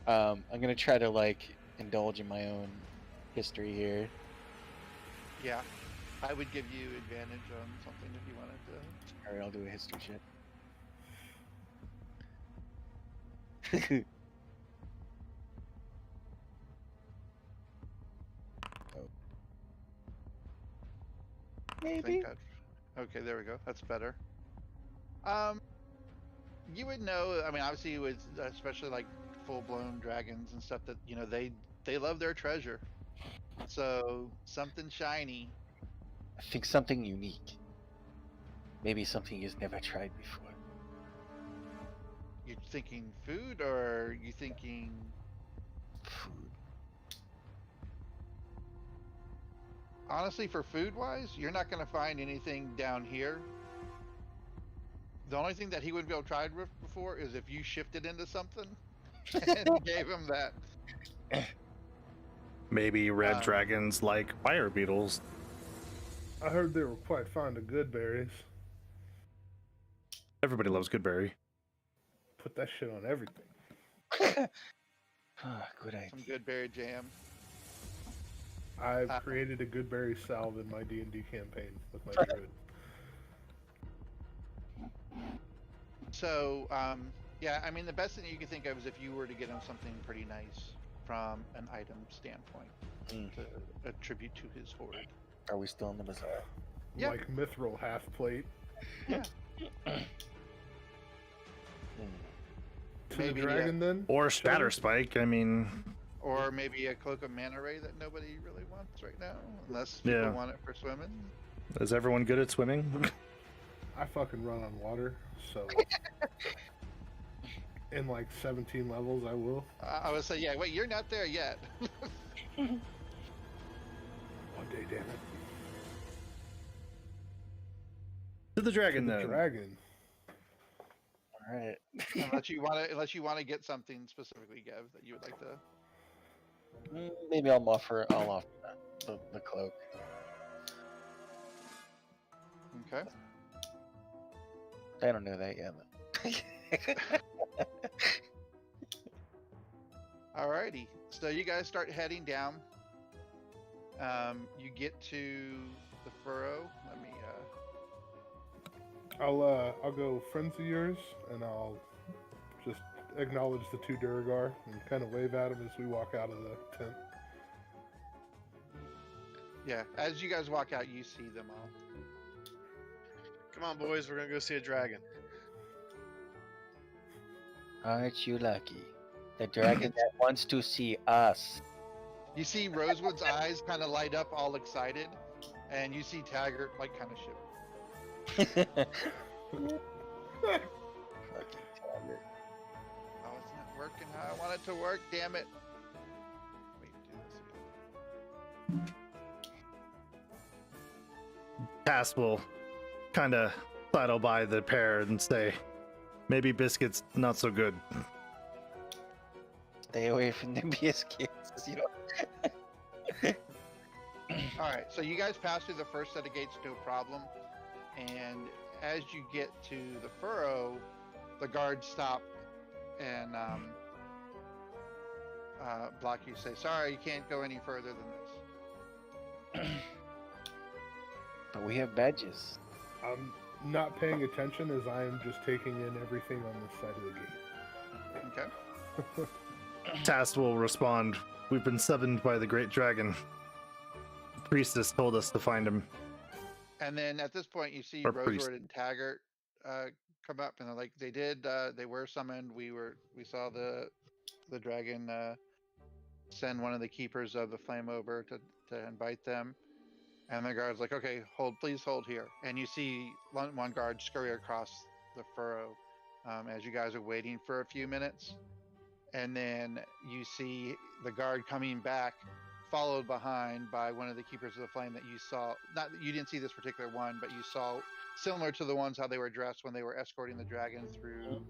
I'm gonna try to indulge in my own history here. Yeah, I would give you advantage on something if you wanted to. Alright, I'll do a history check. Oh. Maybe. Okay, there we go. That's better. You would know. I mean, obviously, with especially full-blown dragons and stuff, that they love their treasure. So something shiny. I think something unique. Maybe something you've never tried before. You thinking food, or are you thinking food? Honestly, for food-wise, you're not going to find anything down here. The only thing that he wouldn't be able to try before is if you shifted into something and gave him that. Maybe red dragons like fire beetles. I heard they were quite fond of good berries. Everybody loves good berry. Put that shit on everything. Good idea. Some good berry jam. I've created a good berry salve in my D&D campaign with my druid. So, yeah, I mean, the best thing you could think of is if you were to get him something pretty nice from an item standpoint to attribute to his hoard. Are we still in the bazaar? Yeah. Like mithril half plate. Yeah. To Maybe the dragon then? Or spatter spike. I mean, Or maybe a cloak of manta ray that nobody really wants right now, unless people want it for swimming. Is everyone good at swimming? I fucking run on water, so in like 17 levels, I will. I would say, yeah. Wait, you're not there yet. One day, damn it. To the dragon, To the then. dragon. All right. unless you want to get something specifically, Gev, that you would like to. Maybe I'll offer the cloak. Okay. I don't know that yet. Alrighty. So you guys start heading down. You get to the furrow. Let me. I'll go friends of yours, and I'll just acknowledge the two Duragar and kind of wave at them as we walk out of the tent. Yeah. As you guys walk out, you see them all. Come on, boys, we're gonna go see a dragon. Aren't you lucky? The dragon that wants to see us. You see Rosewood's eyes kind of light up, all excited, and you see Taggart like kind of shiver. Fucking Taggart. Oh, it's not working how I want it to work. Damn it! Wait, do this again. Cass will kind of sidle by the pair and say, maybe Biscuit's not so good. Stay away from the biscuits. You know. All right, so you guys pass through the first set of gates, no problem. And as you get to the furrow, the guards stop and block you. Say, sorry, you can't go any further than this. But we have badges. I'm not paying attention as I am just taking in everything on this side of the gate. Okay. Tast will respond, we've been summoned by the great dragon. The priestess told us to find him. And then at this point, you see Or priest. Rosewood and Taggart come up, and they're like, they were summoned. We saw the dragon send one of the keepers of the flame over to invite them. And the guard's like, okay, please hold here. And you see one guard scurry across the furrow as you guys are waiting for a few minutes. And then you see the guard coming back, followed behind by one of the keepers of the flame that you saw. You didn't see this particular one, but you saw similar to the ones how they were dressed when they were escorting the dragon through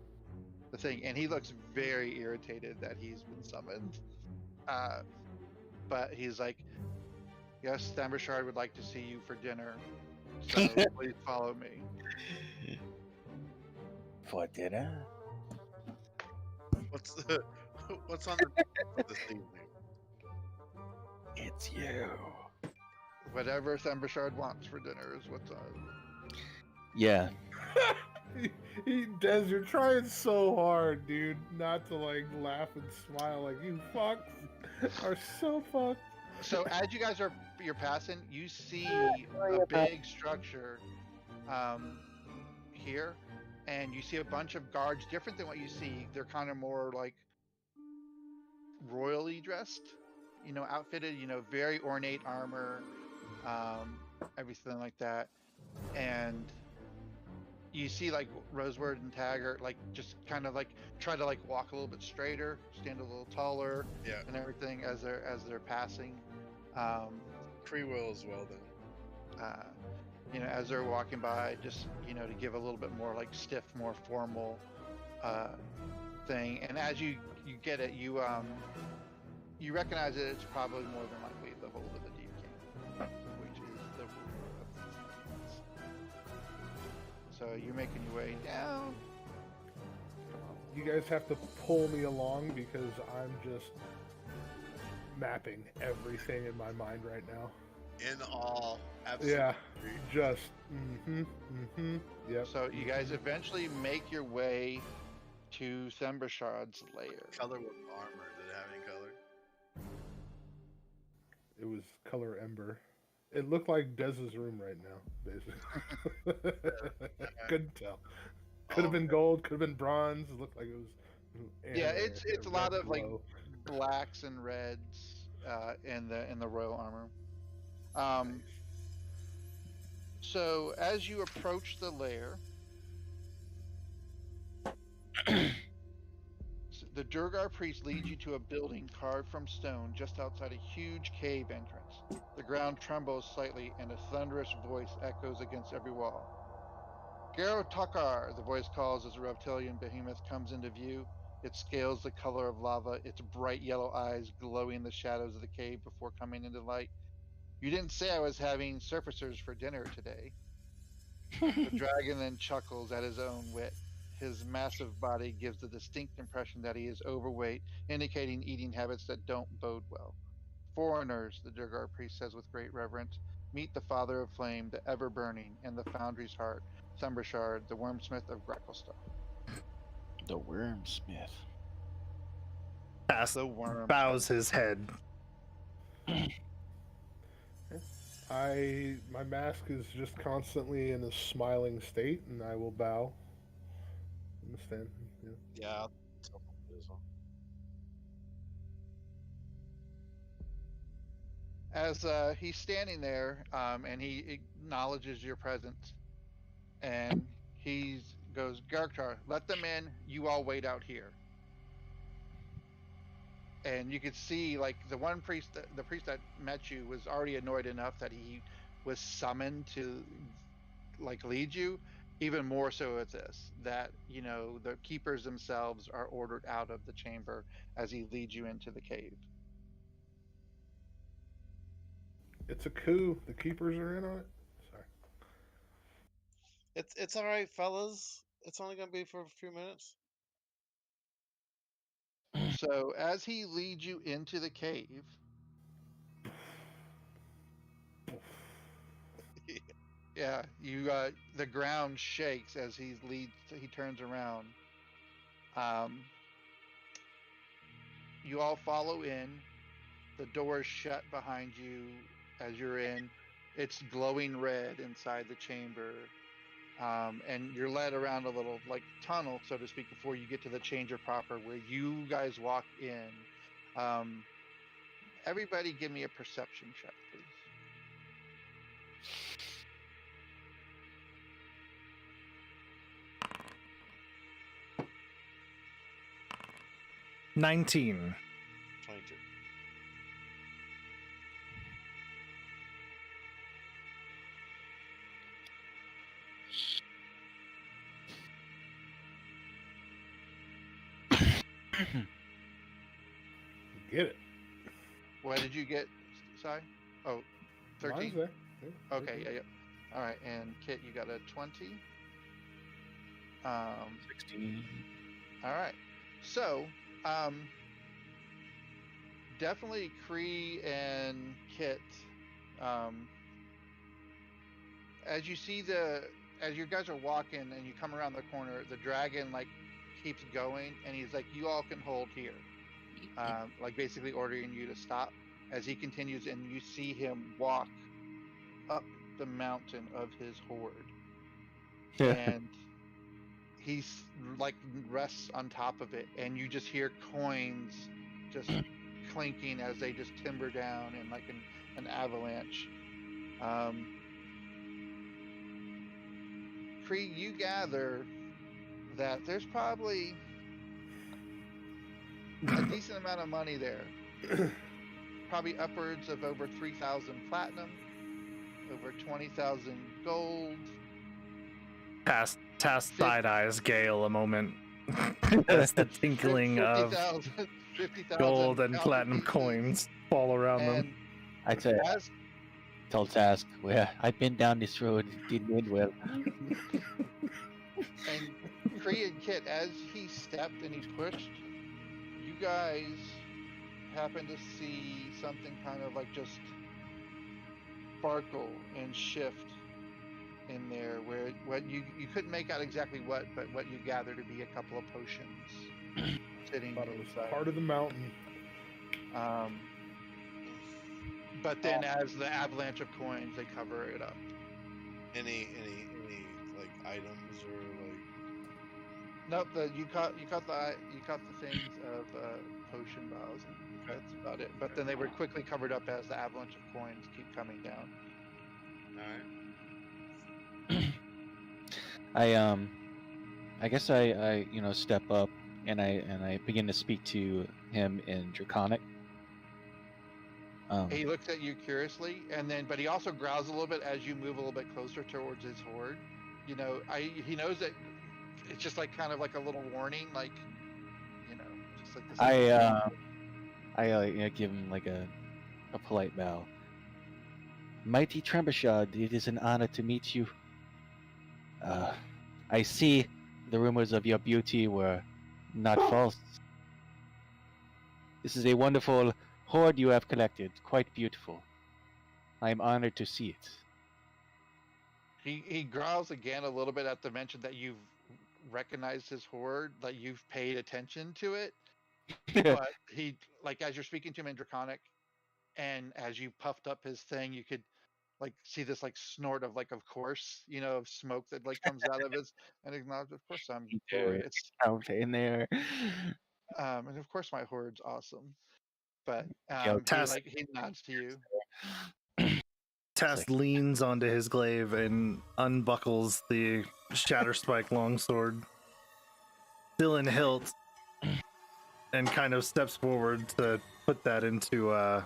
the thing. And he looks very irritated that he's been summoned. But he's like, yes, Stambershard would like to see you for dinner, so please follow me. For dinner? What's on the this evening? It's you. Whatever Stambershard wants for dinner is what's on. Yeah. Des, you're trying so hard, dude, not to like laugh and smile. Like, you fucks are so fucked. So as you guys you're passing, you see a big structure here, and you see a bunch of guards different than what you see. They're kind of more like royally dressed, outfitted, very ornate armor, everything like that. And you see like Rosewood and Taggart like just kind of like try to like walk a little bit straighter, stand a little taller, and everything as they're passing. Free will as well then. As they're walking by, just to give a little bit more like stiff, more formal thing. And as you get it, you recognize that it's probably more than likely the hold of the Deep King, which is the ruler of. So you're making your way down. you guys have to pull me along because I'm just mapping everything in my mind right now. In all, absolutely. Yeah, just yep. So you guys eventually make your way to Thembershard's lair. Color was armor. Did it have any color? It was color ember. It looked like Dez's room right now, basically. Couldn't tell. Could have been gold, could have been bronze. It looked like it was. Yeah, it's a lot of like glow. blacks and reds in the royal armor. Nice. So as you approach the lair, the Durgar priest leads you to a building carved from stone just outside a huge cave entrance. The ground trembles slightly and a thunderous voice echoes against every wall. Garo Takar, the voice calls as a reptilian behemoth comes into view. Its scales the color of lava, its bright yellow eyes glowing the shadows of the cave before coming into light. You didn't say I was having surfacers for dinner today. The dragon then chuckles at his own wit. His massive body gives the distinct impression that he is overweight, indicating eating habits that don't bode well. Foreigners, the Durgar priest says with great reverence, meet the father of flame, the ever-burning, and the foundry's heart, Thembershard, the wormsmith of Gracklestone. The Wormsmith. The worm bows his head. My mask is just constantly in a smiling state, and I will bow. Understand? Yeah. Yeah, I'll tell him this one. As he's standing there, and he acknowledges your presence, and he goes, Garktar, let them in. You all wait out here. And you could see, like, the priest that met you was already annoyed enough that he was summoned to, like, lead you. Even more so at this, that, you know, the keepers themselves are ordered out of the chamber as he leads you into the cave. It's a coup. The keepers are in on it. Sorry. It's all right, fellas. It's only gonna be for a few minutes. So as he leads you into the cave, yeah, you the ground shakes as he turns around. You all follow in. The door is shut behind you as you're in. It's glowing red inside the chamber. And you're led around a little, like, tunnel, so to speak, before you get to the changer proper, where you guys walk in. Everybody give me a perception check, please. 19. 22. Get it. What did you get, Si? Oh, 13? Mine's there. Yeah, Okay, yeah. All right, and Kit, you got a 20. 16. All right. So, definitely Kree and Kit. As you see as you guys are walking and you come around the corner, the dragon, like, keeps going, and he's like, you all can hold here. Like, basically ordering you to stop as he continues, and you see him walk up the mountain of his horde. And he's, like, rests on top of it, and you just hear coins just clinking as they just timber down in, like, an avalanche. Kree, you gather that there's probably a decent amount of money there. Probably upwards of over 3,000 platinum, over 20,000 gold. Task side eyes Gale a moment. As the tinkling of 50,000 gold and alpha platinum pieces. coins fall around them. And I'd say, as tell Task, well, I've been down this road, it didn't end well. And Kree and Kit, as he stepped and he pushed, you guys happen to see something kind of like just sparkle and shift in there, where what you couldn't make out exactly what, but what you gather to be a couple of potions sitting Thought it was inside. part of the mountain. But then as the avalanche of coins, they cover it up. Any like items or like? Nope. You caught the things of potion vials, and that's about it. But then they were quickly covered up as the avalanche of coins keep coming down. All right. I guess I step up and I begin to speak to him in Draconic. He looks at you curiously, but he also growls a little bit as you move a little bit closer towards his horde. He knows that it's just like kind of like a little warning, like just like this. I give him like a polite bow. Mighty Trebuchet, it is an honor to meet you. I see the rumors of your beauty were not false. This is a wonderful hoard you have collected, quite beautiful. I am honored to see it. He growls again a little bit at the mention that you've recognized his hoard, like you've paid attention to it. But he, like, as you're speaking to him in Draconic, and as you puffed up his thing, you could like see this like snort of of course, of smoke that like comes out of his, and acknowledge, of course I'm glorious. Out in there. And of course my hoard's awesome. But he nods to you. Tast leans onto his glaive and unbuckles the Shatterspike longsword, still in hilt, and kind of steps forward to put that into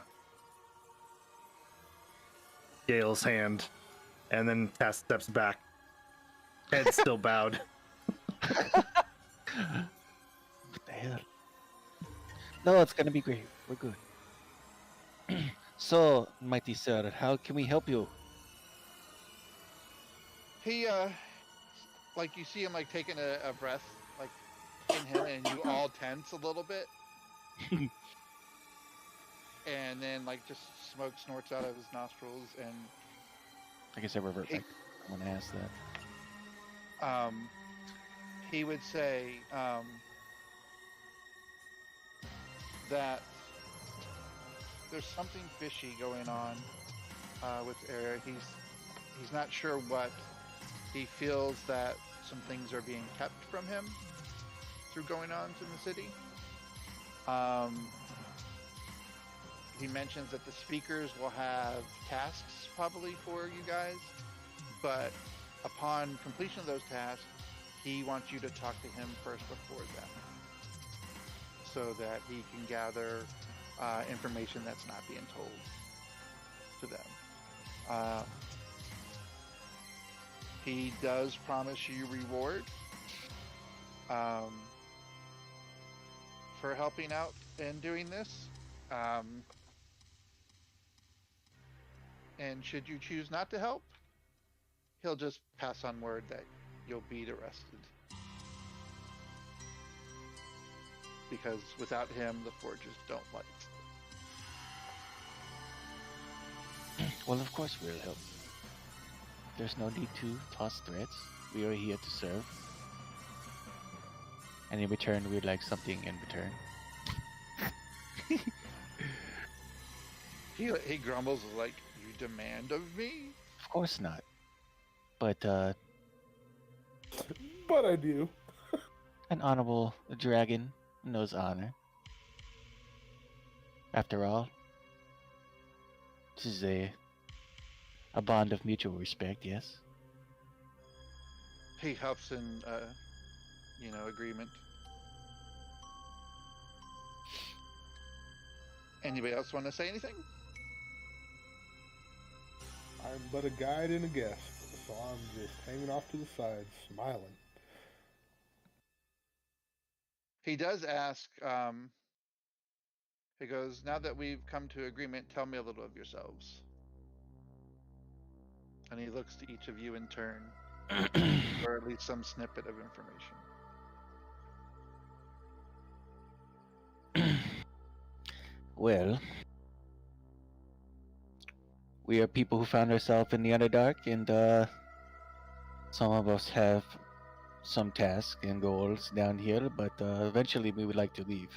Gale's hand, and then Tast steps back, head still bowed. What the hell? No, it's gonna be great. We're good. So, mighty sir, how can we help you? He like you see him like taking a breath like in him, and you all tense a little bit. And then like just smoke snorts out of his nostrils, and I guess I revert back when I ask that. He would say that there's something fishy going on with Era. He's not sure what. He feels that some things are being kept from him through going on in the city. He mentions that the speakers will have tasks probably for you guys, but upon completion of those tasks, he wants you to talk to him first before them, so that he can gather information that's not being told to them. He does promise you reward for helping out and doing this. And should you choose not to help, he'll just pass on word that you'll be arrested. Because without him, the forges don't light. Well, of course we'll help. There's no need to toss threats. We are here to serve. And in return, we'd like something in return. He grumbles like, "You demand of me?" Of course not. But I do. An honorable dragon knows honor. After all, this is a bond of mutual respect, yes? He huffs in, agreement. Anybody else want to say anything? I'm but a guide and a guest, so I'm just hanging off to the side, smiling. He does ask, he goes, "Now that we've come to agreement, tell me a little of yourselves." And he looks to each of you in turn. or at least some snippet of information. Well, we are people who found ourselves in the Underdark, and some of us have some tasks and goals down here, but eventually we would like to leave,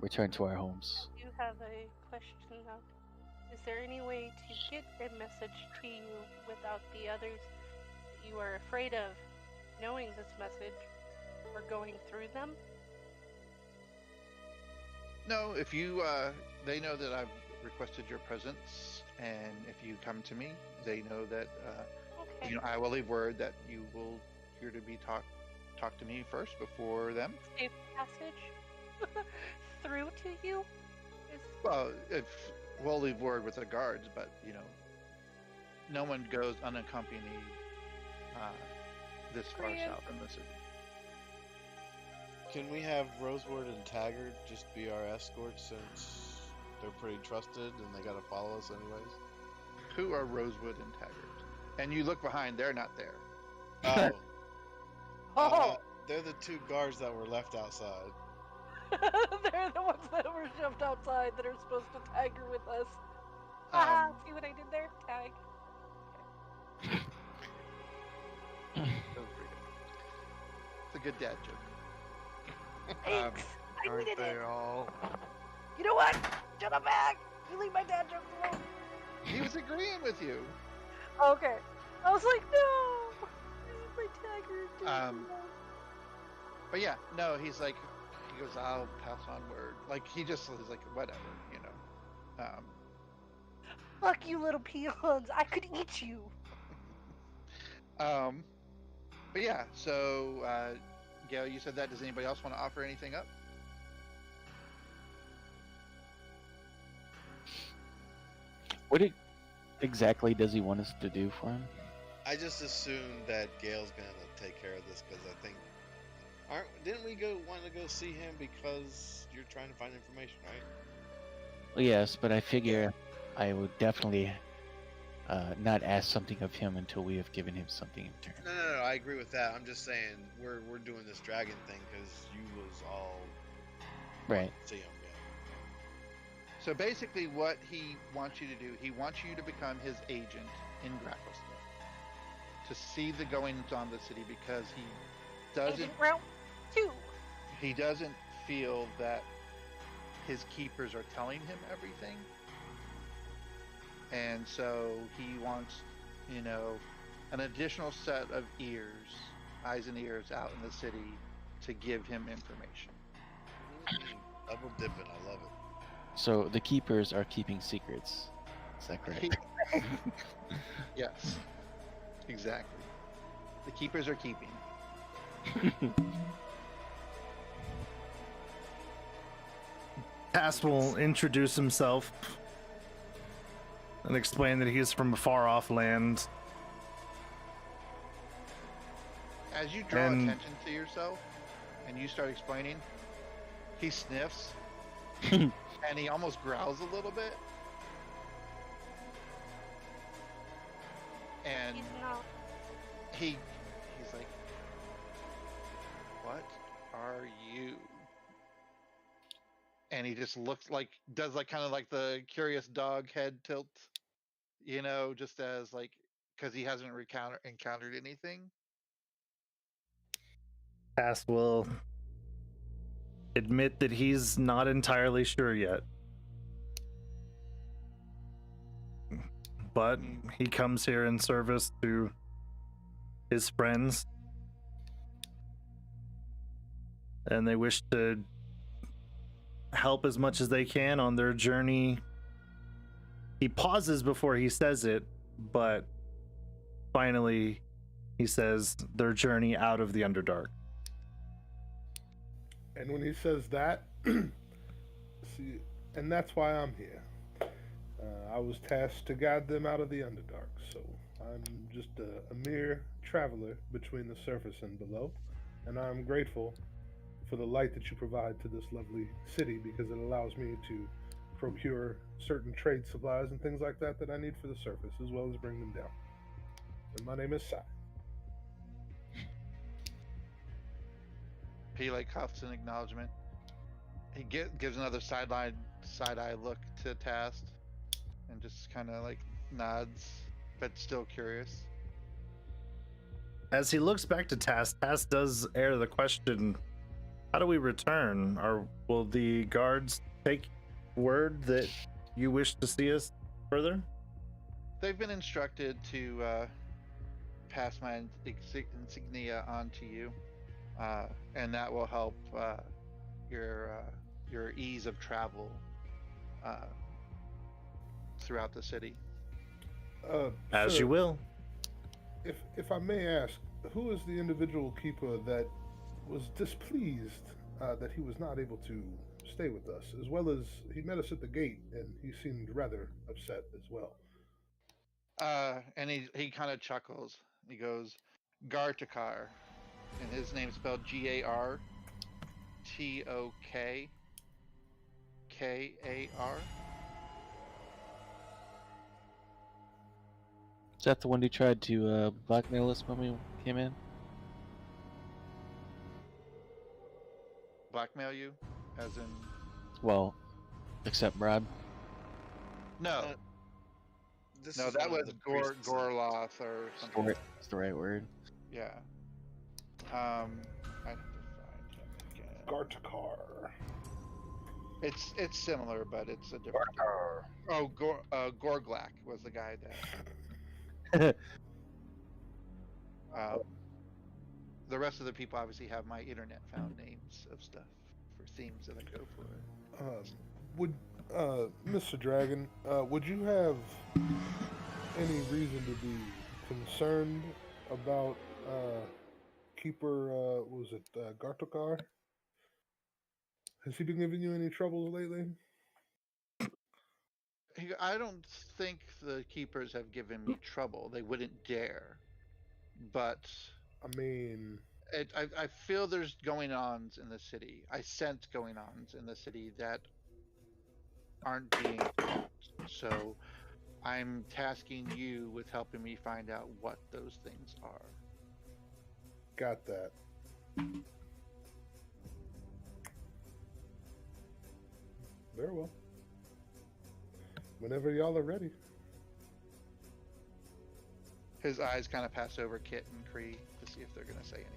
return to our homes. I do have a question though. Is there any way to get a message to you without the others that you are afraid of knowing this message or going through them? No, if you, they know that I've requested your presence, and if you come to me, they know that, Okay. I will leave word that you will here to be talk to me first before them. Safe passage through to you? Well, if we'll leave word with the guards, but no one goes unaccompanied this far Brilliant. south in the city. Can we have Rosewood and Taggart just be our escorts since they're pretty trusted and they gotta follow us anyways? Who are Rosewood and Taggart? And you look behind; they're not there. Oh, Oh! they're the two guards that were left outside. They're the ones that were shoved outside that are supposed to tagger with us. Haha, see what I did there? Tag. It's a good dad joke. Thanks! I Aren't needed they it! all? You know what? Shut up, back! You leave my dad jokes alone! He was agreeing with you. Okay. I was like, no! Leave my tagger jokes alone. But yeah, no, he goes, I'll pass on word. Like, he just is like, whatever, Fuck you, little peons! I could eat you! But yeah, so, Gail, you said that. Does anybody else want to offer anything up? What exactly does he want us to do for him? I just assumed that Gail's gonna take care of this because I think, didn't we want to go see him because you're trying to find information, right? Well, yes, but I figure I would definitely not ask something of him until we have given him something in return. No, I agree with that. I'm just saying we're doing this dragon thing because you was all Right. see him. So basically, what he wants you to do, he wants you to become his agent in Gracklestone, to see the goings on the city, because Agent Route 2! he doesn't feel that his keepers are telling him everything, and so he wants, an additional set of eyes and ears out in the city to give him information. Double dipping, I love it. So the keepers are keeping secrets. Is that correct? Yes, exactly. The keepers are keeping. Past will introduce himself and explain that he is from a far off land. As you draw attention to yourself and you start explaining, he sniffs and he almost growls a little bit. And He's not. he's like, "What are you?" And he just does kind of like the curious dog head tilt, just as because he hasn't encountered anything. Past will admit that he's not entirely sure yet. But he comes here in service to his friends, and they wish to help as much as they can on their journey. He pauses before he says it, but finally he says their journey out of the Underdark. And when he says that, see, and that's why I'm here. I was tasked to guide them out of the Underdark, so I'm just a mere traveler between the surface and below, and I'm grateful for the light that you provide to this lovely city, because it allows me to procure certain trade supplies and things like that that I need for the surface, as well as bring them down. And my name is Sai. He like huffs in acknowledgement. He gives another side eye look to Tast, and just kind of like nods, but still curious. As he looks back to Task, Task does air the question, how do we return? Will the guards take word that you wish to see us further? They've been instructed to pass my insignia on to you, and that will help your ease of travel throughout the city. As sir, you will. If I may ask, who is the individual keeper that was displeased that he was not able to stay with us, as well as he met us at the gate and he seemed rather upset as well. And he kind of chuckles. He goes, Gartakar, and his name's spelled Gartokar. Is that the one who tried to blackmail us when we came in? Blackmail you, as in? Well, except bribe. No, This no, is that one of was the priests. Gorloth or something. That's the right word. Yeah. I have to find him again. Gartakar. It's similar, but it's a different. Oh, Gorglak was the guy that. The rest of the people obviously have my internet found names of stuff for themes that I go for. Would Mr. Dragon, would you have any reason to be concerned about Keeper? Was it Gartokar? Has he been giving you any trouble lately? I don't think the keepers have given me trouble. They wouldn't dare. But I mean, I feel there's going-ons in the city. I sense going-ons in the city that aren't being taught. So I'm tasking you with helping me find out what those things are. got that. Very well. Whenever y'all are ready. His eyes kind of pass over Kit and Kree to see if they're going to say anything.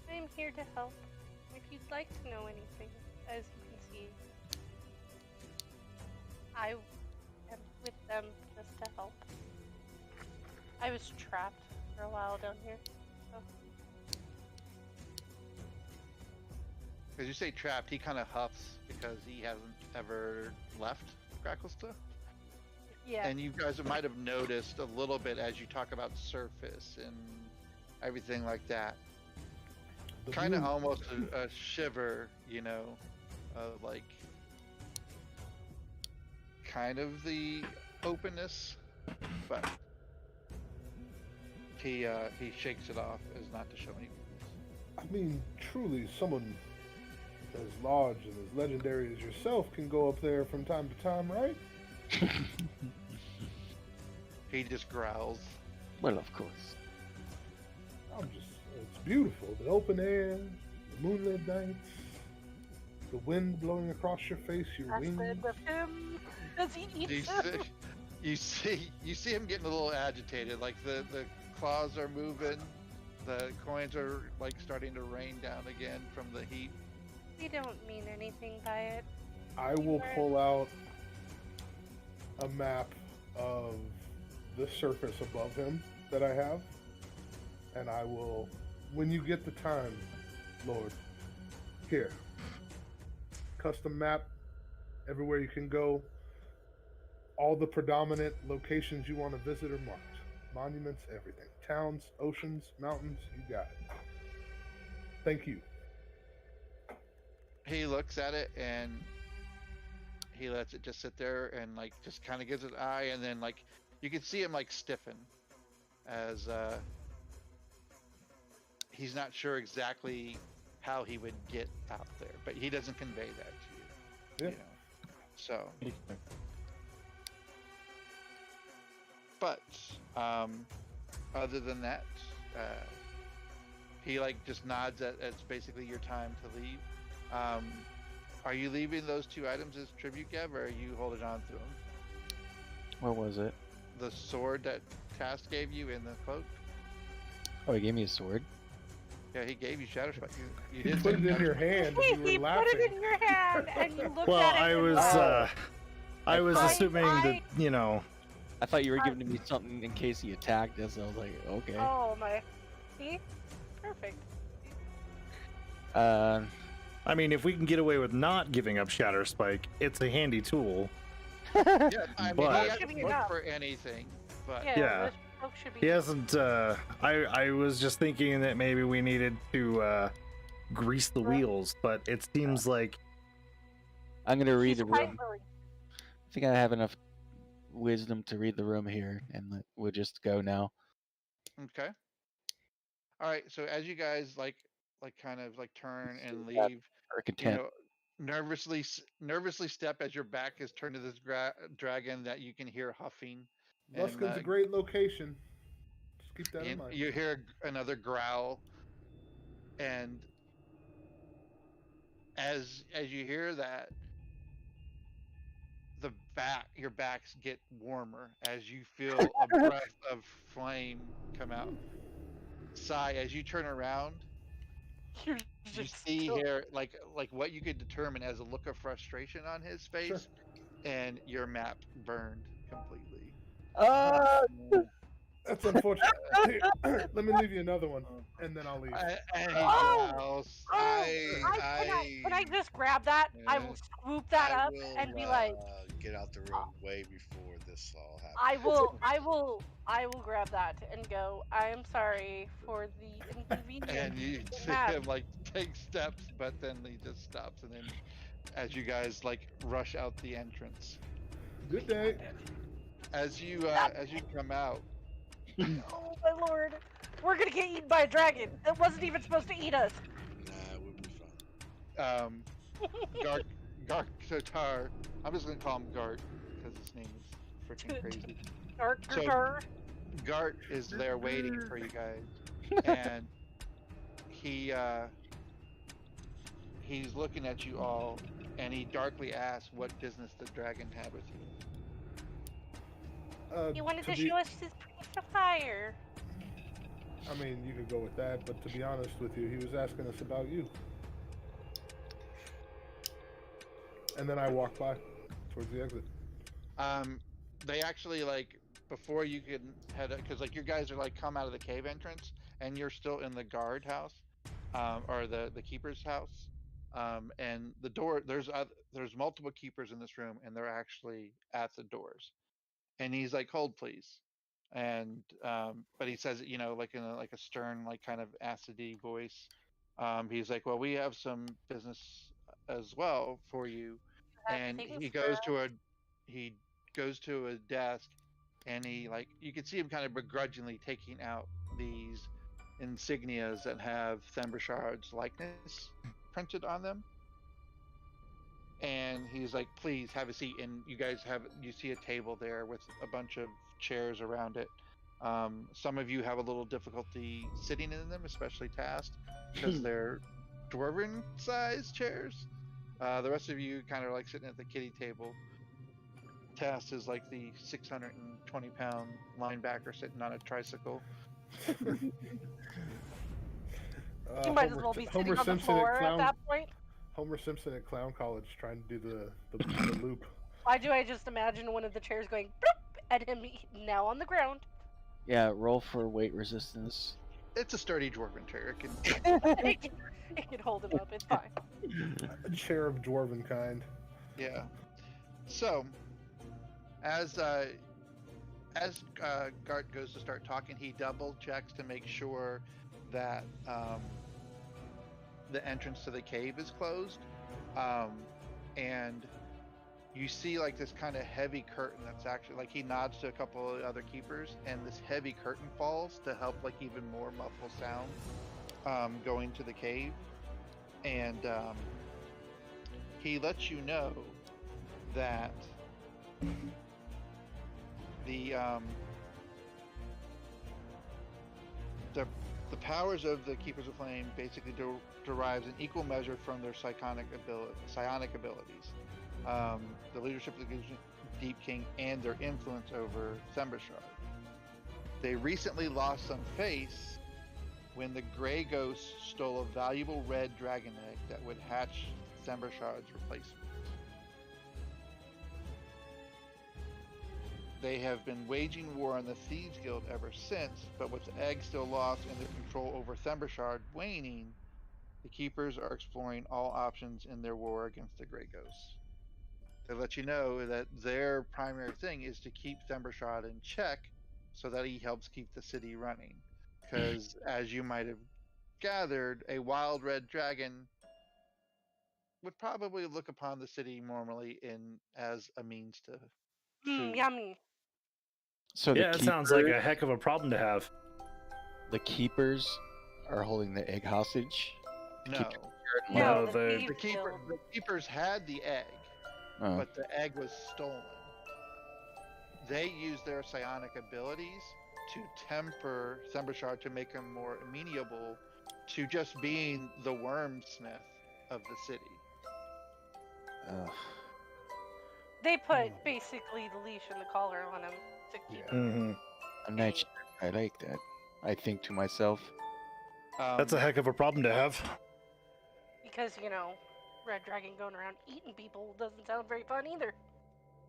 I'm here to help. If you'd like to know anything, as you can see, I am with them just to help. I was trapped for a while down here. So. As you say trapped, he kind of huffs because he hasn't ever left Gracklesta. Yeah. And you guys might have noticed a little bit as you talk about surface and everything like that. Kind of almost a shiver, you know, like kind of the openness, but he shakes it off as not to show any weakness. I mean, truly, someone as large and as legendary as yourself can go up there from time to time, right? He just growls. Well, of course. It's beautiful. The open air, the moonlit nights, the wind blowing across your face, your wings. Of him. Does he eat him? You see him getting a little agitated. Like the claws are moving. The coins are like starting to rain down again from the heat. We don't mean anything by it. I will pull out a map of the surface above him that I have, and I will, when you get the time, Lord, here, custom map, everywhere you can go, all the predominant locations you want to visit are marked, monuments, everything, towns, oceans, mountains, you got it. Thank you. He looks at it and he lets it just sit there and like just kind of gives it an eye, and then like you can see him like stiffen as he's not sure exactly how he would get out there, but he doesn't convey that to you. Yeah. You know? So, but other than that, he like just nods at it's basically your time to leave. Are you leaving those 2 items as tribute, Gev, or are you holding on to them? What was it? The sword that Task gave you in the cloak. Oh, he gave me a sword. Yeah, he gave you Shadow Spike. You You did put take it in Shadow your Spike. hand and you He were put laughing. it in your hand, and you looked Well, at it. I and was laughed. I was I- assuming that, you know, I thought you were giving me something in case he attacked us. I was like, okay. Oh my! See, perfect. I mean, if we can get away with not giving up Shatter Spike, it's a handy tool. Yeah, I mean, But- he Should hasn't be looked enough. for anything, but Yeah. This book should be. He hasn't. I was just thinking that maybe we needed to grease the wheels, but it seems like I'm gonna read He's the quite room. willing. I think I have enough wisdom to read the room here, and we'll just go now. okay. All right, so as you guys like kind of like turn and Yeah, leave, Or you content. know, nervously step as your back is turned to this dragon that you can hear huffing. Luskin's a great location. Just keep that in and mind. you hear another growl, and as you hear that, your backs get warmer as you feel a breath of flame come out. Sigh, as you turn around, You're you just see still- here like what you could determine as a look of frustration on his face, Sure. and your map burned completely. That's unfortunate. Here, let me leave you another one, and then I'll leave. And he Oh! growls. Can I just grab that? I will swoop that I up will, and be like, get out the room way before this all happens. I will grab that and go. I am sorry for the inconvenience. And you it see had." him like take steps, but then he just stops, and then as you guys like rush out the entrance, Good day. as you come out, Oh my lord, we're gonna get eaten by a dragon that wasn't even supposed to eat us. Nah, we'll be fine. Gark Sotar, I'm just gonna call him Gart because his name is freaking crazy. Dark, So- Gart is there waiting for you guys, and he's looking at you all, and he darkly asks what business the dragon had with you. He wanted to be- show us his pretty fire. I mean, you could go with that, but to be honest with you, he was asking us about you. And then I walked by towards the exit. They actually like before you can head, because like you guys are like come out of the cave entrance, and you're still in the guard house, or the keeper's house, and the door. There's multiple keepers in this room, and they're actually at the doors. And he's like, "Hold, please." And but he says it, like in a stern, like kind of acidy voice. He's like, "Well, we have some business as well for you." And he goes to a desk, and he like you can see him kind of begrudgingly taking out these insignias that have Thembershard's likeness printed on them. And he's like, "Please have a seat." And you see a table there with a bunch of chairs around it. Some of you have a little difficulty sitting in them, especially Tast, because they're dwarven sized chairs. The rest of you kind of like sitting at the kiddie table. Tast is like the 620-pound linebacker sitting on a tricycle. You might as well be sitting on the floor at that point. Homer Simpson at Clown College trying to do the loop. Why do I just imagine one of the chairs going bloop at him now on the ground? Yeah, roll for weight resistance. It's a sturdy dwarven chair. It can hold him up. It's fine. A chair of dwarven kind. Yeah. So, as Gart goes to start talking, he double checks to make sure that the entrance to the cave is closed, and you see like this kind of heavy curtain that's actually like he nods to a couple of other keepers, and this heavy curtain falls to help like even more muffle sound going to the cave. And he lets you know that The powers of the Keepers of Flame basically derives in equal measure from their psionic abilities, the leadership of the Deep King, and their influence over Thembershard. They recently lost some face when the Grey Ghost stole a valuable red dragon egg that would hatch Thembershard's replacement. They have been waging war on the Thieves Guild ever since, but with the egg still lost and their control over Thembershard waning, the Keepers are exploring all options in their war against the Grey Ghosts. They let you know that their primary thing is to keep Thembershard in check so that he helps keep the city running. Because, as you might have gathered, a wild red dragon would probably look upon the city normally as a means to food. Yummy. So Yeah, the it sounds like a keepers, heck of a problem to have. the keepers are holding the egg hostage. To keep No. it secure and No, left. No, the the Thieves Guild. The keepers had the egg, Oh. but the egg was stolen. They used their psionic abilities to temper Thembershard to make him more amenable to just being the wormsmith of the city. Ugh. They put basically the leash and the collar on him to keep him. Mhm. I'm not sure I like that. I think to myself, That's a heck of a problem to have. Because, Red Dragon going around eating people doesn't sound very fun either.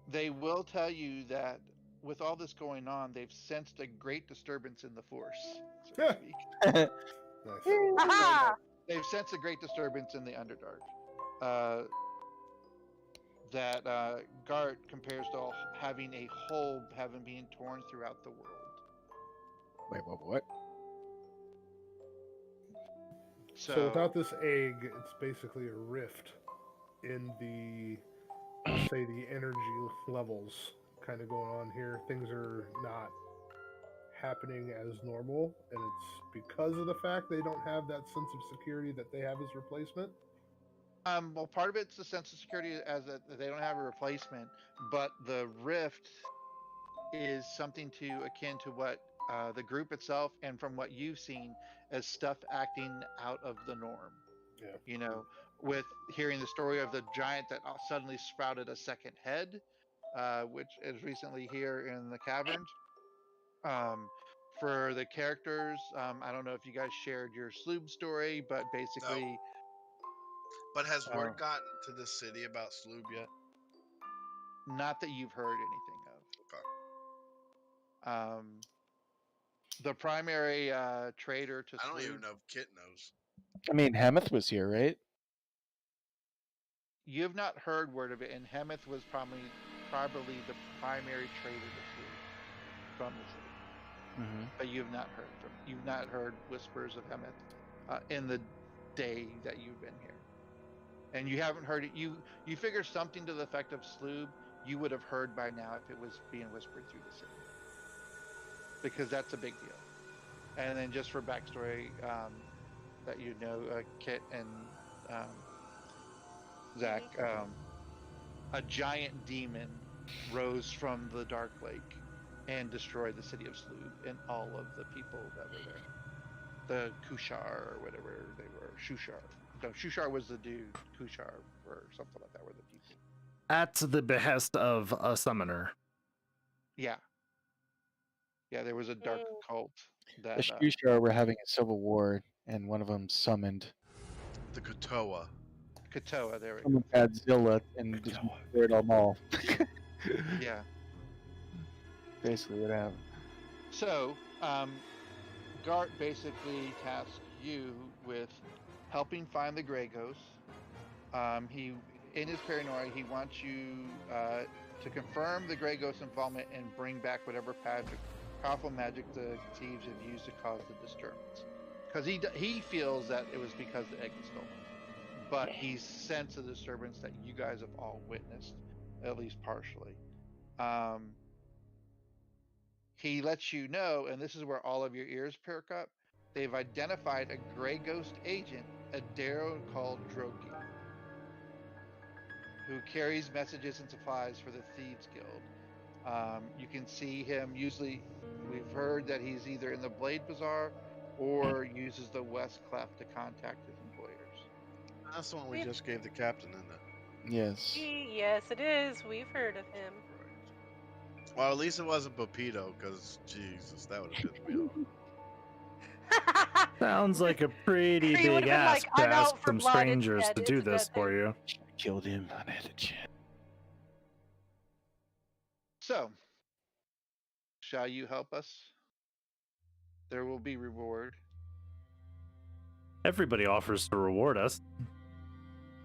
They will tell you that with all this going on, they've sensed a great disturbance in the Force, so to speak. Nice. Aha! They've sensed a great disturbance in the Underdark. That Gart compares to having a hole having been torn throughout the world. wait, what? So without this egg, it's basically a rift in the, say, the energy levels kind of going on here. Things are not happening as normal, and it's because of the fact they don't have that sense of security that they have as replacement. Well, part of it's the sense of security as that they don't have a replacement, but the rift is something akin to what the group itself, and from what you've seen, as stuff acting out of the norm. Yeah. With hearing the story of the giant that suddenly sprouted a second head, which is recently here in the caverns. For the characters, I don't know if you guys shared your Sloob story, but basically, But has word gotten to the city about Sloob yet? not that you've heard anything of. The primary trader to I don't Sloob, even know if Kit knows. I mean, Hemeth was here, right? you have not heard word of it, and Hemeth was probably the primary trader to Sloob from the city. Mm-hmm. But you've not heard whispers of Hemeth in the day that you've been here, and you haven't heard it. You figure something to the effect of Sloob you would have heard by now if it was being whispered through the city, because that's a big deal. And then just for backstory, that Kit and Zach, a giant demon rose from the Dark Lake and destroyed the city of Sloob and all of the people that were there. The Kushar or whatever they were, Shushar. No, Shushar was the dude. Kushar or something like that were the people. At the behest of a summoner. Yeah. Yeah, there was a dark cult that The Shushar were having a civil war, and one of them summoned The Katoa. Katoa. There we go. Godzilla and just destroyed them all. Yeah. Basically, what happened. So, Gart basically tasks you with helping find the Grey Ghost. In his paranoia, he wants you to confirm the Grey Ghost involvement and bring back whatever powerful magic the thieves have used to cause the disturbance. Because he feels that it was because the egg was stolen, but he sensed the disturbance that you guys have all witnessed, at least partially. He lets you know, and this is where all of your ears perk up. They've identified a Grey Ghost agent, a Darrow called Drogi, who carries messages and supplies for the Thieves Guild. You can see him usually. We've heard that he's either in the Blade Bazaar or uses the west cleft to contact his employers. That's the one we We've- just gave the captain, isn't it? Yes. Yes, it is. We've heard of him. Right. Well, at least it wasn't Pepito, because Jesus, that would have pissed me off. Sounds like a pretty He would've big been ask like, to "I'm ask out for some blood, it's strangers dead, to it's do a this dead for thing." you. I killed him. I had a chance. So, shall you help us? There will be reward. Everybody offers to reward us.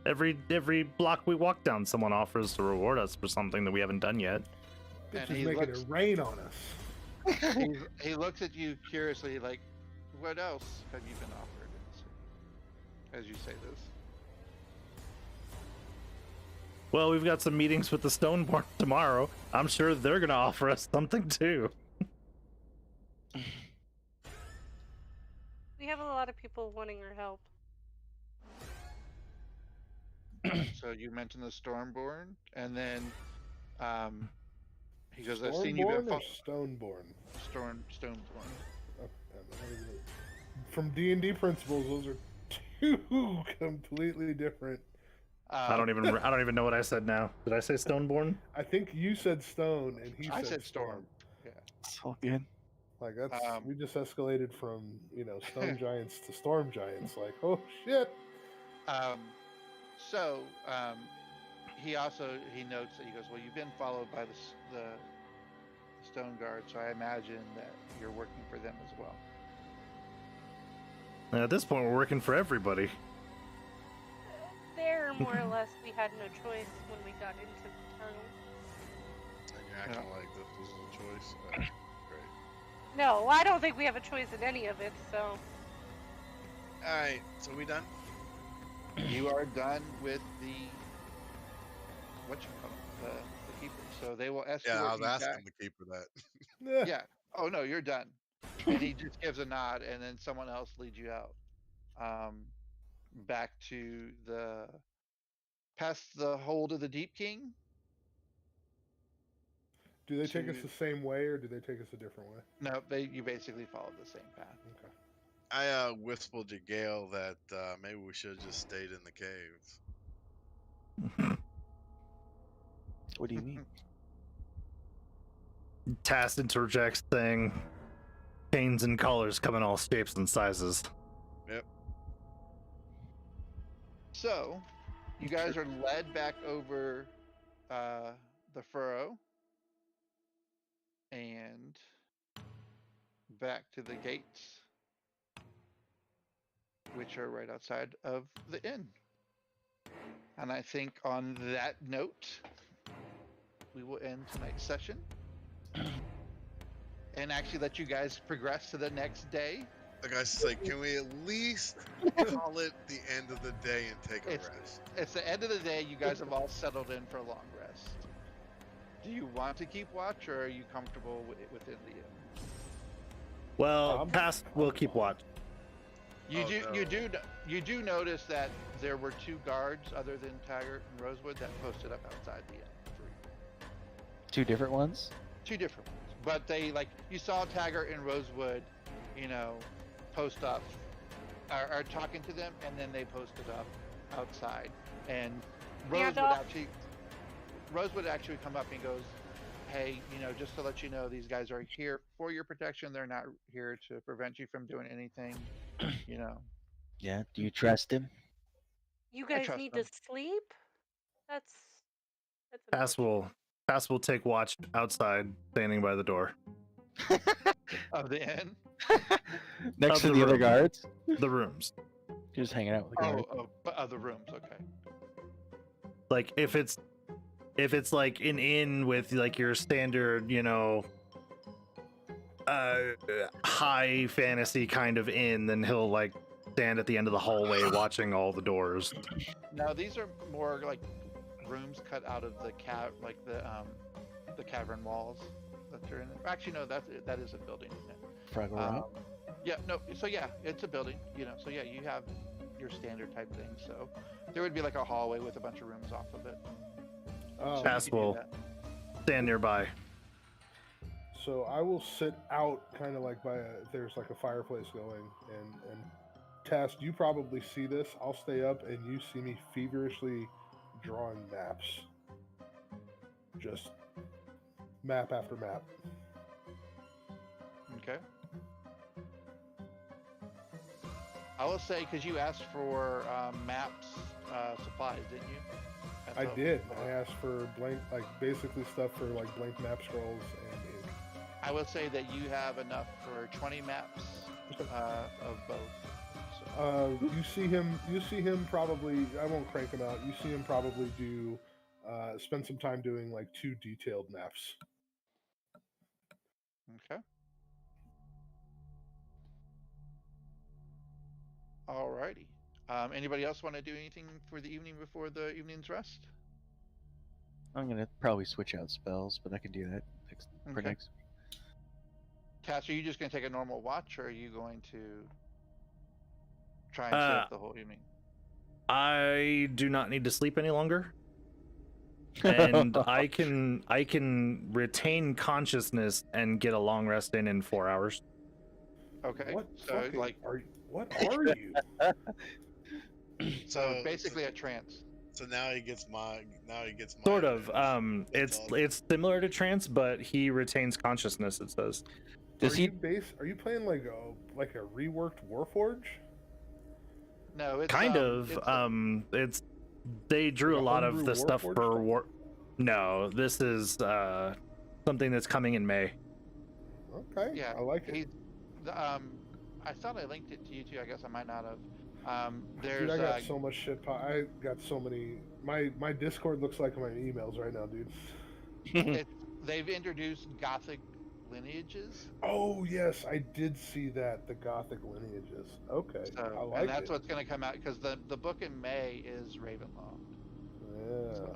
Every block we walk down, someone offers to reward us for something that we haven't done yet. And Bitch is he making looks- it rain on us. He looks at you curiously, like, "What else have you been offered?" As you say this. Well, we've got some meetings with the Stoneborn tomorrow. I'm sure they're gonna offer us something too. We have a lot of people wanting our help. So you mentioned the Stormborn, and then he goes, "I've seen you Stormborn been or Stoneborn? Stoneborn." Oh, from D&D principles, those are two completely different. I don't even know what I said now. Did I say Stoneborn? I think you said stone and he I said said storm. Yeah. It's all good. Like that's Um, we just escalated from stone giants to storm giants. Like, oh shit. So he notes that he goes, "Well, you've been followed by the Stone Guard, so I imagine that you're working for them as well." At this point, we're working for everybody. There, more or less, we had no choice when we got into the tunnel. And you're acting like this was a choice. Great. No, I don't think we have a choice in any of it, so. Alright, so we done? You are done with the keeper. So they will escort Yeah, I was you asking back. the keeper that. Yeah. Oh no, you're done. And he just gives a nod, and then someone else leads you out, back to past the hold of the Deep King. Do they take us To- the same way or do they take us a different way? No, you basically follow the same path. Okay. I whispered to Gale that maybe we should have just stayed in the caves. What do you mean? Task interjects thing. Pains and colors come in all shapes and sizes. Yep. So, you guys are led back over the furrow and back to the gates, which are right outside of the inn. And I think on that note, we will end tonight's session and actually let you guys progress to the next day. Like I said, can we at least call it the end of the day and take a rest? It's the end of the day. You guys have all settled in for a long rest. Do you want to keep watch, or are you comfortable within the inn? Well, we'll keep watch. You Oh, you do notice that there were two guards other than Taggart and Rosewood that posted up outside the inn. Two different ones? Two different ones, but they you saw Taggart and Rosewood, post up, are talking to them, and then they posted up outside, and Rosewood actually come up and goes, "Hey, just to let you know, these guys are here for your protection. They're not here to prevent you from doing anything, Yeah. Do you trust him? You guys trust need them. to sleep? That's Pass will take watch outside, standing by the door. Of the inn." Next Of to the the other room. guards? The rooms. Just hanging out with the guards. But other rooms, okay. Like if it's like an inn with like your standard, high fantasy kind of inn, then he'll like stand at the end of the hallway watching all the doors. Now these are more like rooms cut out of the the cavern walls that they're in. Actually, no, that is a building, isn't it? Fraggle Rock? Yeah, no. So yeah, it's a building. So yeah, you have your standard type thing. So there would be like a hallway with a bunch of rooms off of it. So you Pass could do will that. stand nearby. So I will sit out, kind of like by if there's like a fireplace going, and Tast, you probably see this. I'll stay up, and you see me feverishly drawing maps, just map after map. Okay. I will say, because you asked for maps, supplies, didn't you? I did. I asked for blank, like basically stuff for like blank map scrolls and ink. I will say that you have enough for 20 maps of both. So. You see him. You see him probably. I won't crank him out. You see him probably do. Spend some time doing like 2 detailed maps. Okay. Alrighty. Anybody else want to do anything for the evening before the evening's rest? I'm gonna probably switch out spells, but I can do that for Okay. next. Cass, are you just going to take a normal watch, or are you going to try and stay up the whole evening? I do not need to sleep any longer, and I can retain consciousness and get a long rest in 4 hours. Okay. What So fucking like, what are you? so basically a trance. So now he gets my. Sort of. awareness. That's all. It's similar to trance, but he retains consciousness. It says. Does he? Are you playing like a reworked Warforge? No, it's Kind of. It's they drew Like a a lot of homebrew the stuff Warforged for stuff? war. No, this is something that's coming in May. Okay. Yeah, I like it. He's, I thought I linked it to you too. I guess I might not have. There's Dude, I got so much shit. I got so many. My Discord looks like my emails right now, dude. they've introduced Gothic lineages. Oh yes, I did see that, the Gothic lineages. Okay, So, I like and that's it. what's going to come out because the book in May is Ravenlaw. Yeah. So,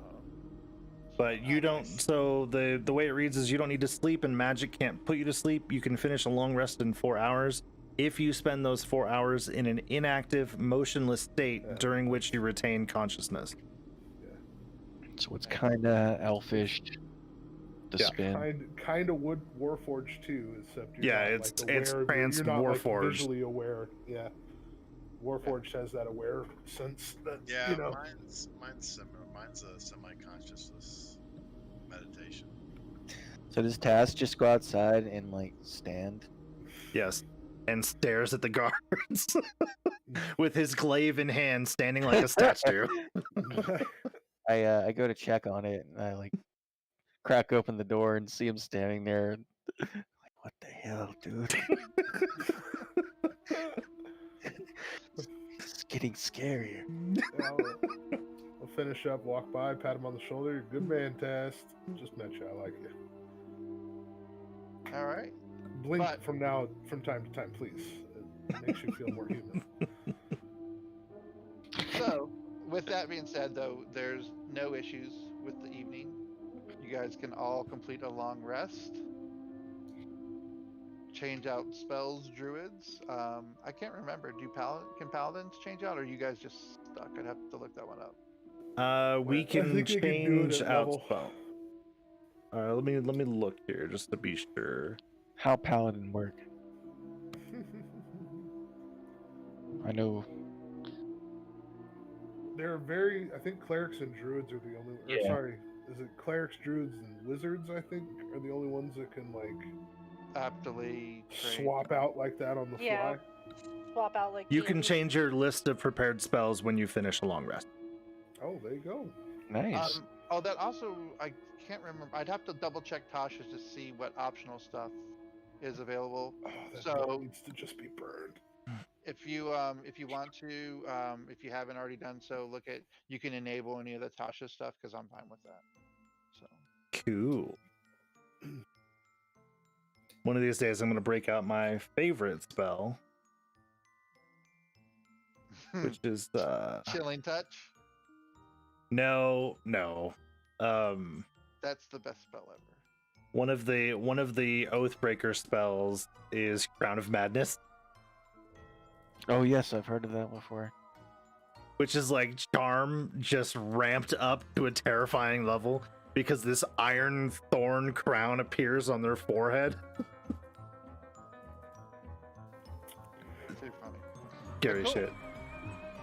But you don't. Nice. So the way it reads is you don't need to sleep, and magic can't put you to sleep. You can finish a long rest in 4 hours if you spend those 4 hours in an inactive, motionless state during which you retain consciousness. So it's kind of elfish. The Yeah. spin. Kind of wood Warforged too, except you're Yeah, not, it's aware, trans you're not Warforged. Like, visually aware. Yeah, Warforged has that aware sense that Yeah, you know. mine's similar. Mine's a semi-consciousness meditation. So does Taz just go outside and like stand? Yes, and stares at the guards with his glaive in hand, standing like a statue. I go to check on it, and I like crack open the door and see him standing there. Like, what the hell, dude? It's getting scarier. I'll finish up, walk by, pat him on the shoulder. Good man, Tast. Just met you. I like you. all right. Blink from time to time, please. It makes you feel more human. So, with that being said, though, there's no issues with the evening. You guys can all complete a long rest. Change out spells, druids. I can't remember. Can paladins change out, or are you guys just stuck? I'd have to look that one up. We I can think they can do it change at out level. spell. Let me look here just to be sure. How paladin work? I know. They're very. I think clerics and druids are the only. Or, Yeah. sorry, is it clerics, druids, and wizards? I think are the only ones that can like Aptly trained. swap out like that on the Yeah. fly. Swap out like You can D&D. change your list of prepared spells when you finish a long rest. Oh, there you go. Nice. That also, I can't remember. I'd have to double check Tasha's to see what optional stuff is available. Oh, that So- book needs to just be burned. If you want to, if you haven't already done so, you can enable any of the Tasha stuff because I'm fine with that. So Cool. One of these days, I'm going to break out my favorite spell, which is chilling touch. no. That's the best spell ever. One of the Oathbreaker spells is Crown of Madness, Oh yes, I've heard of that before. which is like charm just ramped up to a terrifying level. because this iron thorn crown appears on their forehead. Too funny. Scary Cool. shit.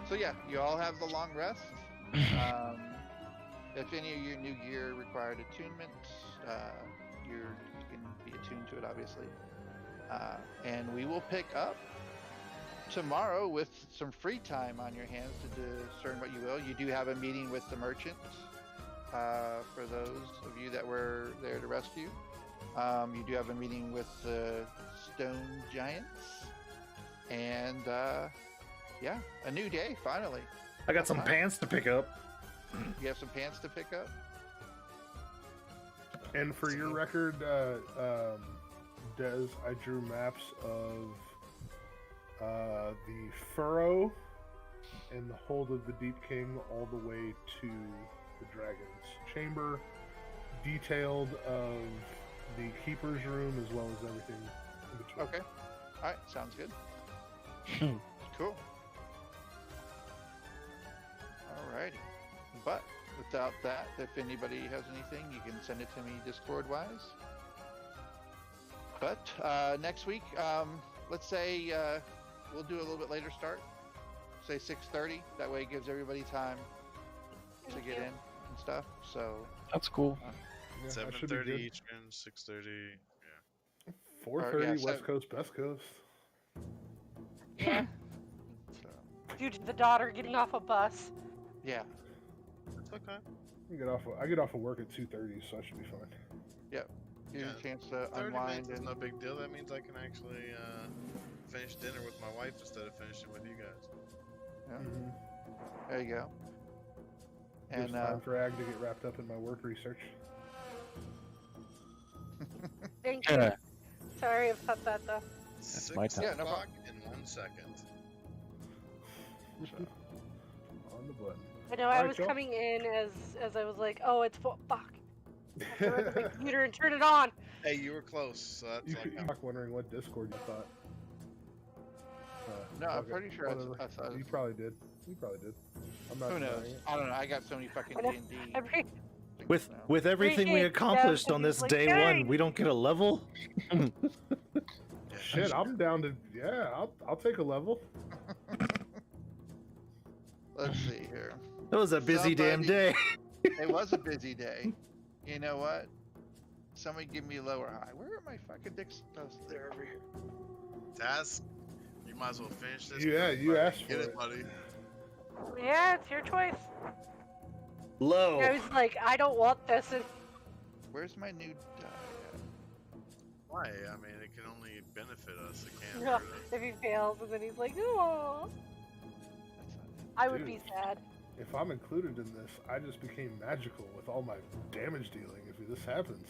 So yeah, you all have the long rest. If any of your new gear required attunement, you can be attuned to it, obviously. And we will pick up tomorrow with some free time on your hands to discern what you will. You do have a meeting with the merchant for those of you that were there to rescue. You do have a meeting with the stone giants. And yeah, a new day, finally. I got some pants to pick up. You have some pants to pick up? And for your record, Des, I drew maps of the Furrow and the Hold of the Deep King all the way to the Dragon's Chamber, detailed of the Keeper's Room as well as everything in between. Okay. Alright, sounds good. Cool. Alrighty. But without that, if anybody has anything, you can send it to me Discord-wise. But next week, let's say we'll do a little bit later start. Say 6:30. That way it gives everybody time to get in and stuff. So That's cool. Yeah, that should be 7:30 good. Eastern, 6:30. Yeah. 4:30 yeah, West Coast, Best Coast. Yeah. so, Due to the daughter getting off a bus. yeah. It's okay. I get off of work at 2:30, so I should be fine. Give you Yeah, a chance to 30 unwind minutes is and no big deal. That means I can actually finish dinner with my wife instead of finishing with you guys. yeah, Mm-hmm. there you go. Gives And time for Ag to get wrapped up in my work research. Thank you. Yeah. Sorry about that though. Six my time. Yeah, no o'clock in 1 second. On the button. I know I Alright, was y'all. coming in as I was like, oh, it's fuck. I have to run to the computer and turn it on. Hey, you were close, so that's You like could be wondering what Discord you thought. no, I'm okay, pretty sure whatever. I thought. You probably did. You probably did. I'm not Who knows? denying it. I don't know. I got so many fucking I know. D&D Every things now. With everything we Appreciate accomplished that, on because this he's day like, one, "Dang." we don't get a level. yeah, Shit, I'm down to I'll take a level. Let's see here. That was a busy damn Somebody- day. It was a busy day. You know what? Somebody give me low or high. Where are my fucking dicks? Oh, they're over here. Task. You might as well finish this. Yeah, before you I asked get for it, it. buddy. Yeah, it's your choice. Low. I was like, I don't want this. And Where's my new die at? Why? I mean, it can only benefit us. It can't no, hurt us. if he fails, and then he's like, oh, That's not it. I would be Dude. sad. If I'm included in this, I just became magical with all my damage dealing. If this happens,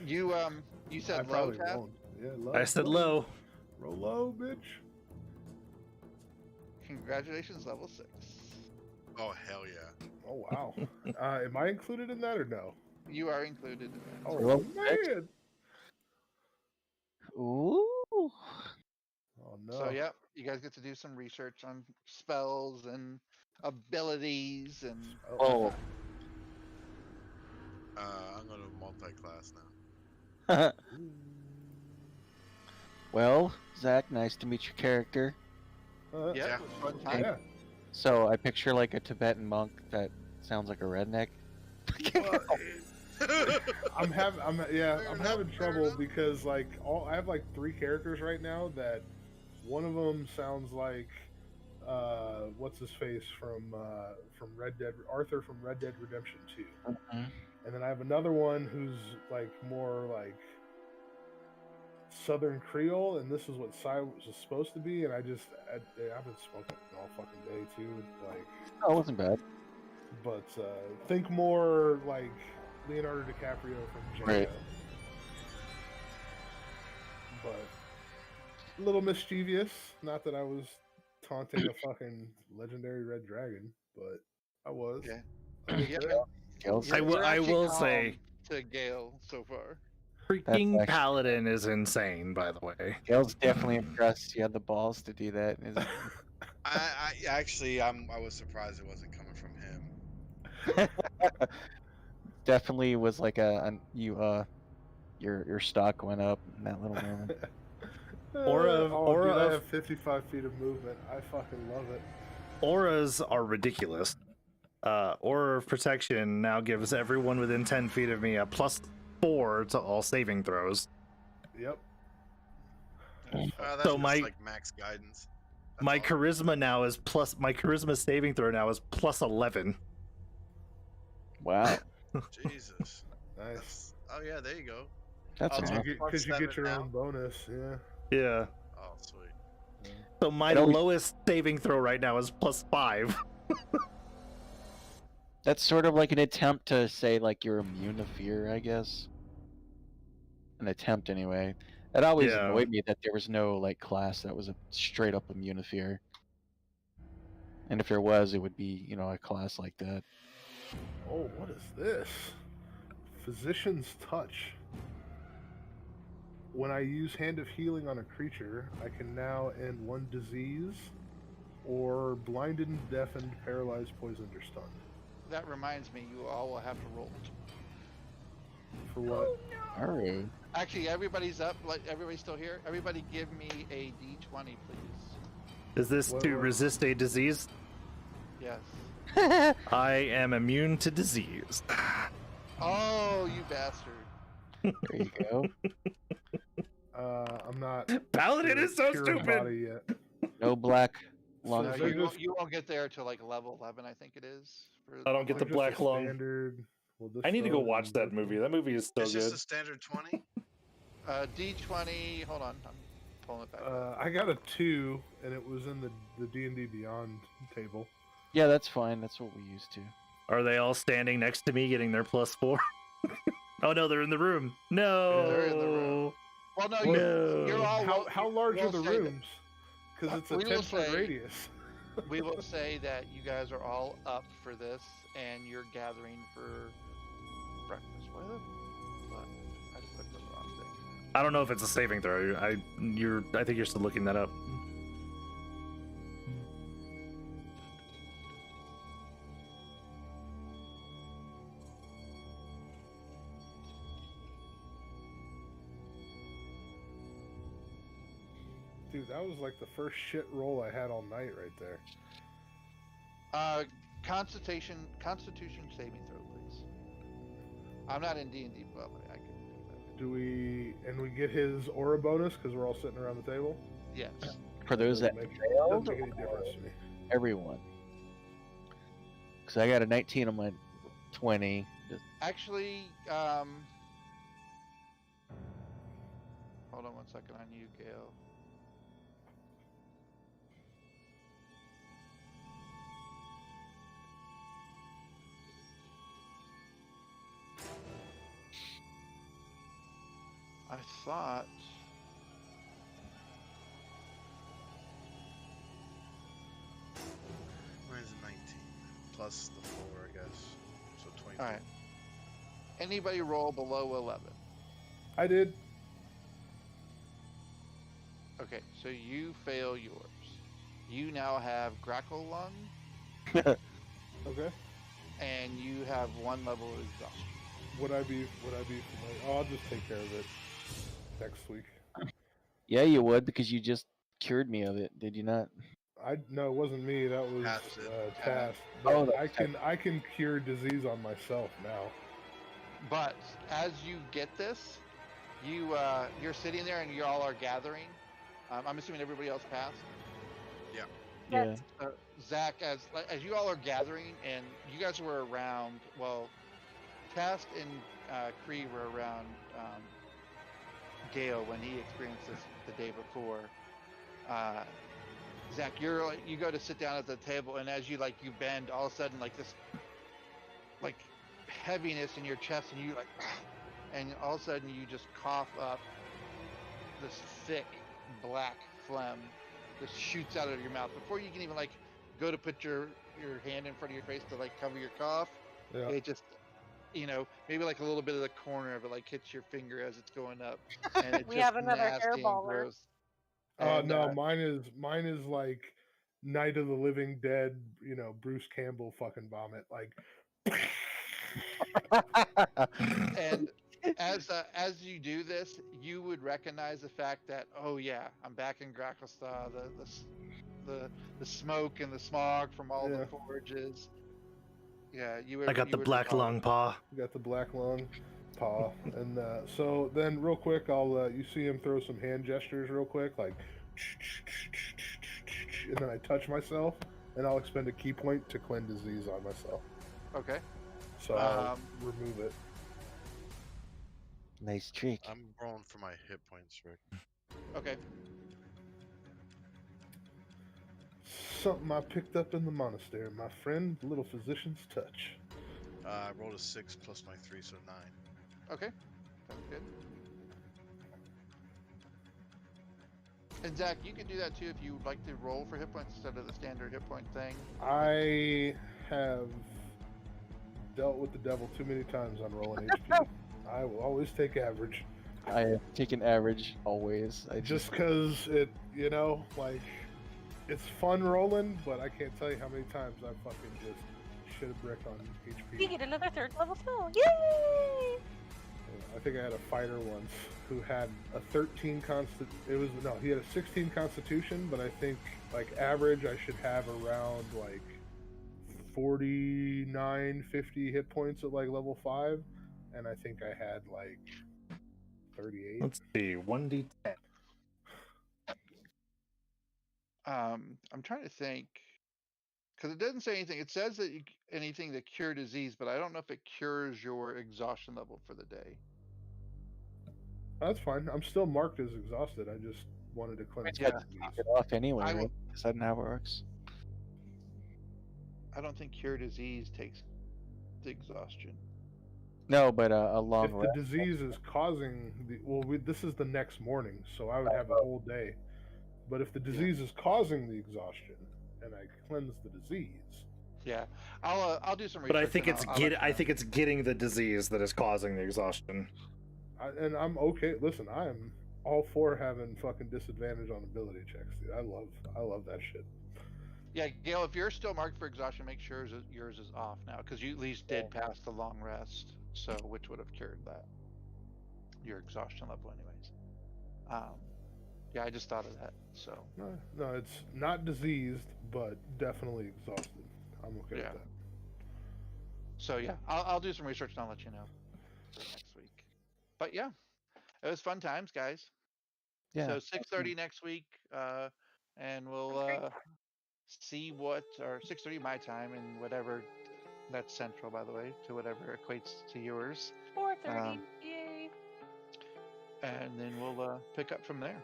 You I said low, probably Tab? won't. Yeah, low. I said low. Roll low, bitch. Congratulations, level 6. Oh, hell yeah. Oh wow. Am I included in that or no? You are included in that. Oh Roll man. Ooh. Oh no. So yeah, you guys get to do some research on spells and abilities and Oh. I'm going to multi-class now. Well, Zach, nice to meet your character. yeah, Yeah. it was fun time. Yeah. So I picture like a Tibetan monk that sounds like a redneck. Well, I'm having trouble because like I have like 3 characters right now that one of them sounds like what's his face from Red Dead Arthur from Red Dead Redemption 2. Mhm. And then I have another one who's like more like Southern Creole, and this is what Cy was supposed to be. And I've been smoking all fucking day too, like. Oh, it wasn't bad. But think more like Leonardo DiCaprio from Django. Right. But a little mischievous. Not that I was taunting a fucking legendary red dragon, but I was. Yeah. I was Yeah, there. man. Skills. You're I actually will calm say, to Gale so far. freaking actually- paladin is insane. By the way, Gail's definitely impressed. You had the balls to do that. Isn't I was surprised it wasn't coming from him. definitely was like your stock went up in that little moment. Dude, I have 55 feet of movement. I fucking love it. Auras are ridiculous. Aura of Protection now gives everyone within 10 feet of me a +4 to all saving throws. Yep. That's So just my like max guidance. That's my awesome. charisma now is my charisma saving throw now is +11. Wow. Jesus. Nice. Oh yeah, there you go. That's Oh, it's awesome. Because you get your now? own bonus, yeah. Yeah. Oh, sweet. So my lowest saving throw right now is +5. That's sort of like an attempt to say like you're immune to fear, I guess. An attempt anyway. It always annoyed me that there was no like class that was a straight up immune to fear. And if there was, it would be, a class like that. Oh, what is this? Physician's Touch. When I use Hand of Healing on a creature, I can now end one disease or blinded, deafened, paralyzed, poisoned, or stunned. That reminds me, you all will have to roll. For what? All right. Actually, everybody's up. Like everybody's still here. Everybody, give me a D20, please. Is this to resist a disease? Yes. I am immune to disease. Oh, you bastard! There you go. I'm not. Paladin is so stupid. Yet. No black lung. No, you won't get there till like level 11, I think it is. I don't get the black lung. Standard. I need to go watch that movie. That movie is so good. It's just a standard 20. D20. Hold on, I'm pulling it back. I got a 2, and it was in the D&D Beyond table. Yeah, that's fine. That's what we used to. Are they all standing next to me getting their +4? Oh no, they're in the room. No. They're in the room. Well, no, you're all. How large are the rooms? Because it's a 10-foot radius. We will say that you guys are all up for this, and you're gathering for breakfast. What? I just clicked on the wrong thing. I don't know if it's a saving throw. I think you're still looking that up. Dude, that was like the first shit roll I had all night right there. Constitution saving throw, please. I'm not in D&D, but I can do that. Do we get his aura bonus because we're all sitting around the table? Yes. For those that failed, doesn't make any difference to me. Everyone. Because I got a 19 on my 20. Actually, hold on one second on you, Gale. I thought Mine's 19 plus the 4, I guess. So 20. All right. Anybody roll below 11? I did. Okay, so you fail yours. You now have Grackle Lung. Okay. And you have 1 level of exhaustion. Would I be familiar? Oh, I'll just take care of it next week. Yeah, you would, because you just cured me of it, did you not? No, it wasn't me. That was Task. Oh, I can cure disease on myself now. But as you get this, you're sitting there and you all are gathering. I'm assuming everybody else passed. Yeah. Yeah. Zach, as you all are gathering, and you guys were around. Well, Task and Kree were around Gale when he experienced this the day before. Zach, you go to sit down at the table, and as you bend, all of a sudden this heaviness in your chest, and you and all of a sudden you just cough up this thick black phlegm just shoots out of your mouth before you can even go to put your hand in front of your face to cover your cough. Yeah. It just maybe a little bit of the corner of it hits your finger as it's going up, and it We just have another nasty and hairballer. gross. Oh no, mine is like Night of the Living Dead, Bruce Campbell fucking vomit, And as you do this, you would recognize the fact that, oh yeah, I'm back in Gracklestaw. The smoke and the smog from all the forges. Yeah, you would. I got you the would black recall it. long paw. Got the black long paw, and so then real quick, I'll you see him throw some hand gestures real quick, like, and then I touch myself, and I'll expend a key point to cleanse disease on myself. Okay. So I'll remove it. Nice trick. I'm rolling for my hit points, Rick. Okay. Something I picked up in the monastery, my friend, little physician's touch. I rolled a 6 plus my 3, so 9. Okay. Sounds good. And Zach, you can do that too if you would like to roll for hit points instead of the standard hit point thing. I have dealt with the devil too many times on rolling HP. I will always take average. I have taken average always. Just because it, like, it's fun rolling, but I can't tell you how many times I fucking just shit a brick on HP. You get another 3rd level spell. Yay! I think I had a fighter once who had a 13 he had a 16 constitution, but I think like average I should have around like 49, 50 hit points at like level 5, and I think I had like 38. Let's see, 1d10. I'm trying to think, because it doesn't say anything. It says that anything to cure disease, but I don't know if it cures your exhaustion level for the day. That's fine. I'm still marked as exhausted. I just wanted to cleanse Yeah. it off anyway, I will- right? Is that not how it works? I don't think cure disease takes the exhaustion. No, but a If long the rest. disease is causing this is the next morning, so I would have a whole day. But if the disease is causing the exhaustion, and I cleanse the disease, Yeah, I'll do some research. But I think and it's I'll let you I know. think it's getting the disease that is causing the exhaustion. and I'm okay. Listen, I am all for having fucking disadvantage on ability checks, dude. I love that shit. Yeah, Gail, if you're still marked for exhaustion, make sure yours is off now, because you at least did pass the long rest, so which would have cured that your exhaustion level, anyways. Yeah, I just thought of that. So No, it's not diseased, but definitely exhausted. I'm okay with that. So yeah, I'll do some research and I'll let you know for next week. But yeah, it was fun times, guys. Yeah. So 6:30 next week, and we'll see what, or 6:30 my time, and whatever that's central, by the way, to whatever equates to yours. 4:30. Yay! And then we'll pick up from there.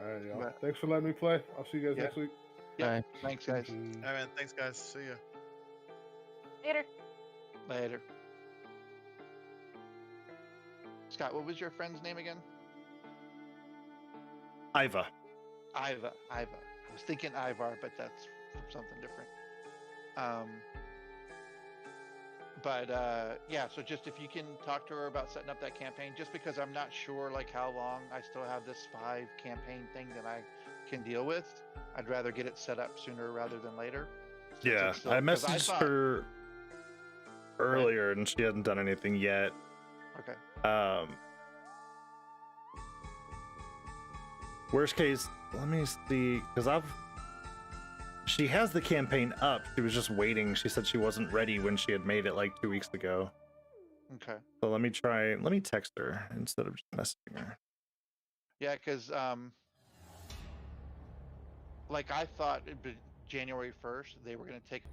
All right, y'all. But- Thanks for letting me play. I'll see you guys Yeah. next week. Yeah. Bye. Thanks, guys. Hey, man, thanks, guys. See ya. Later. Later. Scott, what was your friend's name again? Iva. Iva. I was thinking Ivar, but that's from something different. Yeah, so just if you can talk to her about setting up that campaign, just because I'm not sure like how long I still have this 5 campaign thing that I can deal with. I'd rather get it set up sooner rather than later. since Yeah, it's still- I 'cause messaged thought- her earlier and she hasn't done anything yet. Okay. Worst case, let me see, because she has the campaign up. She was just waiting. She said she wasn't ready when she had made it like 2 weeks ago. Okay. So let me text her instead of just messaging her. Yeah, because like I thought it'd be January 1st they were going to take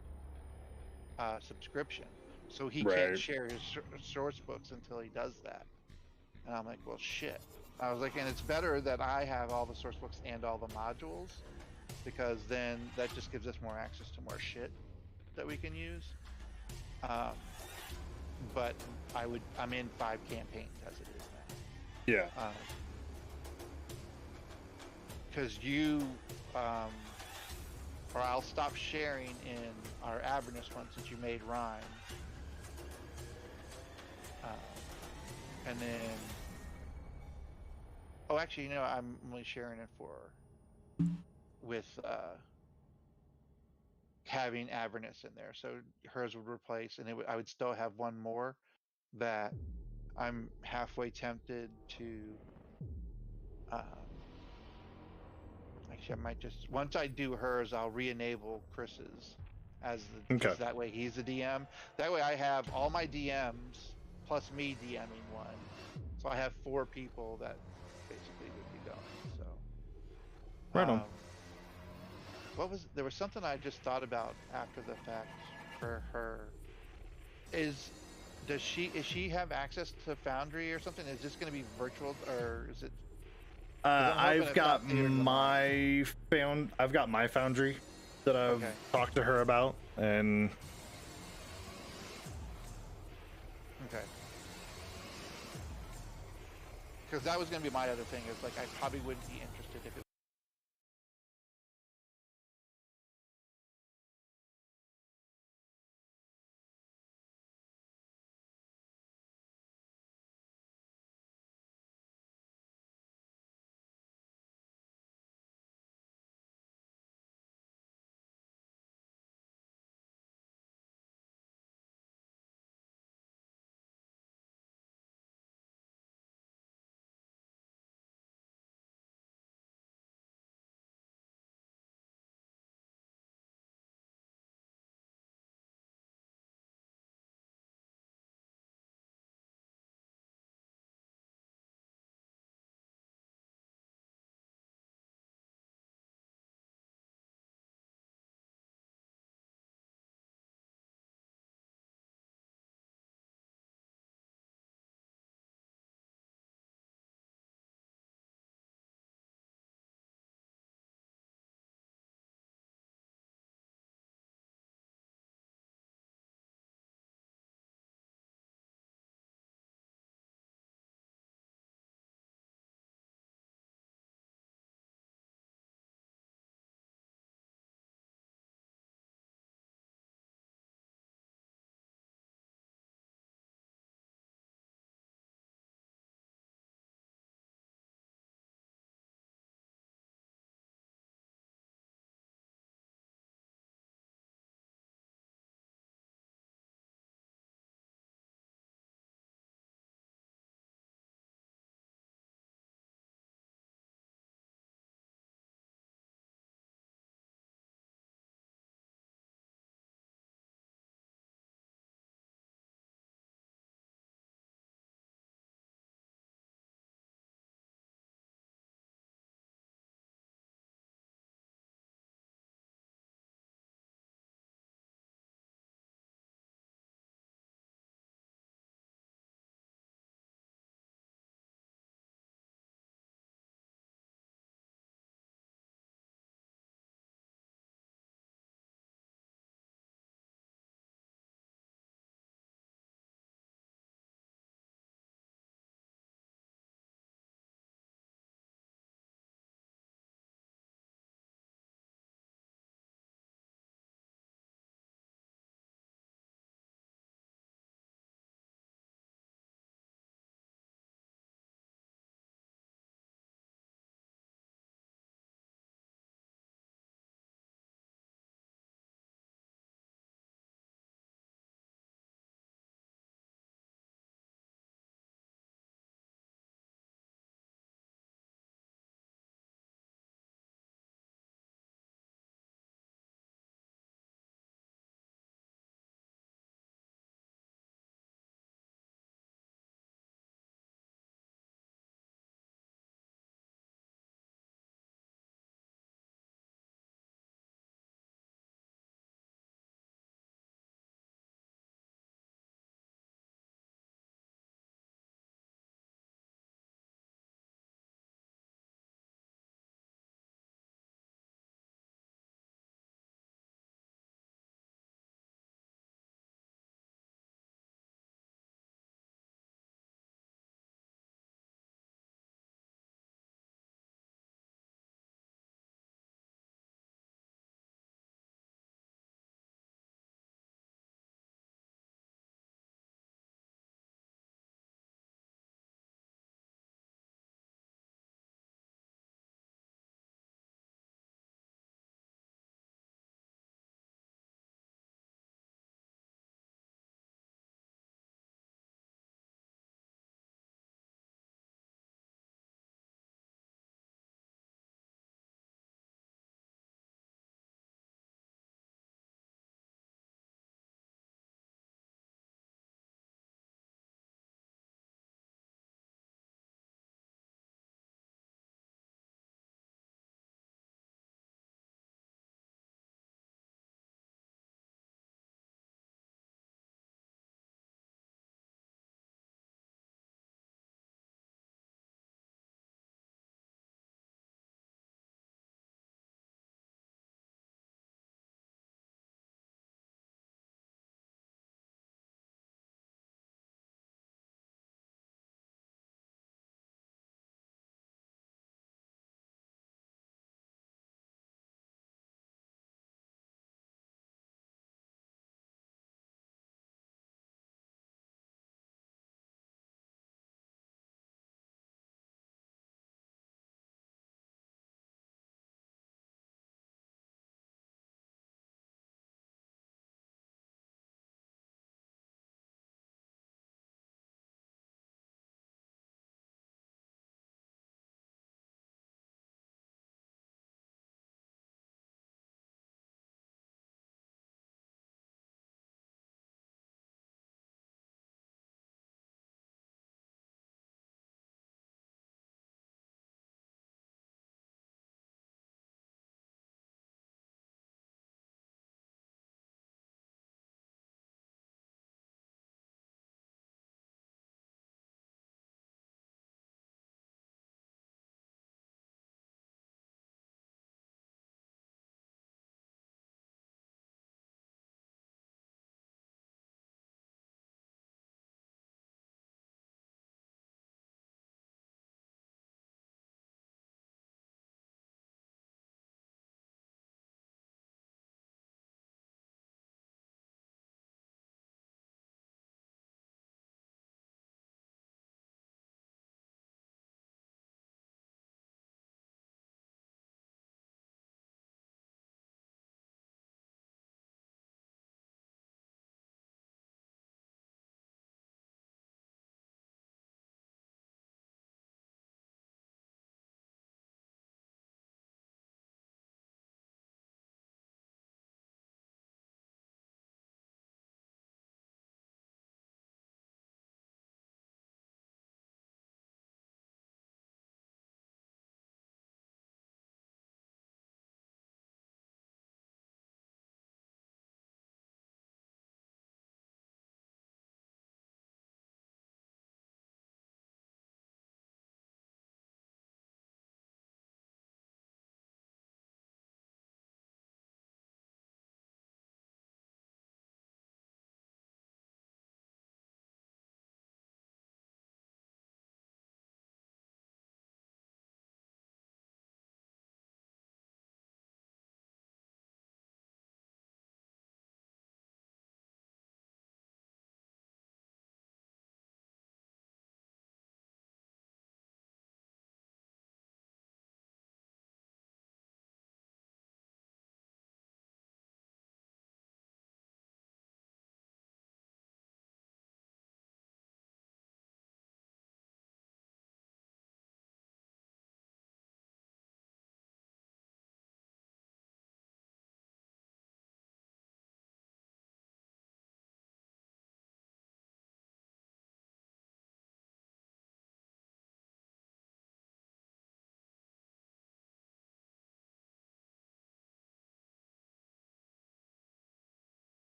subscription, so he can't Right. share his source books until he does that. And I'm like, well, shit. I was like, and it's better that I have all the source books and all the modules, because then that just gives us more access to more shit that we can use. But I'm in 5 campaigns as it is now. Yeah. Because you, or I'll stop sharing in our Avernus one since you made Rhyme. And then, oh, actually, I'm only sharing it with having Avernus in there. So hers would replace, and I would still have one more that I'm halfway tempted to. Actually, I might just once I do hers, I'll re-enable Chris's as the Okay. that way he's the DM. That way I have all my DMs plus me DMing one, so I have 4 people that basically would be going. So Right on. There was something I just thought about after the fact for her. Does she have access to Foundry or something? Is this going to be virtual or is it? I've got my Foundry that I've talked to her about, and okay. Because that was going to be my other thing. Is like I probably wouldn't be interested if it